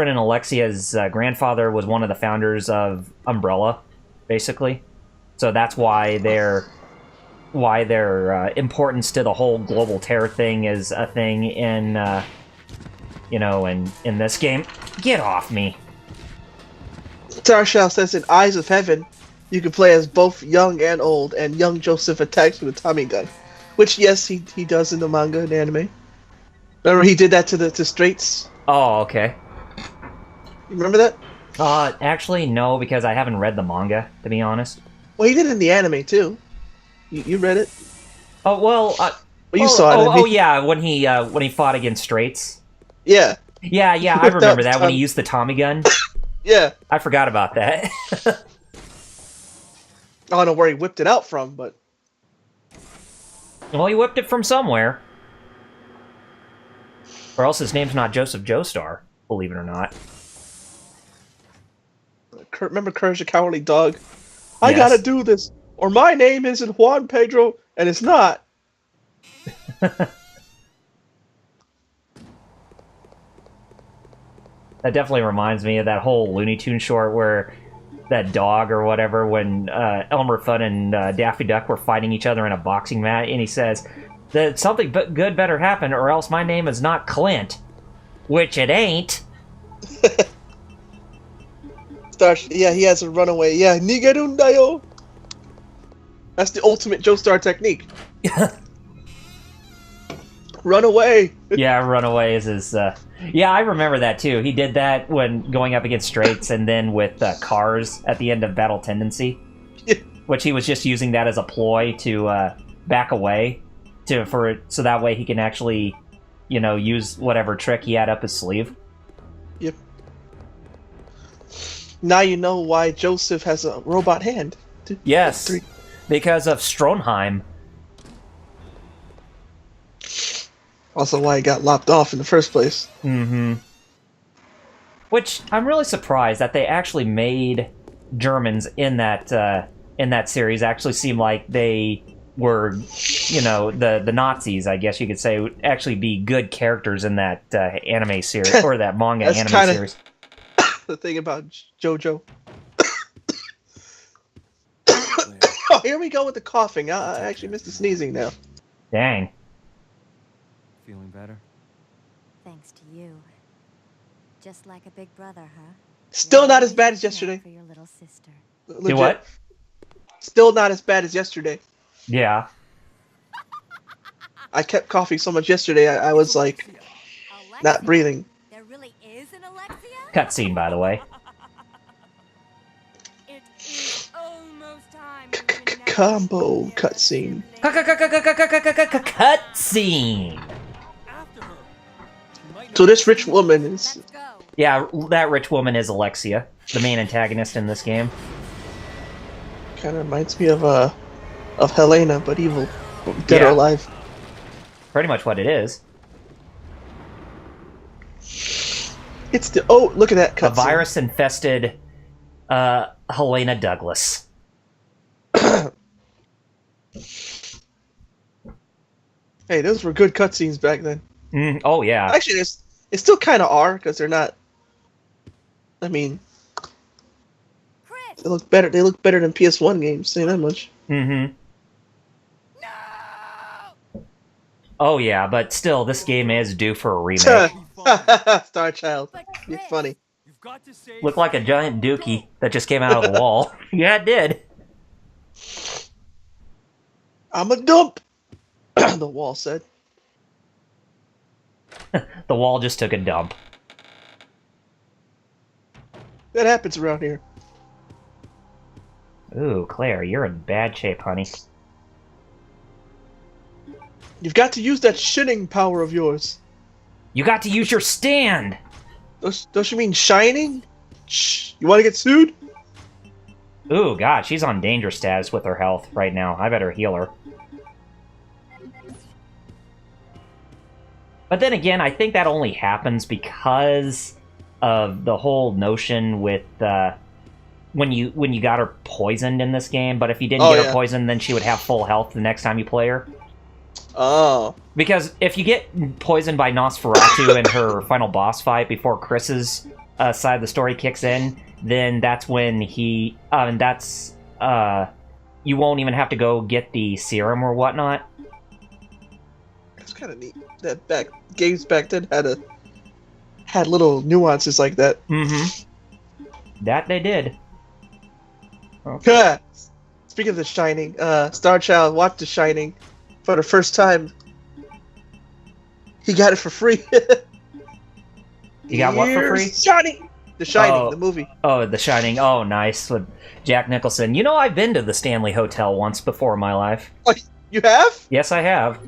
and Alexia's grandfather was one of the founders of Umbrella, basically. So that's why their importance to the whole global terror thing is a thing in in this game. Get off me. Starshell says in Eyes of Heaven, you can play as both young and old, and young Joseph attacks with a Tommy gun. Which, yes, he does in the manga and anime. Remember he did that to Straits? Oh, okay. You remember that? Actually, no, because I haven't read the manga, to be honest. Well, he did it in the anime, too. You read it? Oh, well... Well, you saw it. Oh, yeah, when he fought against Straits. Yeah. Yeah, I remember that, when he used the Tommy gun. Yeah. I forgot about that. I don't know where he whipped it out from, but... Well, he whipped it from somewhere. Or else his name's not Joseph Joestar, believe it or not. Remember Courage the Cowardly Dog? I Yes. gotta do this, or my name isn't Juan Pedro, and it's not. That definitely reminds me of that whole Looney Tunes short where that dog or whatever, when Elmer Fudd and Daffy Duck were fighting each other in a boxing match, and he says that something good better happen, or else my name is not Clint, which it ain't. Yeah, he has a runaway. Yeah, Nigerundayo. That's the ultimate Joestar technique. Run away. Yeah, Runaway is his... Yeah, I remember that too. He did that when going up against Straits, and then with Cars at the end of Battle Tendency, which he was just using that as a ploy to back away, so that way he can actually, use whatever trick he had up his sleeve. Yep. Now you know why Joseph has a robot hand. Yes, because of Stronheim. Also why he got lopped off in the first place. Mm-hmm. Which, I'm really surprised that they actually made Germans in that series actually seem like they were, the Nazis, I guess you could say, would actually be good characters in that anime series, or that manga That's anime series. The thing about JoJo. Oh, here we go with the coughing. I actually missed the sneezing now. Dang. Feeling better? Thanks to you. Just like a big brother, huh? Still not as bad as yesterday. For your little sister. Legit. Do what? Still not as bad as yesterday. Yeah. I kept coughing so much yesterday, I was like, not breathing. There really is an Alexia? Cutscene, by the way. It is Combo cutscene. Cutscene. So this rich woman is. Let's go. Yeah, that rich woman is Alexia, the main antagonist in this game. Kind of reminds me of Helena, but evil, dead or Yeah. alive. Pretty much what it is. It's the look at that A cutscene. virus-infested Helena Douglas. Hey, those were good cutscenes back then. Oh yeah. Actually, it still kind of are because they're not. I mean, Chris! they look better. They look better than PS1 games. Say that much. Mm-hmm. No! Oh yeah, but still, this game is due for a remake. Star Child, But you're Chris, funny. You've got to save. Looked like a giant dookie that just came out of the wall. Yeah, it did. I'm a dump. The wall said. The wall just took a dump. That happens around here. Ooh, Claire, you're in bad shape, honey. You've got to use that shitting power of yours. You got to use your stand! Don't you mean shining? Shh. You want to get sued? Ooh, God, she's on danger status with her health right now. I better heal her. But then again, I think that only happens because of the whole notion with when you got her poisoned in this game. But if you didn't Oh, get her yeah. poisoned, then she would have full health the next time you play her. Oh. Because if you get poisoned by Nosferatu in her final boss fight before Chris's side of the story kicks in, then that's when you won't even have to go get the serum or whatnot. That's kind of neat. That games back then had little nuances like that. Mm-hmm. That they did. Okay. Speaking of The Shining, Star Child watched The Shining for the first time. He got it for free. You got what for free? Shining! The Shining, Oh. the movie. Oh, The Shining. Oh, nice. With Jack Nicholson. You know, I've been to the Stanley Hotel once before in my life. You have? Yes, I have.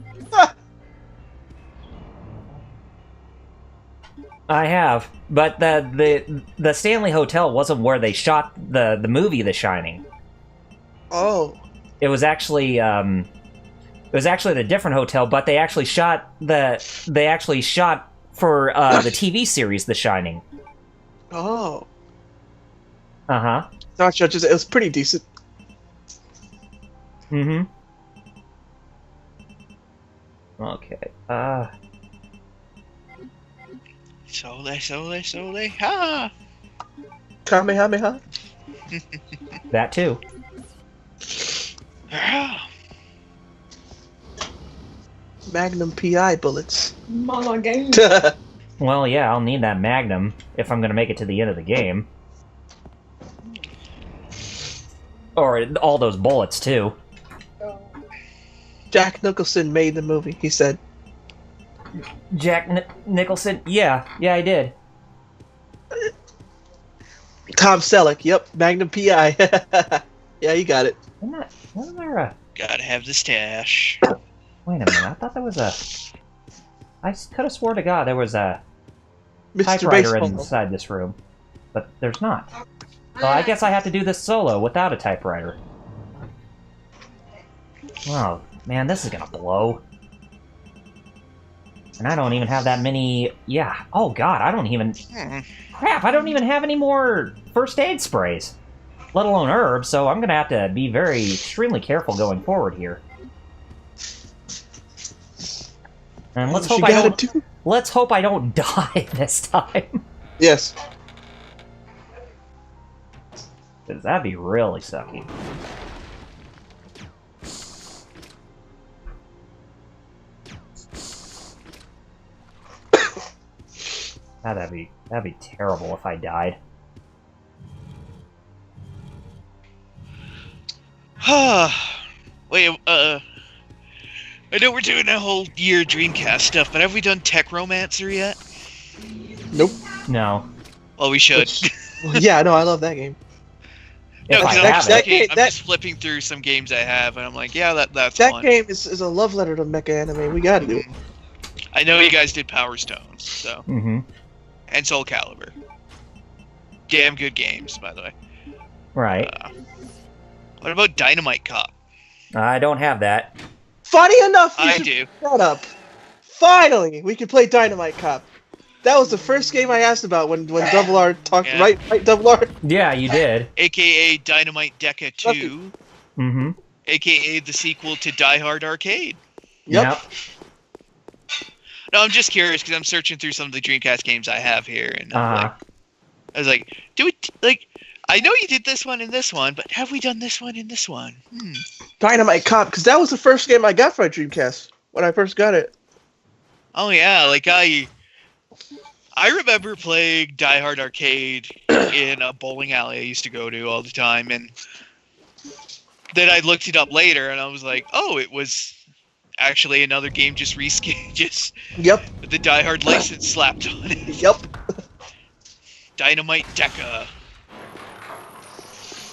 I have. But the Stanley Hotel wasn't where they shot the movie The Shining. Oh. It was actually the different hotel, but they actually shot for the TV series The Shining. Oh. Uh-huh. Star Child, it was pretty decent. Mm-hmm. Okay. Sole, ha! Kamehameha. That too. Ah. Magnum PI bullets. Mama game. Well, yeah, I'll need that Magnum if I'm gonna make it to the end of the game. Or all those bullets, too. Jack Nicholson made the movie, he said. Jack Nicholson? Yeah, I did. Tom Selleck, yep, Magnum PI. Yeah, you got it. Wasn't there a... Gotta have the stash. Wait a minute, I thought there was a... I could have swore to God there was a Mr. typewriter Baseball. inside this room. But there's not. So I guess I have to do this solo without a typewriter. Oh, man, this is gonna blow. And I don't even have that many... Yeah. Oh, God, I don't even... Crap, I don't even have any more first aid sprays. Let alone herbs, so I'm gonna have to be extremely careful going forward here. And let's hope I don't die this time. Yes. Because that'd be really sucky. That'd be terrible if I died. Wait, I know we're doing a whole year Dreamcast stuff, but have we done Tech Romancer yet? Nope. No. Well, we should. Yeah, no, I love that game. If No, I because have I'm, just it. looking- I'm that- just flipping through some games I have, and I'm like, yeah, that's That fun. game is a love letter to mecha anime. We gotta do it. I know you guys did Power Stones, so Mm-hmm. and Soul Calibur. Damn good games, by the way. Right. What about Dynamite Cop? I don't have that. Funny enough, you I should do. shut up. Finally, we can play Dynamite Cop. That was the first game I asked about when Double R talked. Yeah. Right, Double R. Yeah, you did. AKA Dynamite Deca 2, Mm-hmm. AKA the sequel to Die Hard Arcade. Yep. No, I'm just curious because I'm searching through some of the Dreamcast games I have here, and Uh-huh. I was like, do we like? I know you did this one and this one, but have we done this one and this one? Dynamite Cop, because that was the first game I got for my Dreamcast when I first got it. Oh yeah, like I remember playing Die Hard Arcade in a bowling alley I used to go to all the time, and then I looked it up later, and I was like, oh, it was actually another game just reskin, just Yep. with the Die Hard license slapped on it. Yep. Dynamite Deca.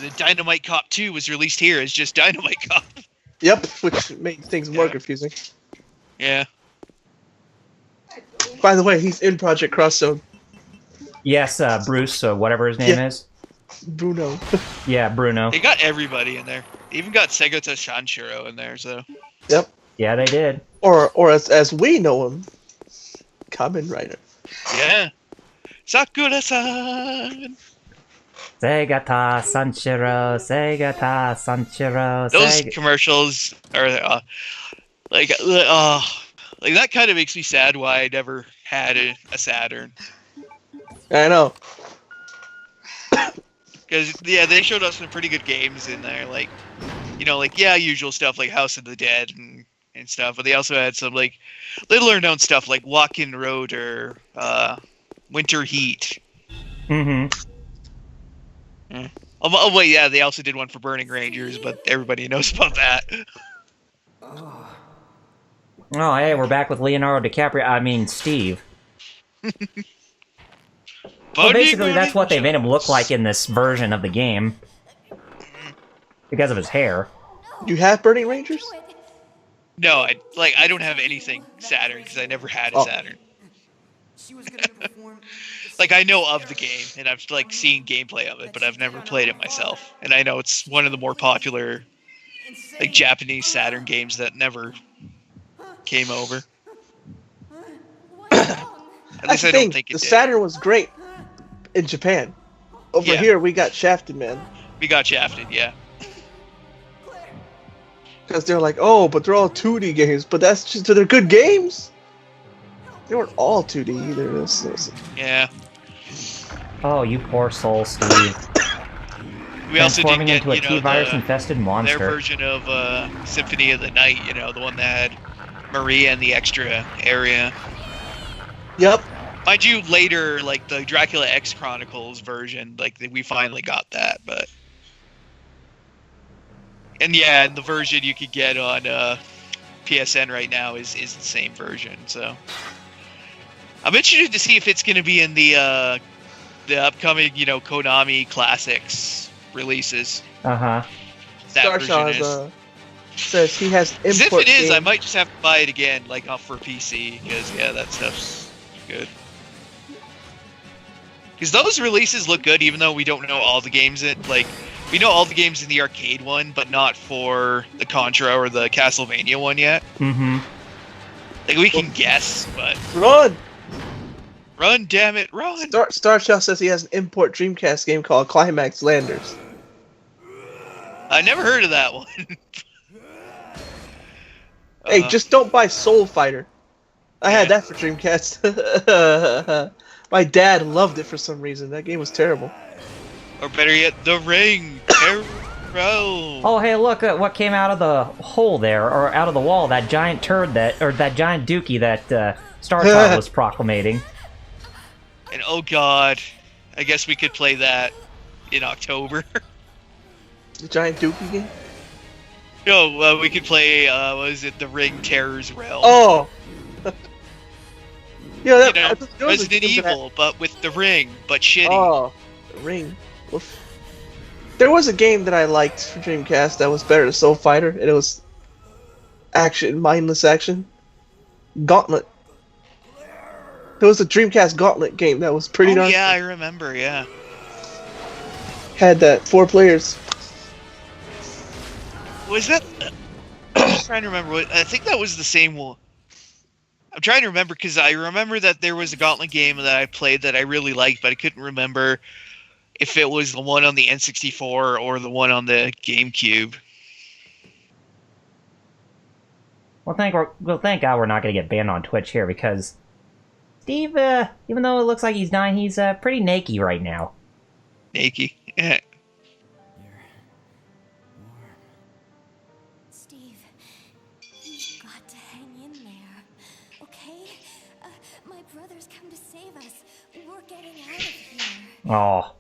The Dynamite Cop 2 was released here as just Dynamite Cop. Yep. Which made things more confusing. Yeah. By the way, he's in Project Cross Zone. Yes, Bruce, whatever his name Yeah. is. Bruno. Yeah, Bruno. They got everybody in there. They even got Segata Shanshiro in there, so. Yep. Yeah, they did. Or as we know him, Kamen Rider. Yeah. Sakura-san! Segata Sanshiro, Segata Sanshiro, Those commercials are, like that kind of makes me sad why I never had a Saturn. I know. Because, yeah, they showed us some pretty good games in there, like, you know, like, yeah, usual stuff like House of the Dead and stuff, but they also had some, like, littler known stuff like Walk-In Road or Winter Heat. Mm-hmm. Oh, wait, yeah, they also did one for Burning Rangers, but everybody knows about that. Oh, hey, we're back with Leonardo DiCaprio. I mean, Steve. Well, basically, that's what they made him look like in this version of the game. Because of his hair. You have Burning Rangers? No, I don't have anything Saturn because I never had a Oh. Saturn. Like, I know of the game, and I've, like, seen gameplay of it, but I've never played it myself. And I know it's one of the more popular, like, Japanese Saturn games that never came over. At That's least the I thing. don't think it The did. Saturn was great in Japan. Over Yeah. here, we got shafted, man. We got shafted, yeah. Because they're like, oh, but they're all 2D games. But that's just, they're good games. They weren't all 2D either. Yeah. Oh, you poor soul, Steve. We also did Transforming get, into a you know, T-virus-infested their monster. version of Symphony of the Night, you know, the one that had Maria in the extra area. Yep. Mind you, later, like, the Dracula X Chronicles version, like, we finally got that, but... And yeah, and the version you could get on PSN right now is the same version, so... I'm interested to see if it's going to be in the upcoming, you know, Konami Classics releases. Uh-huh. That Star version Shaw says he has 'Cause if import it is, I games. might just have to buy it again, like, off for PC, because, yeah, that stuff's good. Because those releases look good, even though we don't know all the games we know all the games in the arcade one, but not for the Contra or the Castlevania one yet. Mm-hmm. Like, we can guess, but... Run! Run, damn it, run! Star Shaw says he has an import Dreamcast game called Climax Landers. I never heard of that one. Hey, just don't buy Soul Fighter. I had Yeah. that for Dreamcast. My dad loved it for some reason. That game was terrible. Or better yet, The Ring. Terror. Oh, hey, look at what came out of the hole there, or out of the wall, that giant turd or that giant dookie that Star Child was proclamating. And oh god, I guess we could play that in October. The Giant Dookie game? No, we could play, what is it, The Ring Terror's Realm. Oh! Yeah, that, You know, there was a Resident game for that. Evil, but with The Ring, but shitty. Oh, the Ring. Oof. There was a game that I liked for Dreamcast that was better than Soul Fighter, and it was action, mindless action. Gauntlet. There was a Dreamcast Gauntlet game that was pretty nice. Yeah, I remember, yeah. Had that 4 players. Was that... I'm trying to remember what... I think that was the same one. I'm trying to remember, because I remember that there was a Gauntlet game that I played that I really liked, but I couldn't remember if it was the one on the N64 or the one on the GameCube. Well, thank God we're not going to get banned on Twitch here, because Steve, even though it looks like he's dying, he's pretty naked right now. Naked. Yeah. Steve, you've got to hang in there, okay? My brother's come to save us. We're getting out of here. Oh,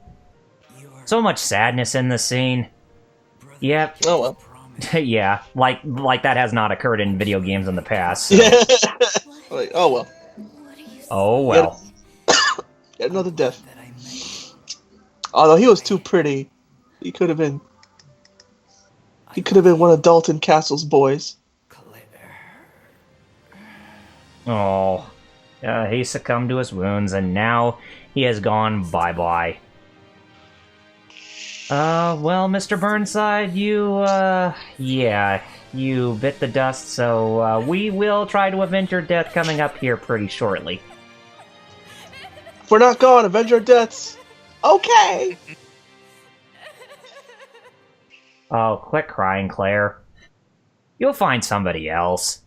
so much sadness in this scene. Yep. Oh well. Yeah, like that has not occurred in video games in the past. So. Like, oh well. What are you Oh well. Yet another death. Although he was too pretty, he could have been. He could have been one of Dalton Castle's boys. Oh, he succumbed to his wounds, and now he has gone bye-bye. Well, Mr. Burnside, yeah, you bit the dust, so, we will try to avenge your death coming up here pretty shortly. If we're not gone, avenge our deaths. Okay! Oh, quit crying, Claire. You'll find somebody else.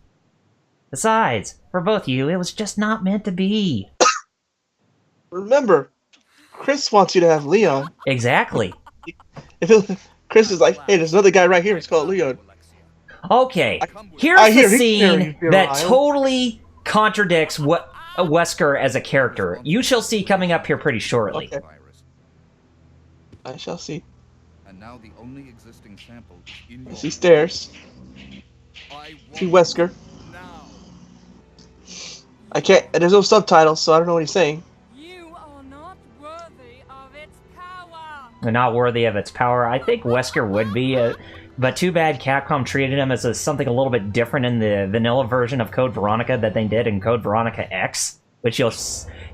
Besides, for both of you, it was just not meant to be. Remember, Chris wants you to have Leon. Exactly. Chris is like, hey, there's another guy right here, it's called Leon. Okay, I here's hear the he's very scene virile. that totally contradicts what Wesker as a character. You shall see coming up here pretty shortly. Okay. I shall see. And now the only existing sample is in I see stairs. See Wesker. I can't. There's no subtitles, so I don't know what he's saying. You are not worthy of its power. They're not worthy of its power. I think Wesker would be, but too bad Capcom treated him as something a little bit different in the vanilla version of Code Veronica that they did in Code Veronica X, which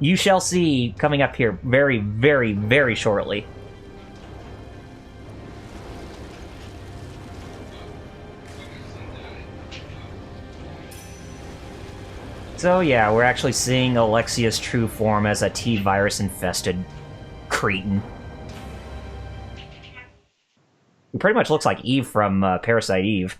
you shall see coming up here very, very, very shortly. So yeah, we're actually seeing Alexia's true form as a T-virus-infested cretin. He pretty much looks like Eve from Parasite Eve.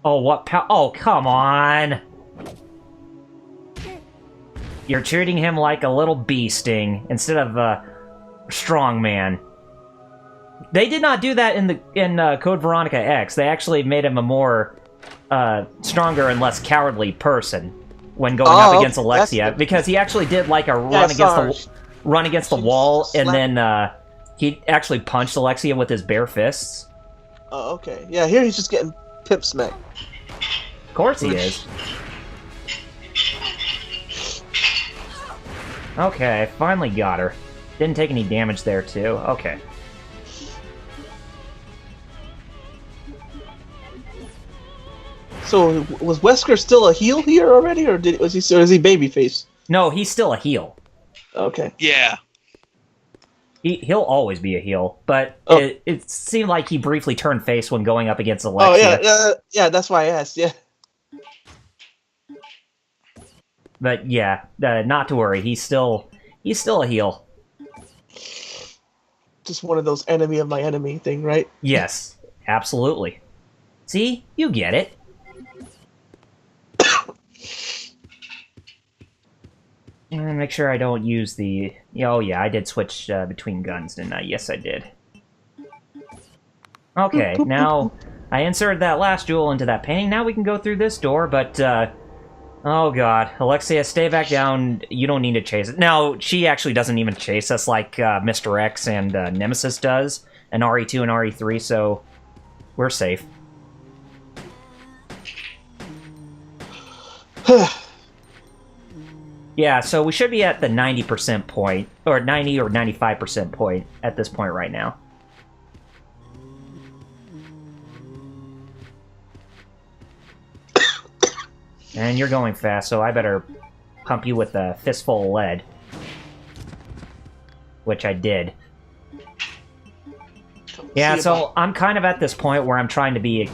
Oh, what power? Oh, come on! You're treating him like a little bee sting instead of a strong man. They did not do that in Code Veronica X. They actually made him a more stronger and less cowardly person when going up against Alexia, because he actually did like a run against the wall, and then he actually punched Alexia with his bare fists. Oh, okay. Yeah, here he's just getting pimp smacked. Of course he is. Okay, finally got her. Didn't take any damage there, too. Okay. So, was Wesker still a heel here already, or is he babyface? No, he's still a heel. Okay. Yeah. He'll always be a heel, but it seemed like he briefly turned face when going up against Alexia. Oh, yeah, that's why I asked, yeah. But yeah, not to worry, he's still a heel. Just one of those enemy of my enemy thing, right? Yes, absolutely. See? You get it. And make sure I don't use the... Oh yeah, I did switch between guns, didn't I? Yes, I did. Okay, now I inserted that last jewel into that painting. Now we can go through this door, but... oh god, Alexia, stay back down. You don't need to chase it. Now, she actually doesn't even chase us like Mr. X and Nemesis does, and RE2 and RE3, so we're safe. Yeah, so we should be at the 90% point, or 90 or 95% point at this point right now. And you're going fast, so I better pump you with a fistful of lead. Which I did. Yeah, so I'm kind of at this point where I'm trying to be...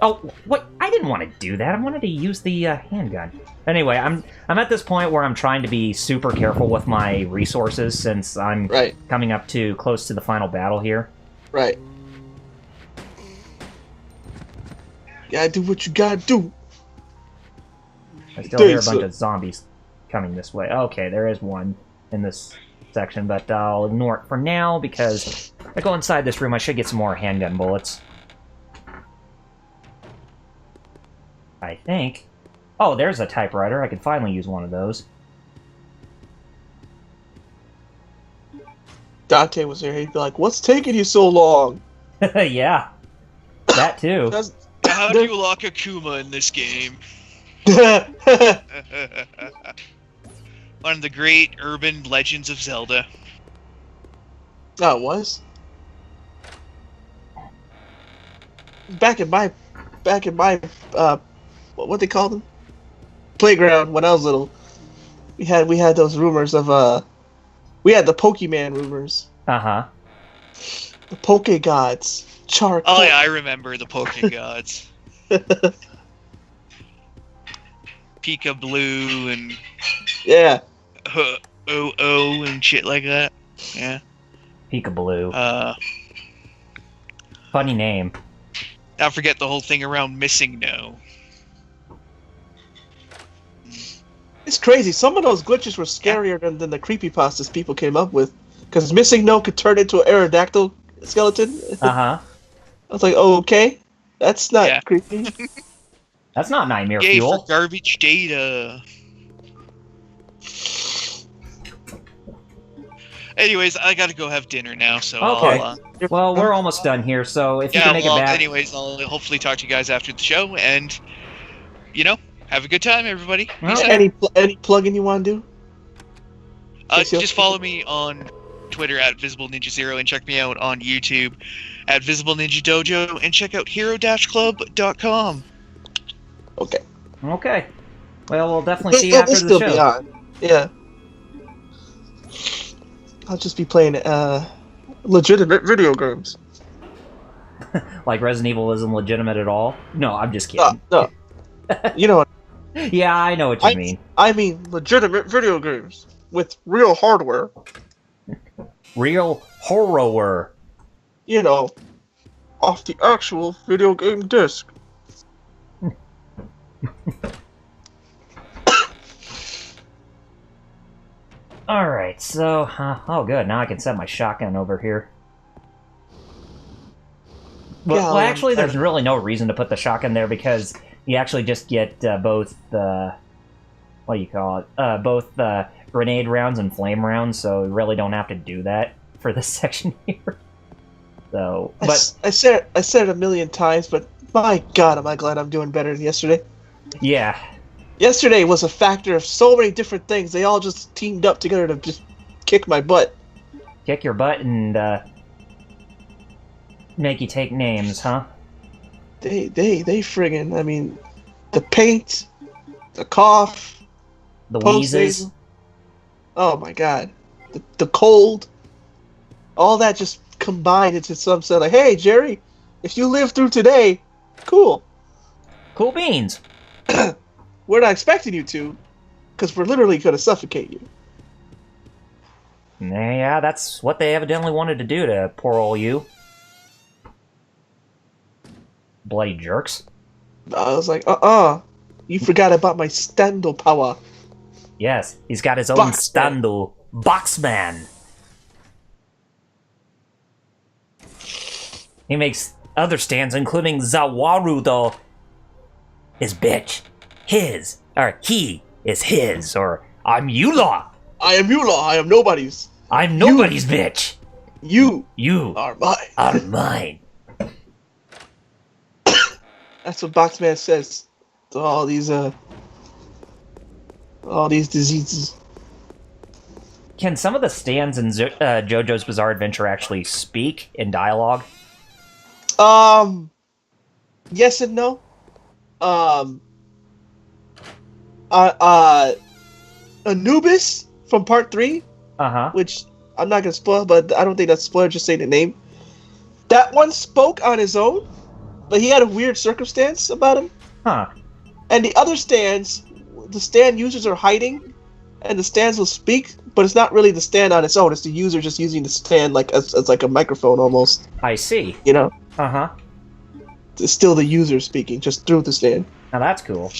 Oh, what? I didn't want to do that. I wanted to use the handgun. Anyway, I'm at this point where I'm trying to be super careful with my resources since I'm coming up to close to the final battle here. Right. Gotta do what you gotta do. I still hear a bunch of zombies coming this way. Okay, there is one in this section, but I'll ignore it for now because if I go inside this room, I should get some more handgun bullets. I think. Oh, there's a typewriter. I could finally use one of those. Dante was here. He'd be like, "What's taking you so long?" Yeah, that too. How do you lock Akuma in this game? One of the great urban legends of Zelda. Oh, it was? Back in my what they call them? Playground when I was little. We had those rumors of we had the Pokemon rumors. Uh-huh. The Poke Gods. Charcoal. Oh yeah, I remember the Poke Gods. Pika Blue and yeah. Oh and shit like that. Yeah. Peekaboo. Funny name. Now forget the whole thing around Missing No. It's crazy. Some of those glitches were scarier than the creepypastas people came up with. Because Missing No could turn into an Aerodactyl skeleton. Uh-huh. I was like, oh, okay. That's not creepy. That's not nightmare Yay fuel. for garbage data. Anyways, I gotta go have dinner now, so okay. Well, we're almost done here, so if you can make it back... anyways, I'll hopefully talk to you guys after the show, and, have a good time, everybody. Well, any plug-in you want to do? Just follow me on Twitter at VisibleNinja0 and check me out on YouTube at Visible Ninja Dojo and check out hero-club.com. Okay. Okay. Well, we'll definitely see you after the show. Be on. Yeah. I'll just be playing legitimate video games. Like Resident Evil isn't legitimate at all? No, I'm just kidding. No. You know what? Yeah, I know what you mean. I mean legitimate video games with real hardware. Real horror. You know, off the actual video game disc. Alright, so... oh, good. Now I can set my shotgun over here. Well, actually, there's really no reason to put the shotgun there because you actually just get both the... what do you call it? Both the grenade rounds and flame rounds, so you really don't have to do that for this section here. So, but... I said it a million times, but my god, am I glad I'm doing better than yesterday. Yeah. Yesterday was a factor of so many different things. They all just teamed up together to just kick my butt. Kick your butt and make you take names, huh? They friggin', I mean, the paint, the cough, the wheezes. Oh my god. The cold. All that just combined into some sort of, hey, Jerry, if you live through today, cool. Cool beans. We're not expecting you to, because we're literally going to suffocate you. Yeah, that's what they evidently wanted to do to poor old you. Bloody jerks. I was like, you forgot about my Stando power. Yes, he's got his own Stando. Boxman. He makes other stands, including Zawaru, though. His bitch. His. Or he is his. Or I'm Eula. I am Eula. I am nobody's. I'm nobody's bitch. You are mine. Are mine. That's what Boxman says to all these all these diseases. Can some of the stands in JoJo's Bizarre Adventure actually speak in dialogue? Yes and no. Anubis from Part 3, which I'm not gonna spoil, but I don't think that's a spoiler. Just say the name. That one spoke on his own, but he had a weird circumstance about him. Huh. And the other stands, the stand users are hiding, and the stands will speak, but it's not really the stand on its own. It's the user just using the stand like as like a microphone almost. I see. You know? Uh-huh. It's still the user speaking, just through the stand. Now that's cool.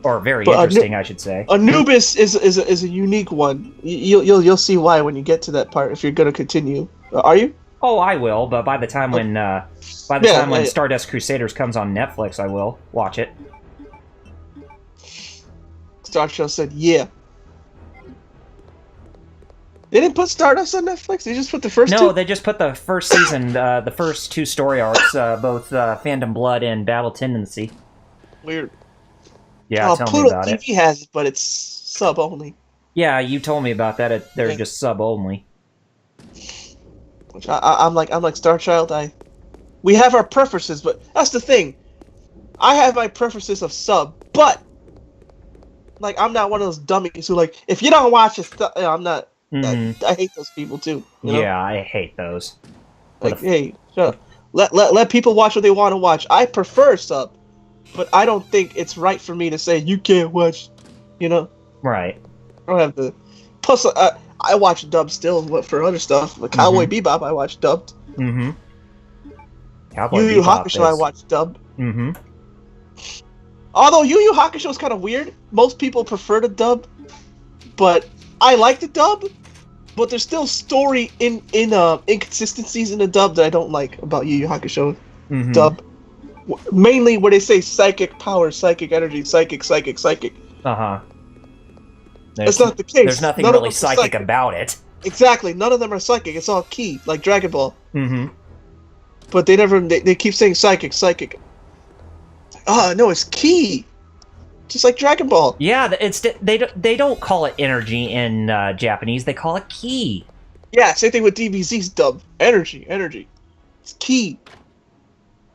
Or very interesting, I should say. Anubis is a unique one. You'll see why when you get to that part if you're gonna continue. Are you? Oh, I will, but by the time when when Stardust Crusaders comes on Netflix, I will watch it. Star Show said, "Yeah." They didn't put Stardust on Netflix. They just put the first two. No, they just put the first season, the first 2 story arcs, both Phantom Blood and Battle Tendency. Weird. Yeah, tell Pluto me about TV it. has it, but it's sub only. Yeah, you told me about that. They're just sub only. Which I'm like Starchild. We have our preferences, but that's the thing. I have my preferences of sub, but like I'm not one of those dummies who like if you don't watch it, I'm not. Mm-hmm. I hate those people too. You know? Yeah, I hate those. Like, hey, shut up. Let people watch what they want to watch. I prefer sub, but I don't think it's right for me to say you can't watch. You know. Right. I don't have the. Plus, I watch dub still. But for other stuff, like Cowboy Bebop, I watch dubbed. Mm-hmm. Yu Yu Hakusho, I watch dubbed. Mm-hmm. Although Yu Yu Hakusho is kind of weird. Most people prefer the dub, but I like the dub. But there's still story inconsistencies in the dub that I don't like about Yu Yu Hakusho dub. Mainly where they say psychic power, psychic energy, psychic. Uh-huh. That's not the case. There's nothing really psychic about it. Exactly. None of them are psychic. It's all ki, like Dragon Ball. Mm-hmm. But they keep saying psychic. Oh, no, it's ki. Just like Dragon Ball. Yeah, they don't call it energy in Japanese. They call it ki. Yeah, same thing with DBZ's dub. Energy. It's ki.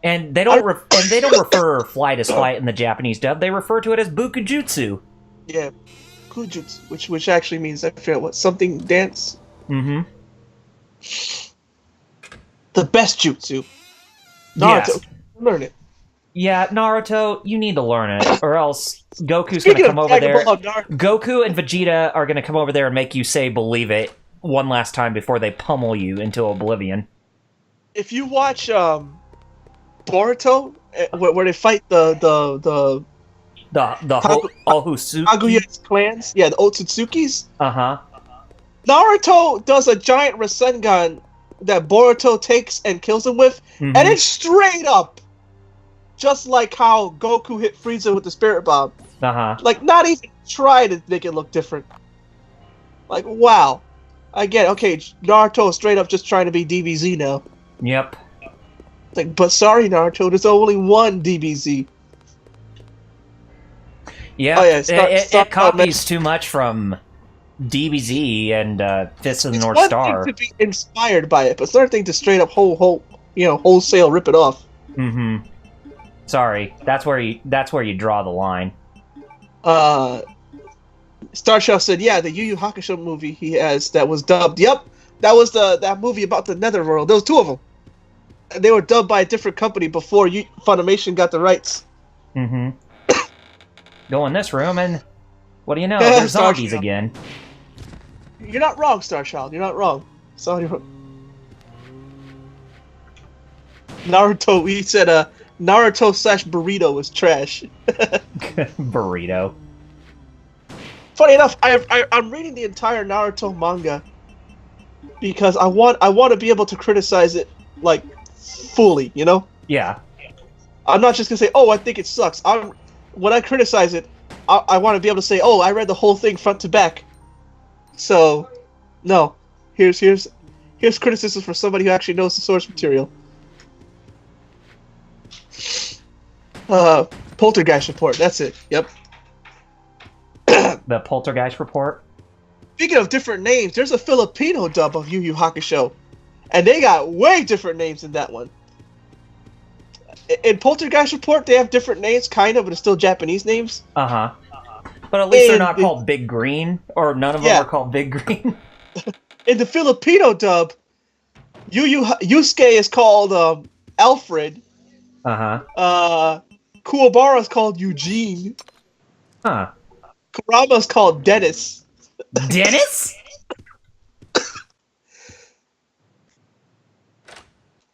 And they don't refer flight as flight in the Japanese dub. They refer to it as bukujutsu. Yeah, kujutsu, which actually means I forget what something dance. Mm-hmm. The best jutsu. Naruto, Yes. learn it. Yeah, Naruto, you need to learn it, or else Goku's Speaking gonna come of over there. Dragon Ball, Goku and Vegeta are gonna come over there and make you say "believe it" one last time before they pummel you into oblivion. If you watch Boruto, where they fight the Ohusu. Kaguya's clans, yeah, the Otsutsukis. Uh-huh. Naruto does a giant Rasengan that Boruto takes and kills him with, and it's straight up just like how Goku hit Frieza with the Spirit Bomb. Uh-huh. Like, not even try to make it look different. Like, wow. I get it. Okay, Naruto is straight up just trying to be DBZ now. Yep. Like, but sorry, Naruto, there's only one DBZ. Yeah, Oh, yeah, it copies too much from DBZ and Fist of the North Star. It's one thing to be inspired by it, but it's another thing to straight up wholesale rip it off. Mm-hmm. Sorry, that's where you draw the line. Starshell said, yeah, the Yu Yu Hakusho movie he has that was dubbed. Yep, that was that movie about the Netherworld. There was 2 of them. And they were dubbed by a different company before Funimation got the rights. Mm-hmm. Go in this room and what do you know? There's zombies again. You're not wrong, Starchild. You're not wrong. Sorry. Naruto, he said, Naruto / burrito was trash. Burrito. Funny enough, I'm reading the entire Naruto manga because I want to be able to criticize it like fully, you know? Yeah. I'm not just gonna say, oh, I think it sucks. When I criticize it, I want to be able to say, oh, I read the whole thing front to back. So, no, here's criticism for somebody who actually knows the source material. Poltergeist report. That's it. Yep. The Poltergeist report. Speaking of different names, there's a Filipino dub of Yu Yu Hakusho, and they got way different names in that one. In Poltergeist report, they have different names, kind of, but it's still Japanese names. Uh-huh. But at least they're not called Big Green, or none of them are called Big Green. In the Filipino dub, Yusuke is called Alfred. Uh-huh. Kuwabara is called Eugene. Huh. Kurama is called Dennis. Dennis?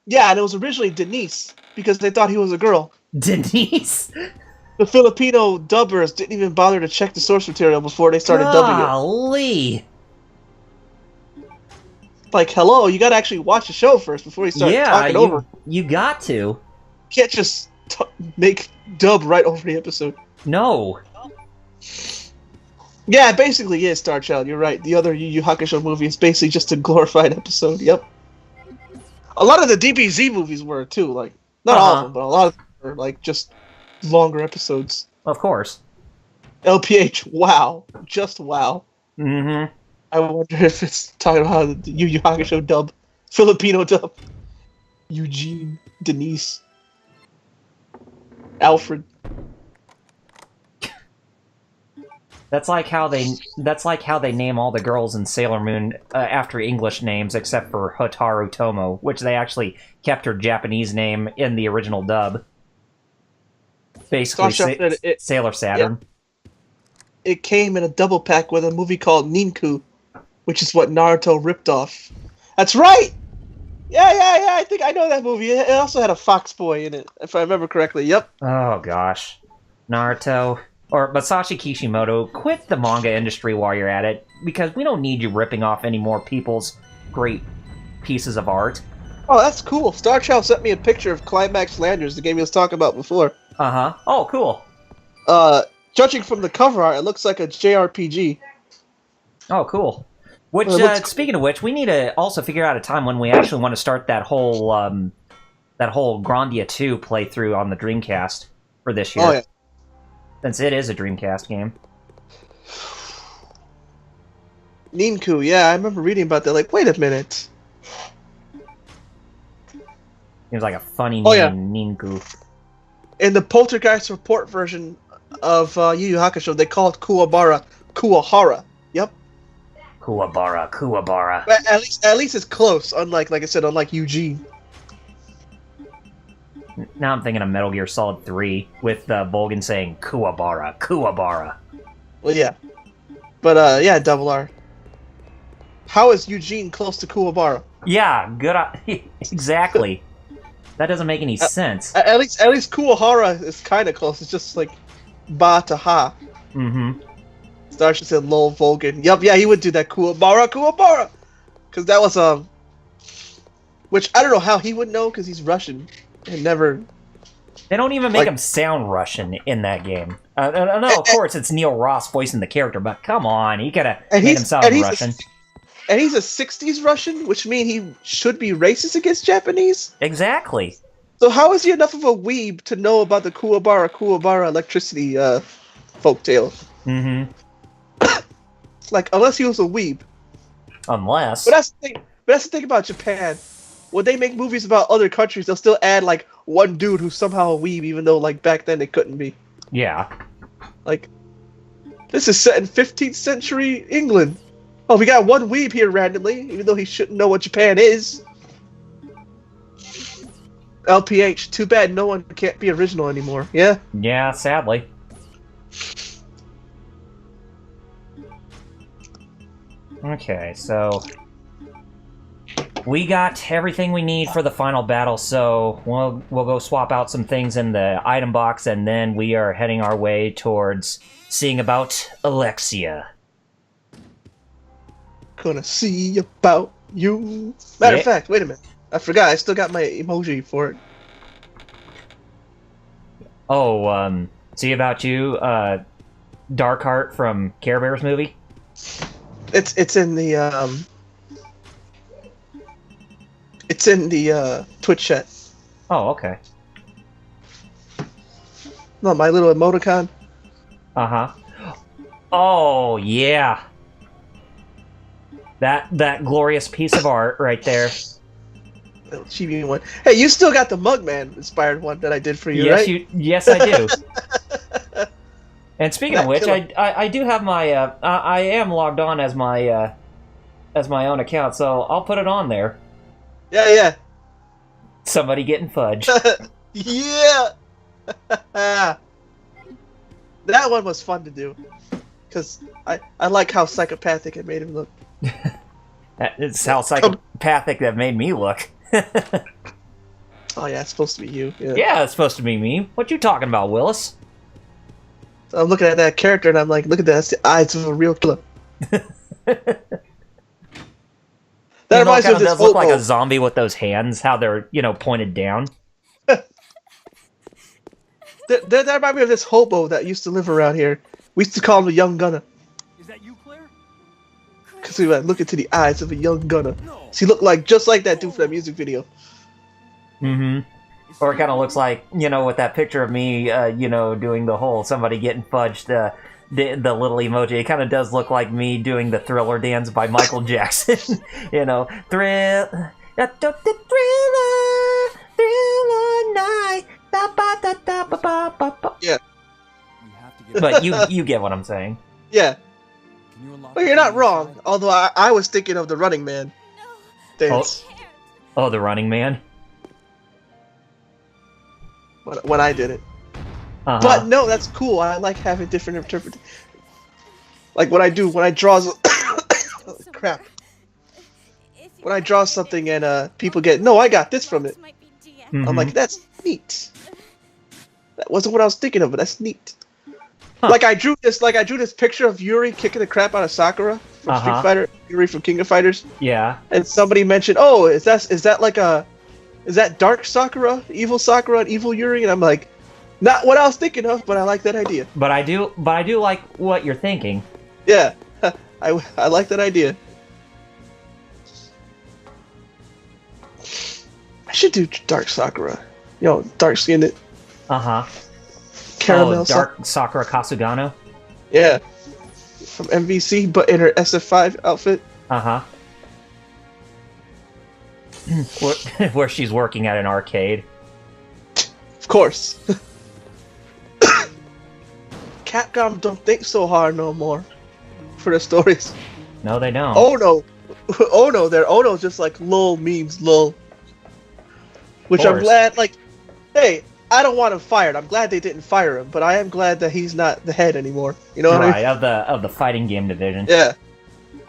Yeah, and it was originally Denise, because they thought he was a girl. Denise? The Filipino dubbers didn't even bother to check the source material before they started dubbing it. Golly. Like, hello, you gotta actually watch the show first before you start talking over. You got to. You can't just make dub right over the episode. No. Yeah, it basically is Star Child, you're right. The other Yu Yu Hakusho movie is basically just a glorified episode, yep. A lot of the DBZ movies were, too, like, not all of them, but a lot of them were, like, just longer episodes. Of course. LPH, wow. Just wow. Mm-hmm. I wonder if it's talking about the Yu Yu Hakusho dub. Filipino dub. Eugene. Denise. Alfred. That's like how they name all the girls in Sailor Moon after English names, except for Hotaru Tomo, which they actually kept her Japanese name in the original dub. Basically, Sailor Saturn. Yeah. It came in a double pack with a movie called Ninku, which is what Naruto ripped off. That's right! Yeah, I think I know that movie. It also had a fox boy in it, if I remember correctly. Yep. Oh, gosh. Naruto. Or Masashi Kishimoto, quit the manga industry while you're at it, because we don't need you ripping off any more people's great pieces of art. Oh, that's cool. Star Child sent me a picture of Climax Landers, the game he was talking about before. Uh-huh. Oh, cool. Judging from the cover art, it looks like a JRPG. Oh, cool. Which, speaking of which, we need to also figure out a time when we actually want to start that whole Grandia 2 playthrough on the Dreamcast for this year. Oh, yeah. Since it is a Dreamcast game. Ninku, yeah, I remember reading about that. Like, wait a minute. Seems like a funny name, Ninku. In the Poltergeist report version of Yu Yu Hakusho, they called Kuwabara Kuwahara. Yep. Kuwabara. But at least it's close. Unlike, like I said, unlike Eugene. Now I'm thinking of Metal Gear Solid 3 with Volgan saying Kuwabara. Well, yeah. But, yeah, Double R. How is Eugene close to Kuwabara? Yeah, good. Exactly. That doesn't make any sense. At least Kuwahara is kind of close. It's just like ba to ha. Mm-hmm. Starship said lol Volgan. Yup, yeah, he would do that Kuwabara. Because that was, which I don't know how he would know, because he's Russian. And never... They don't even make him sound Russian in that game. No, of course, it's Neil Ross voicing the character, but come on, he could have made him sound Russian. And he's a 60s Russian, which means he should be racist against Japanese? Exactly. So how is he enough of a weeb to know about the Kuwabara electricity folktale? Mm-hmm. Like, unless he was a weeb. Unless. But that's the thing about Japan. When they make movies about other countries, they'll still add, like, one dude who's somehow a weeb, even though, like, back then they couldn't be. Yeah. Like, this is set in 15th century England. Oh, we got one weeb here randomly, even though he shouldn't know what Japan is. LPH, too bad no one can't be original anymore, yeah? Yeah, sadly. Okay, so... we got everything we need for the final battle, so we'll go swap out some things in the item box, and then we are heading our way towards seeing about Alexia. Gonna see about you. Matter of fact, wait a minute. I forgot, I still got my emoji for it. Oh, see about you, Darkheart from Care Bears movie? It's in the, It's in the Twitch chat. Oh, okay. No, my little emoticon. Uh-huh. Oh, yeah. That glorious piece of art right there. Little chibi one. Hey, you still got the Mugman inspired one that I did for you, Yes, right? yes, I do. And speaking of That which, killer. I do have my I am logged on as my own account, so I'll put it on there. Yeah. Somebody getting fudge. Yeah. That one was fun to do. Because I like how psychopathic it made him look. It's how psychopathic that made me look. Oh yeah, it's supposed to be you. Yeah. Yeah, it's supposed to be me. What you talking about, Willis? So I'm looking at that character and I'm like, look at that, that's the eyes of a real killer. That reminds me of this does look like hobo. a zombie with those hands, how they're, pointed down. That reminds me of this hobo that used to live around here. We used to call him a young gunner. Is that you, Claire? Because we would look into the eyes of a young gunner. So he looked like just like that dude for that music video. Mm-hmm. Or it kind of looks like, with that picture of me, doing the whole somebody getting fudged, the little emoji. It kind of does look like me doing the Thriller dance by Michael Jackson. Thriller night. Yeah. We have to get But you get what I'm saying. Yeah. Can you unlock But the you're not door wrong. inside? Although I was thinking of the Running Man dance Oh, the Running Man. when I did it. Uh-huh. But no, that's cool. I like having different interpretations. Like when I draw. Crap. When I draw something and people get, no, I got this from it. Mhm. I'm like, that's neat. That wasn't what I was thinking of, but that's neat. Huh. Like I drew this picture of Yuri kicking the crap out of Sakura from Street Uh-huh. Fighter, Yuri from King of Fighters, Yeah. and somebody mentioned, "Oh, is that Dark Sakura, Evil Sakura, and Evil Yuri?" And I'm like, not what I was thinking of, but I like that idea. But I do like what you're thinking. Yeah, I like that idea. I should do Dark Sakura. Dark skinned Uh-huh. caramel. Oh, Dark Sakura Kasugano. Yeah, from MVC, but in her SF5 outfit. Uh-huh. where she's working at an arcade. Of course. Capcom don't think so hard no more for the stories. No, they don't. Oh no, oh no, their oh no just like lol memes, lol. Which I'm course. glad. Like, hey, I don't want him fired. I'm glad they didn't fire him, but I am glad that he's not the head anymore. You know what I mean? Right, of the fighting game division. Yeah.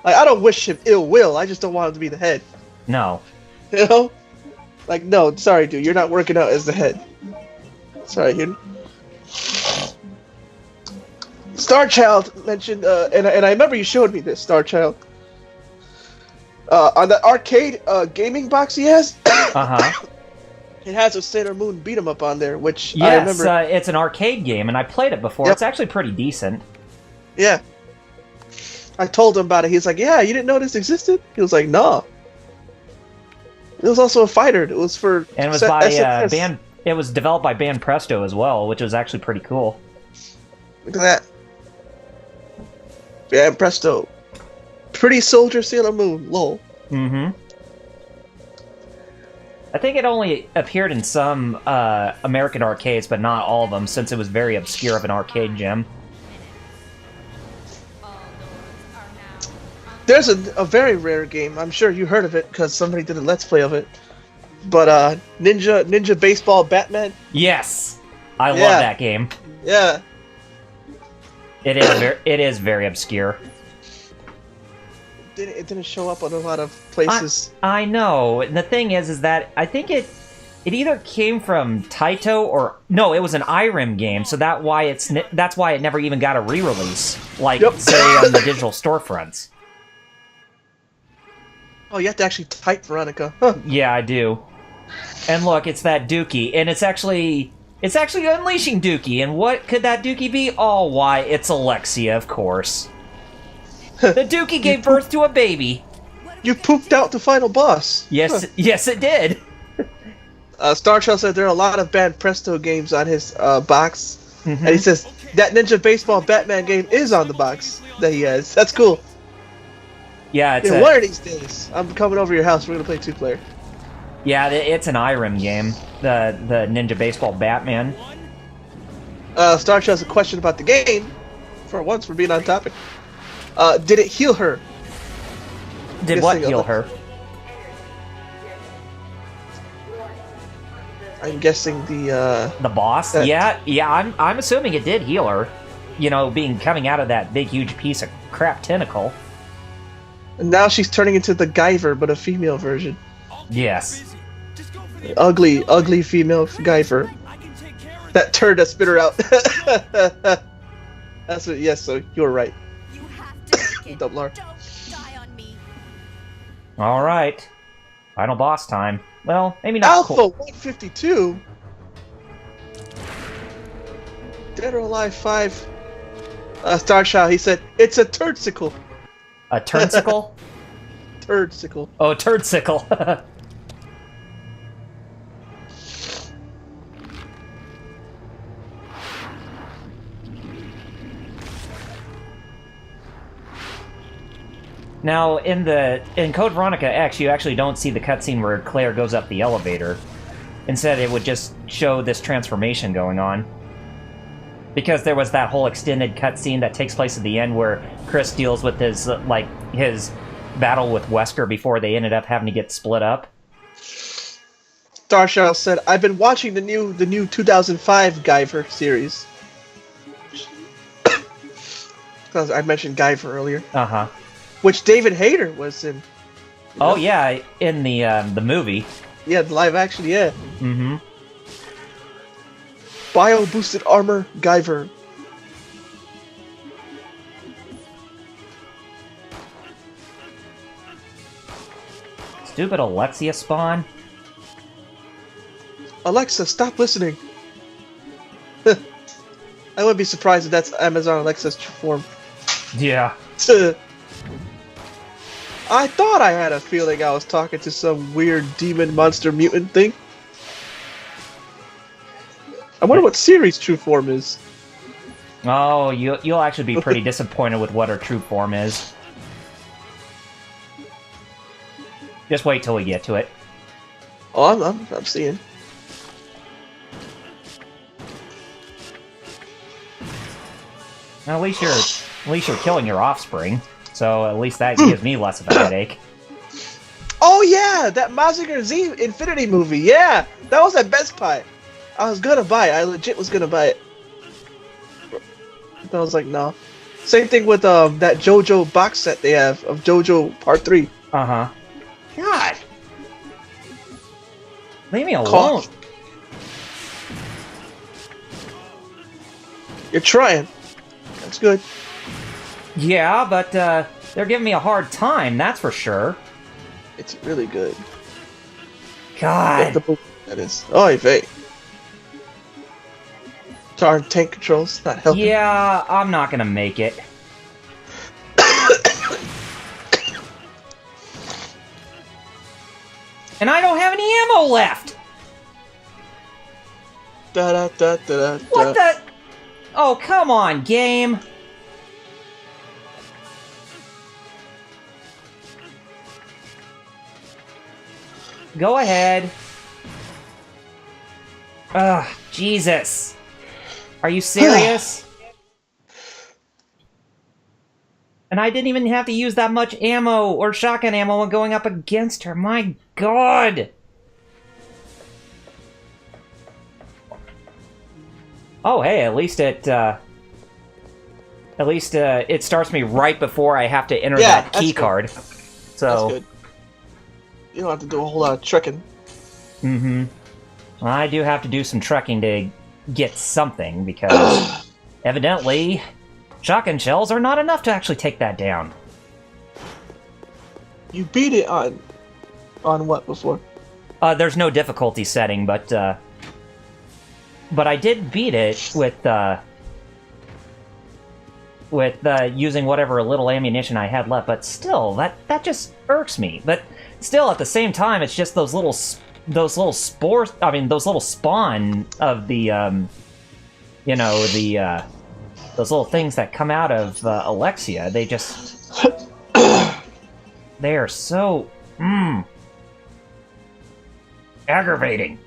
Like, I don't wish him ill will. I just don't want him to be the head. No. You know? Like, no, sorry, dude, you're not working out as the head. Sorry, you. Star Child mentioned, and I remember you showed me this, Star Child. On the arcade gaming box he has, Uh-huh. it has a Sailor Moon beat 'em up on there, which I Yes, remember. it's an arcade game, and I played it before. Yep. It's actually pretty decent. Yeah. I told him about it. He's like, yeah, you didn't know this existed? He was like, no. It was also a fighter. It was for And it was SNS. It was developed by Band Presto as well, which was actually pretty cool. Look at that. Yeah, presto. Pretty Soldier Sailor Moon, lol. Mm-hmm. I think it only appeared in some American arcades, but not all of them, since it was very obscure of an arcade gem. There's a very rare game. I'm sure you heard of it because somebody did a Let's Play of it. But Ninja Baseball Batman. Yes, I love Yeah. that game. Yeah. It is very obscure. It didn't show up on a lot of places. I know. And the thing is that I think it either came from Taito or no, it was an IRIM game, so that's why it never even got a re-release, like Yep. say on the digital storefronts. Oh, you have to actually type Veronica. Huh. Yeah, I do. And look, it's that Dookie, and it's actually unleashing Dookie. And what could that Dookie be? Oh, why, it's Alexia, of course. The Dookie gave birth to a baby. You pooped out the final boss. Yes, yes, it did. Star Child said there are a lot of Band Presto games on his box. And he says, that Ninja Baseball Batman game is on the box that he has. That's cool. Yeah, it's Yeah, one of these days, I'm coming over to your house. We're going to play 2-player. yeah, it's an IRIM game. The Ninja Baseball Batman. Star Trek has a question about the game. For once, we're being on topic. Did it heal her? Did what heal her? I'm guessing The boss? Yeah, I'm assuming it did heal her. You know, coming out of that big huge piece of crap tentacle. And now she's turning into the Guyver, but a female version. Yes. Ugly, ugly female Guyver. That turd that spit her out. That's what. Yes, so you're right. You have to make it. Dumb Lar. Don't die on me. All right. Final boss time. Well, maybe not. Alpha Cool. 152. Dead or Alive 5. Star Child, he said, it's a turdsicle. A turnsicle? Turdsicle. Oh, turdsicle. Now, in Code Veronica X, you actually don't see the cutscene where Claire goes up the elevator. Instead, it would just show this transformation going on. Because there was that whole extended cutscene that takes place at the end where Chris deals with his battle with Wesker before they ended up having to get split up. Starshell said, I've been watching the new 2005 Guyver series. Because I mentioned Guyver earlier. Uh-huh. Which David Hayter was in. Oh, yeah, in the movie. Yeah, the live action, yeah. Mm-hmm. Bio-boosted armor Guyver. Stupid Alexia spawn. Alexa, stop listening. I wouldn't be surprised if that's Amazon Alexa's form. Yeah. I thought I had a feeling I was talking to some weird demon monster mutant thing. I wonder what Siri's true form is. Oh, you'll actually be pretty disappointed with what her true form is. Just wait till we get to it. Oh, I'm seeing. Now, at least you're killing your offspring, so at least that gives me less of a headache. Oh yeah, that Mazinger Z Infinity movie. Yeah, that was at Best Buy. I was gonna buy it. I legit was gonna buy it. But I was like, no. Same thing with that JoJo box set they have of JoJo Part 3. Uh-huh. God. Leave me alone. Cough. You're trying. That's good. Yeah, but they're giving me a hard time, that's for sure. It's really good. God. That is. Oh, vey. Darn tank controls not helping. Yeah, I'm not gonna make it. And I don't have any ammo left! Da da da da da. What the? Oh, come on, game! Go ahead. Ugh, Jesus. Are you serious? And I didn't even have to use that much ammo or shotgun ammo when going up against her. My God! Oh, hey, at least it starts me right before I have to enter that key card. So that's good. You don't have to do a whole lot of trekking. Mm-hmm. Well, I do have to do some trekking to get something, because evidently shotgun shells are not enough to actually take that down. You beat it on what before? There's no difficulty setting, but I did beat it with using whatever little ammunition I had left. But still, that just irks me. But still, at the same time, it's just those little spores. I mean, those little spawn of the you know, the those little things that come out of Alexia, they just they are so aggravating.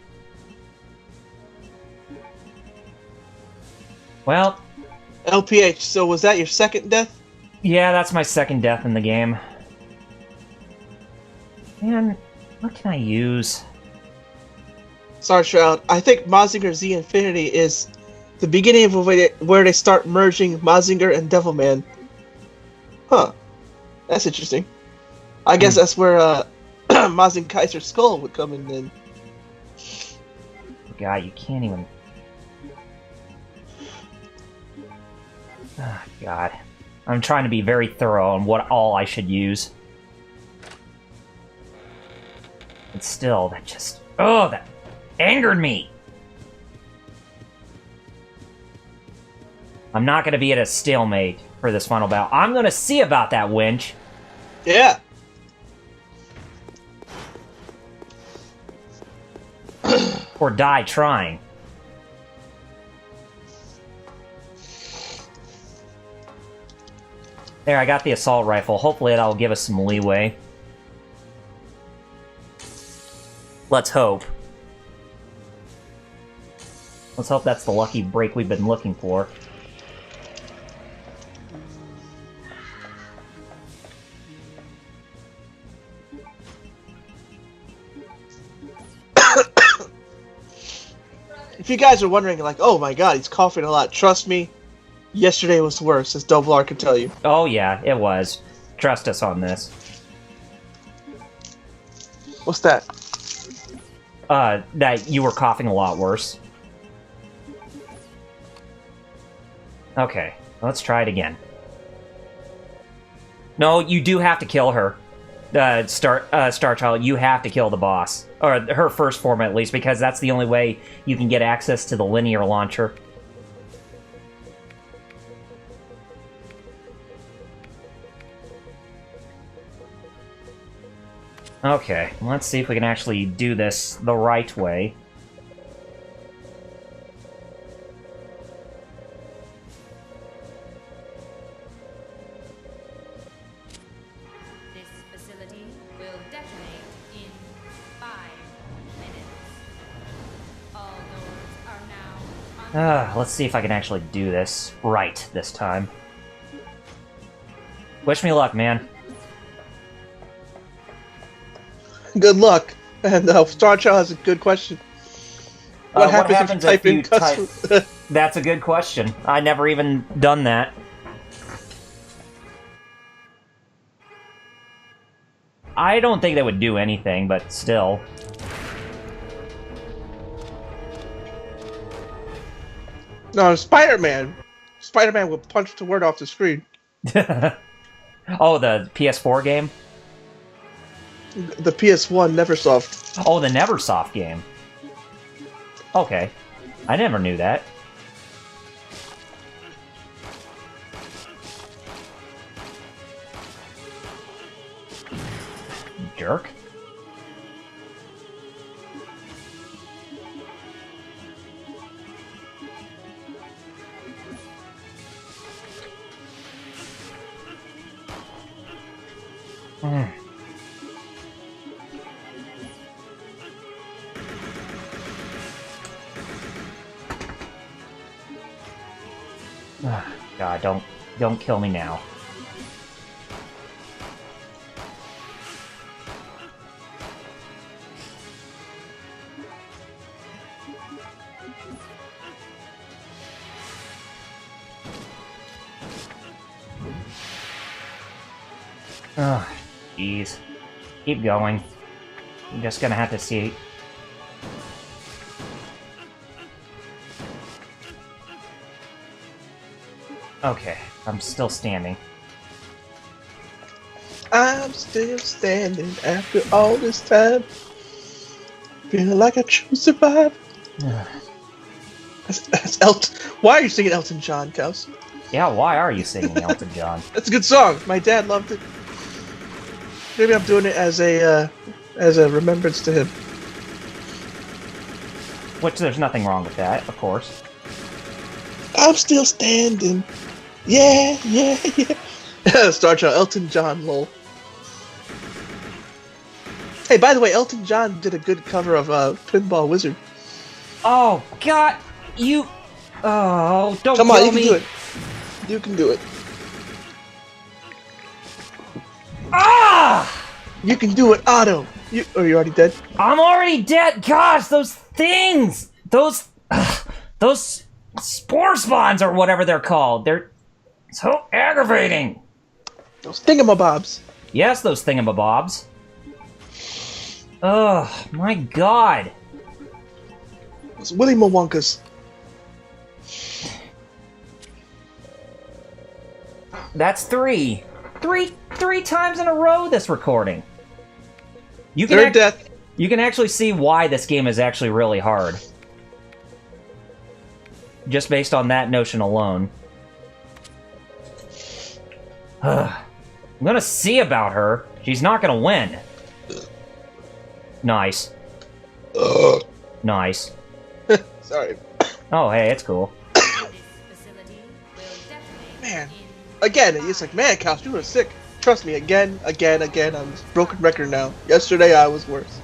Well, LPH, so was that your second death? yeah, that's my second death in the game. Man, what can I use? Sorry, Shroud. I think Mazinger Z Infinity is the beginning of where they start merging Mazinger and Devilman. Huh. That's interesting. I guess that's where Mazinger Kaiser's skull would come in then. God, you can't even... Oh, God. I'm trying to be very thorough on what all I should use. But still, that just... Oh, that angered me! I'm not going to be at a stalemate for this final battle. I'm going to see about that winch. Yeah. Or die trying. There, I got the assault rifle. Hopefully that'll give us some leeway. Let's hope. Let's hope that's the lucky break we've been looking for. If you guys are wondering, like, oh my god, he's coughing a lot, trust me, yesterday was worse, as Doblar can tell you. Oh yeah, it was. Trust us on this. What's that? That you were coughing a lot worse. Okay, let's try it again. No, you do have to kill her. Starchild, you have to kill the boss. Or her first form, at least, because that's the only way you can get access to the linear launcher. Okay, let's see if we can actually do this the right way. This facility will detonate in 5 minutes. All doors are now Let's see if I can actually do this right this time. Wish me luck, man. Good luck. And Starchild has a good question. What happens if you type in cuss? That's a good question. I never even done that. I don't think that would do anything, but still. No, Spider-Man. Spider-Man will punch the word off the screen. Oh, the PS4 game? The PS1 Neversoft. Oh, the Neversoft game. Okay. I never knew that. Jerk. God, don't kill me now. Oh, jeez. Keep going. I'm just gonna have to see. Okay, I'm still standing. I'm still standing after all this time. Feeling like a true survivor. That's Elton. Why are you singing Elton John, Kels? Yeah, why are you singing Elton John? That's a good song. My dad loved it. Maybe I'm doing it as a remembrance to him. Which there's nothing wrong with that, of course. I'm still standing. Yeah, yeah, yeah. Star Child, Elton John, lol. Hey, by the way, Elton John did a good cover of Pinball Wizard. Oh, God! You... Oh, don't Come on, kill you can me. do it. You can do it. Ah! You can do it, Otto. Are you already dead? I'm already dead! Gosh, those things! Those spore spawns or whatever they're called. They're so aggravating. Those thingamabobs. Yes, those thingamabobs. Oh, my God. Those Willy Wonkas. That's three times in a row this recording. You can Third death. You can actually see why this game is actually really hard. Just based on that notion alone. I'm gonna see about her. She's not gonna win. Nice. Nice. Sorry. Oh, hey, it's cool. This facility will detonate Man. in Again, it's like, man, Kyle, you were sick. Trust me, again. I'm a broken record now. Yesterday I was worse.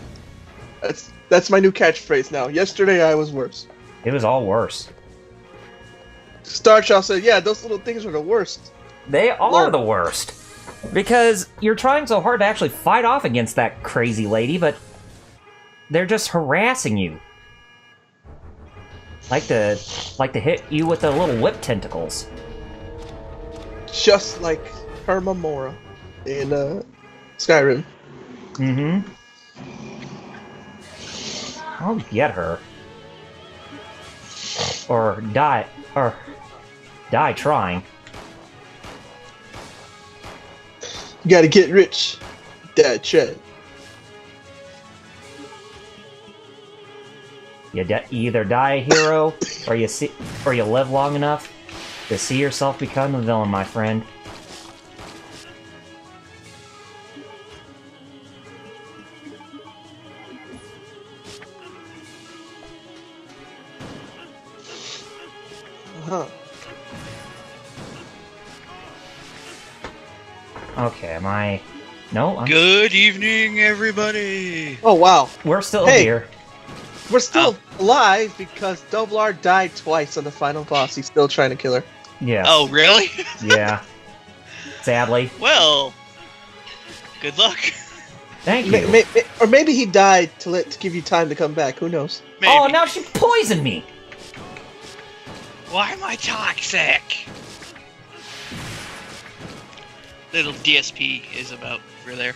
That's my new catchphrase now. Yesterday I was worse. It was all worse. Star Child said, yeah, those little things are the worst. They are the worst. Because you're trying so hard to actually fight off against that crazy lady, but they're just harassing you. Like to hit you with the little whip tentacles. Just like Hermamora in Skyrim. Mm-hmm. I'll get her. Or die trying. You gotta get rich, Dad Chad. You either die a hero, or you live long enough to see yourself become the villain, my friend. Huh. Okay, am I... No, I'm... Good evening, everybody. Oh, wow. We're still Hey. here. We're still alive because Doblar died twice on the final boss. He's still trying to kill her. Yeah. Oh, really? Yeah. Sadly. Well, good luck. Thank you. Or maybe he died to give you time to come back. Who knows? Maybe. Oh, now she poisoned me! Why am I toxic? Little DSP is about over there.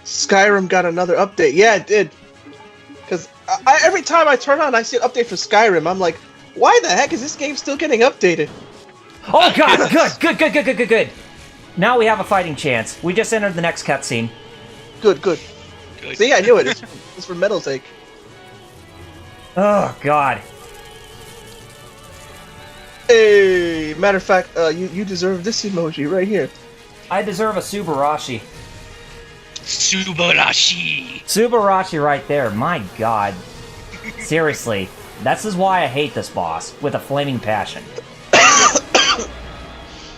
Skyrim got another update. Yeah, it did. Because every time I turn on, I see an update for Skyrim. I'm like, why the heck is this game still getting updated? Oh god, good. Now we have a fighting chance. We just entered the next cutscene. Good. Good. See, I knew it. It's for Metal's sake. Oh god. Hey, matter of fact, you deserve this emoji right here. I deserve a Subarashi. Subarashi. Subarashi right there, my god. Seriously, this is why I hate this boss, with a flaming passion.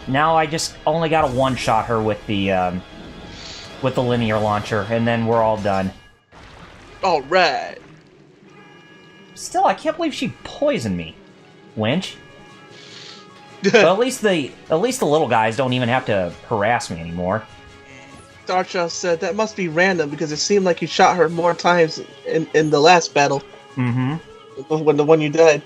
Now I just only gotta one-shot her with the linear launcher, and then we're all done. Alright. Still, I can't believe she poisoned me. Winch. But at least the little guys don't even have to harass me anymore. Starchild said that must be random because it seemed like you shot her more times in the last battle. Mm-hmm. When the one you died.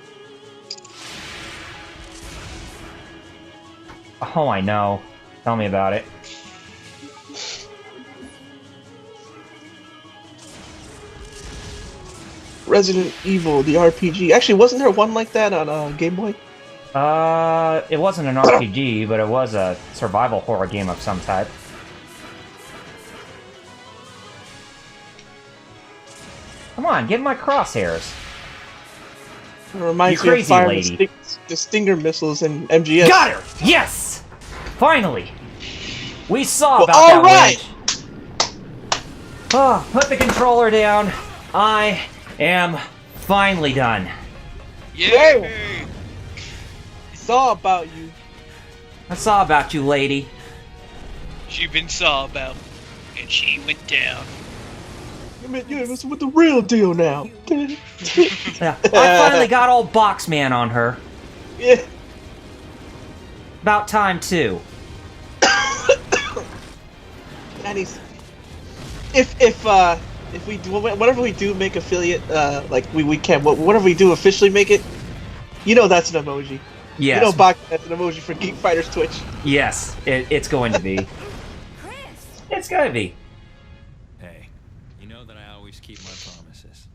Oh, I know. Tell me about it. Resident Evil, the RPG. Actually, wasn't there one like that on Game Boy? It wasn't an RPG, but it was a survival horror game of some type. Come on, get in my crosshairs. It reminds You me crazy of Fire lady. the Stinger missiles in MGS. Got her! Yes! Finally! We saw Well, about all that right! winch. Oh, put the controller down. I am finally done. Yay! saw about you. I saw about you, lady. She been saw about, and she went down. You're messing with the real deal now. Yeah, I finally got old Boxman on her. Yeah. About time, too. And he's... If we do, whenever we do make affiliate, like we can, whenever we do officially make it, you know that's an emoji. Yes. You know Boxman's an emoji for Geek Fighters Twitch. Yes, it's going to be. Chris! It's going to be. Hey, you know that I always keep my promises.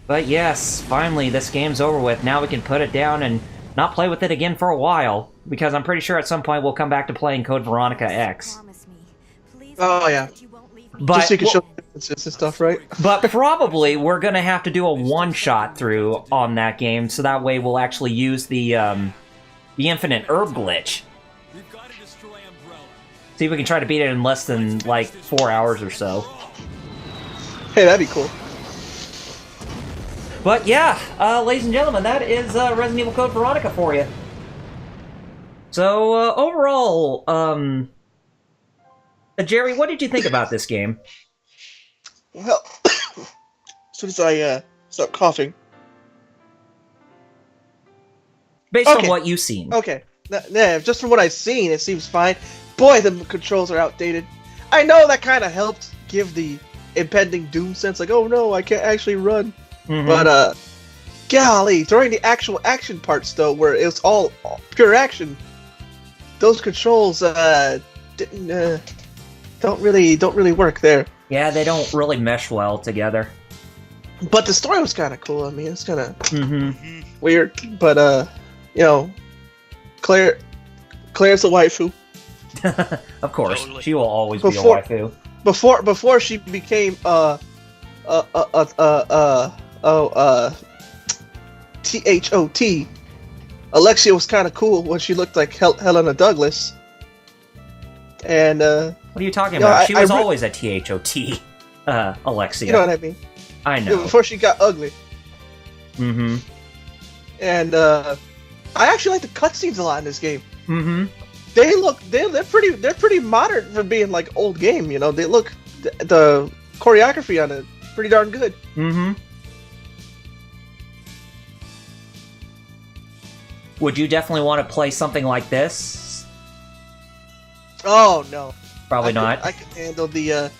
But yes, finally this game's over with. Now we can put it down and not play with it again for a while. Because I'm pretty sure at some point we'll come back to playing Code Veronica X. Promise me. Please Oh, yeah. that you won't leave me. But, Just so you can show the differences and stuff, right? but probably we're going to have to do a one-shot through on that game. So that way we'll actually use the infinite herb glitch. We've got to destroy Umbrella. See if we can try to beat it in less than, like, 4 hours or so. Hey, that'd be cool. But yeah, ladies and gentlemen, that is Resident Evil Code Veronica for you. So, overall, Jerry, what did you think about this game? Well, as soon as I start coughing. Based on Okay. what you've seen. Okay. Yeah, just from what I've seen, it seems fine. Boy, the controls are outdated. I know that kind of helped give the impending doom sense, like, oh no, I can't actually run. Mhm. But, golly, during the actual action parts, though, where it was all pure action, those controls, didn't, don't really work there. Yeah, they don't really mesh well together. But the story was kind of cool. I mean, it's kind of Mm-hmm. weird, but, you know, Claire's a waifu. Of course, Totally. she will always Before- be a waifu. Before she became, THOT, Alexia was kind of cool when she looked like Helena Douglas. And, What are you talking No, about? I- She was I re- always a THOT, Alexia. you know what I mean? I Yeah, know. before she got ugly. Mm-hmm. And, I actually like the cutscenes a lot in this game. Mm-hmm. They're pretty modern for being like old game, you know. They look, the choreography on it pretty darn good. Mm-hmm. Would you definitely want to play something like this? Oh no, Probably not. I could handle the.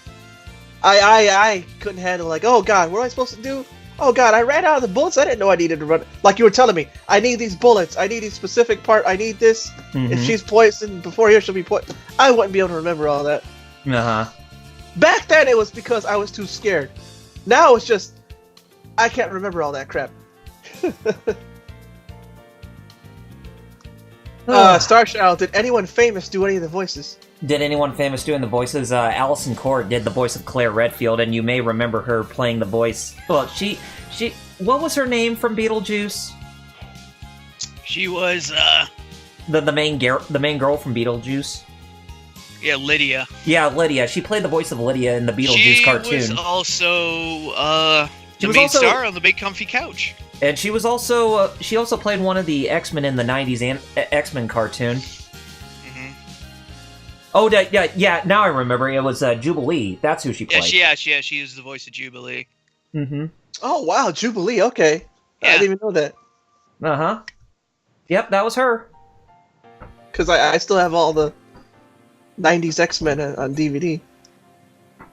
I couldn't handle like, oh god, what am I supposed to do? Oh god, I ran out of the bullets. I didn't know I needed to run. Like you were telling me, I need these bullets. I need these specific part. I need this. Mhm. If she's poisoned before here, she'll be poisoned. I wouldn't be able to remember all that. Uh-huh. Back then, it was because I was too scared. Now it's just I can't remember all that crap. Star Child, did anyone famous do any of the voices? Did anyone famous doing the voices? Allison Court did the voice of Claire Redfield, and you may remember her playing the voice. Well, she. What was her name from Beetlejuice? She was, The main girl from Beetlejuice. yeah, Lydia. Yeah, Lydia. She played the voice of Lydia in the Beetlejuice She cartoon. was also, She the was main also- star on the Big Comfy Couch. And she was also she also played one of the X-Men in the '90s X-Men cartoon. hmm Oh, yeah. Now I remember. It was Jubilee. That's who she Yeah, played. she is the voice of Jubilee. Mm-hmm. Oh wow, Jubilee. Okay, I Yeah. didn't even know that Uh huh. Yep, that was her. because I still have all the '90s X-Men on DVD.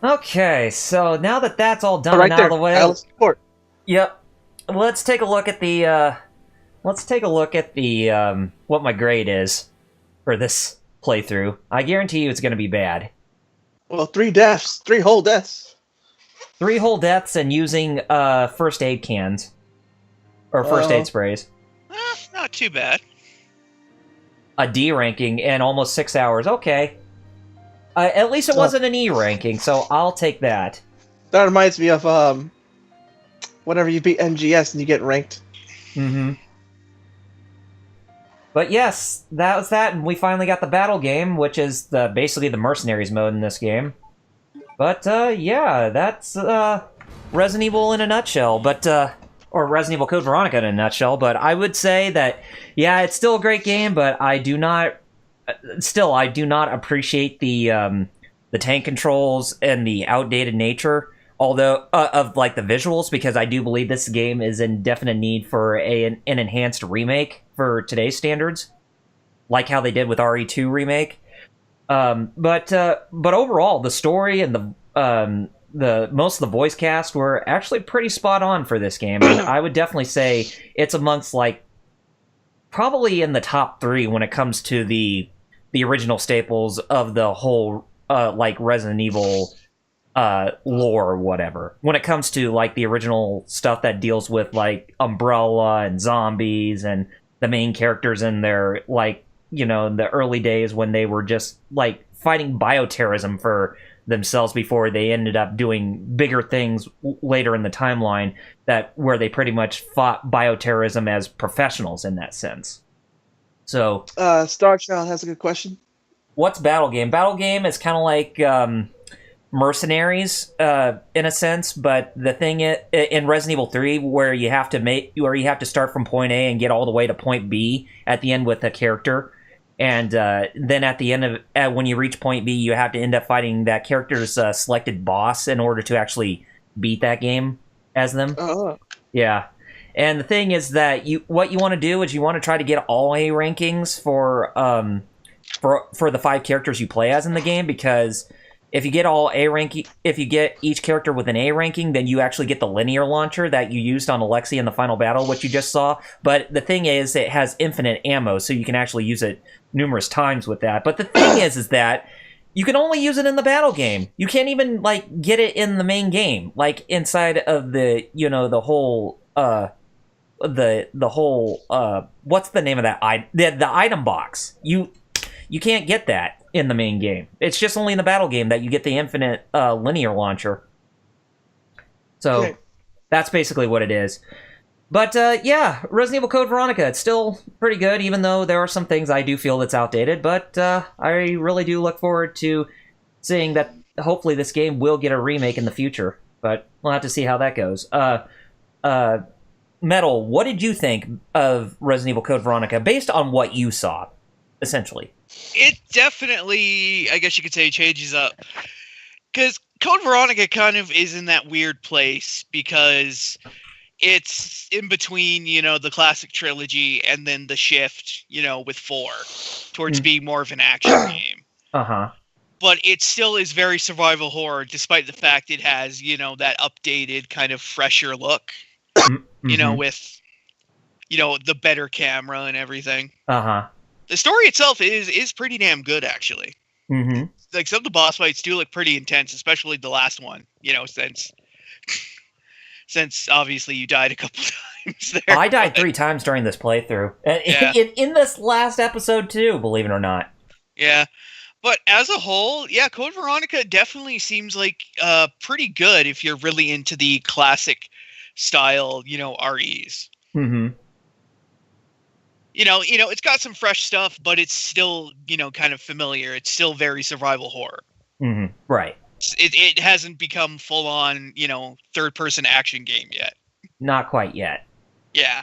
Okay, so now that that's all done right and out there, of the way, Alice Court. yep. Let's take a look at the. What my grade is for this playthrough. I guarantee you it's going to be bad. Well, 3 whole deaths. 3 whole deaths and using first aid cans or first aid sprays. Not too bad. A D ranking and almost 6 hours. Okay. At least it wasn't an E ranking, so I'll take that. That reminds me of whenever you beat MGS and you get ranked. Mm-hmm. But yes, that was that, and we finally got the battle game, which is basically the mercenaries mode in this game. But yeah, that's Resident Evil in a nutshell. But or Resident Evil Code Veronica in a nutshell. But I would say that, yeah, it's still a great game, but I do not appreciate the tank controls and the outdated nature, although of like the visuals, because I do believe this game is in definite need for an enhanced remake for today's standards, like how they did with RE2 remake. But overall, the story and the most of the voice cast were actually pretty spot on for this game, and I would definitely say it's amongst like probably in the top 3 when it comes to the original staples of the whole like Resident Evil lore or whatever. When it comes to like the original stuff that deals with like Umbrella and zombies and the main characters in their like, you know, in the early days when they were just like fighting bioterrorism for themselves before they ended up doing bigger things later in the timeline, that where they pretty much fought bioterrorism as professionals in that sense. So Starchild has a good question. What's Battle Game? Battle Game is kind of like Mercenaries in a sense, but the thing in Resident Evil 3 where you have to start from point A and get all the way to point B at the end with a character, and then at the end of when you reach point B, you have to end up fighting that character's selected boss in order to actually beat that game as them. Yeah. And the thing is that what you want to do is you want to try to get all A rankings for the 5 characters you play as in the game, because if you get all A ranking, if you get each character with an A ranking, then you actually get the linear launcher that you used on Alexi in the final battle, which you just saw. But the thing is, it has infinite ammo, so you can actually use it numerous times with that. But the thing is that you can only use it in the battle game. You can't even like get it in the main game, like inside of the, you know, the whole the whole what's the name of that the item box. You can't get that in the main game. It's just only in the battle game that you get the infinite linear launcher. So Okay. That's basically what it is. But yeah, Resident Evil Code Veronica, it's still pretty good, even though there are some things I do feel that's outdated. But I really do look forward to seeing that hopefully this game will get a remake in the future. But we'll have to see how that goes. Metal, what did you think of Resident Evil Code Veronica based on what you saw, essentially? It definitely, I guess you could say, changes up. Because Code Veronica kind of is in that weird place because it's in between, you know, the classic trilogy and then the shift, you know, with 4 towards being more of an action game. Uh-huh. But it still is very survival horror, despite the fact it has, you know, that updated kind of fresher look, you know, with, you know, the better camera and everything. Uh-huh. The story itself is pretty damn good, actually. Mm-hmm. Like, some of the boss fights do look pretty intense, especially the last one, you know, since obviously you died a couple times there. I died 3 times during this playthrough. Yeah. In this last episode, too, believe it or not. Yeah. But as a whole, yeah, Code Veronica definitely seems like pretty good if you're really into the classic style, you know, REs. Mm-hmm. You know, it's got some fresh stuff, but it's still, you know, kind of familiar. It's still very survival horror. Mm-hmm. Right. It hasn't become full on, you know, third person action game yet. Not quite yet. Yeah.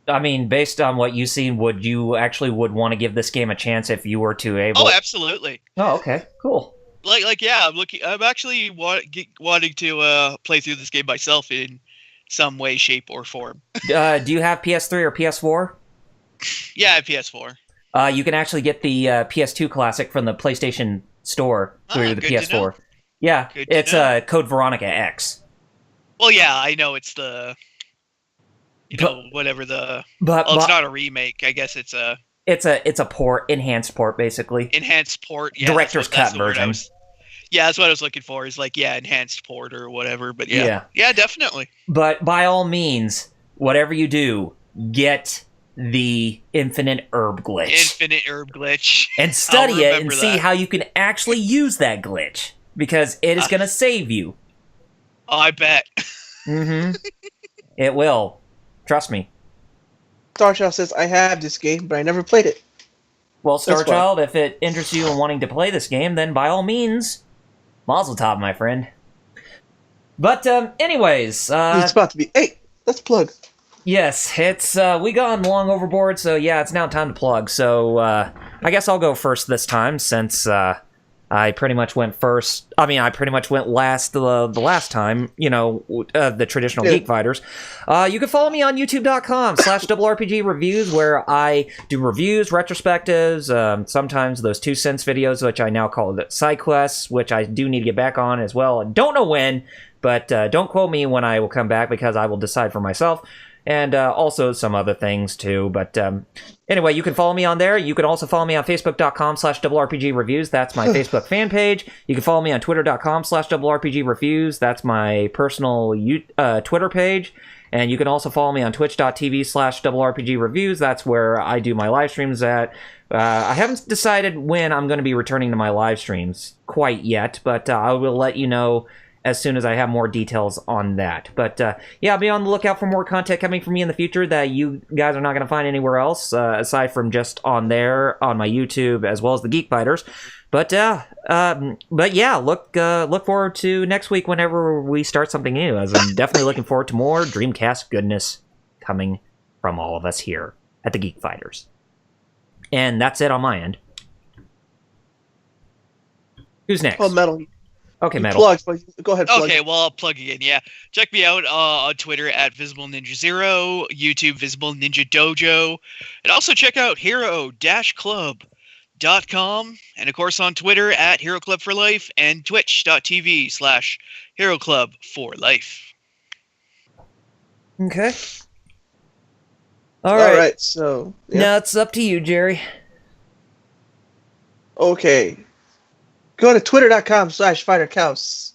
I mean, based on what you've seen, would you want to give this game a chance if you were to able? Oh, absolutely. Oh, okay, cool. Like, yeah, I'm actually wanting to play through this game myself in some way, shape, or form. Do you have PS3 or PS4? Yeah, I have PS4. You can actually get the PS2 Classic from the PlayStation Store through the good to know. PS4. Yeah, Good to it's know. Code Veronica X. Well, yeah, I know it's the, you know, whatever the. But It's not a remake. I guess it's a it's a port, enhanced port, basically. enhanced port. Yeah, Director's that's cut the word I version. was- Yeah, that's what I was looking for. Is like, yeah, enhanced port or whatever. But yeah, definitely. But by all means, whatever you do, get the infinite herb glitch. Infinite herb glitch. And study I'll it and remember see that. how you can actually use that glitch. Because it is going to save you. Oh, I bet. Mm-hmm. It will. Trust me. Starchild says, I have this game, but I never played it. Well, That's Starchild, if it interests you in wanting to play this game, then by all means, mazel tov, my friend. But anyways, It's about to be 8. Let's plug. yes, it's we gone long overboard, so yeah, it's now time to plug. So I guess I'll go first this time since I pretty much went first. I mean, I pretty much went last the last time, the traditional Geek Fighters. You can follow me on youtube.com/RPG reviews, where I do reviews, retrospectives, sometimes those 2 cents videos, which I now call the side quests, which I do need to get back on as well. I don't know when, but don't quote me when I will come back, because I will decide for myself. And also some other things too. But anyway, you can follow me on there. You can also follow me on Facebook.com/RPG Reviews. That's my Facebook fan page. You can follow me on Twitter.com/RPG Reviews. That's my personal Twitter page. And you can also follow me on Twitch.tv/RPG Reviews. That's where I do my live streams at. I haven't decided when I'm going to be returning to my live streams quite yet, but I will let you know as soon as I have more details on that. But yeah, be on the lookout for more content coming from me in the future that you guys are not going to find anywhere else, aside from just on there, on my YouTube, as well as the Geek Fighters. But yeah, look forward to next week whenever we start something new, as I'm definitely looking forward to more Dreamcast goodness coming from all of us here at the Geek Fighters. And that's it on my end. Who's next? Oh, Metal. Okay, Metal. Plug. Go ahead. Plug. Okay, well, I'll plug again. Yeah, check me out on Twitter at VisibleNinja0, YouTube Visible Ninja Dojo, and also check out hero-club.com, and of course on Twitter at Hero Club for Life and Twitch.tv/Hero Club for Life. Okay. All right. So now it's up to you, Jerry. Okay. Go to twitter.com/fightercouse.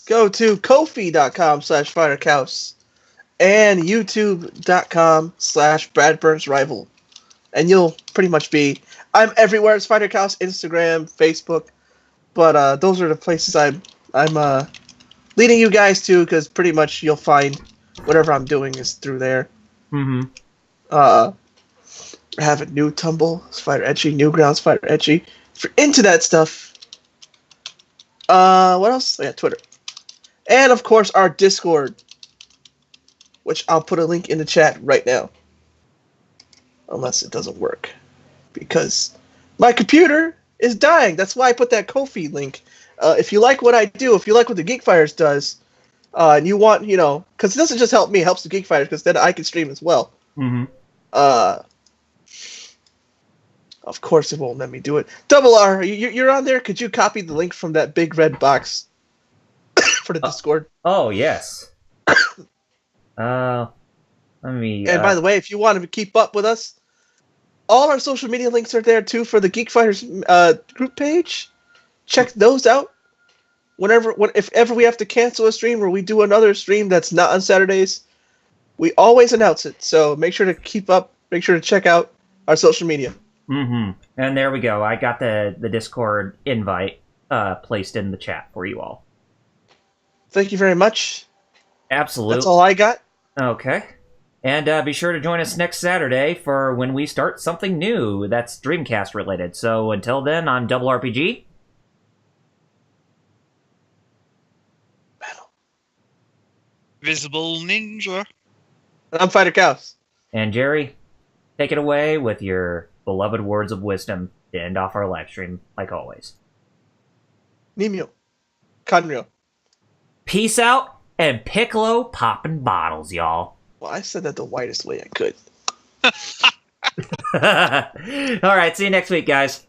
Go to kofi.com/fightercouse. And youtube.com/BradBurnsRival. And you'll pretty much be... I'm everywhere as Fightercouse, Instagram, Facebook. But those are the places I'm leading you guys to, because pretty much you'll find whatever I'm doing is through there. Mm-hmm. I have a new Tumble, Spider Etchy, Newgrounds, Spider Etchy. If you're into that stuff... what else? Yeah, Twitter. And, of course, our Discord, which I'll put a link in the chat right now. Unless it doesn't work. Because my computer is dying. That's why I put that Ko-fi link. If you like what I do, if you like what the Geek Fighters does, and you want, because it doesn't just help me, it helps the Geek Fighters, because then I can stream as well. Mm-hmm. Of course it won't let me do it. Double R, you're on there? Could you copy the link from that big red box for the Discord? Oh, yes. Let me... And by the way, if you want to keep up with us, all our social media links are there too for the Geek Fighters group page. Check those out. If ever we have to cancel a stream or we do another stream that's not on Saturdays, we always announce it. So make sure to keep up. Make sure to check out our social media. Mm-hmm. And there we go. I got the Discord invite placed in the chat for you all. Thank you very much. Absolutely. That's all I got. Okay. And be sure to join us next Saturday for when we start something new that's Dreamcast related. So until then, I'm Double RPG. Visible Ninja. I'm Fighter Cows. And Jerry, take it away with your beloved words of wisdom to end off our live stream, like always. Nimio. Kanryo. Peace out and Piccolo popping bottles, y'all. Well, I said that the whitest way I could. All right, see you next week, guys.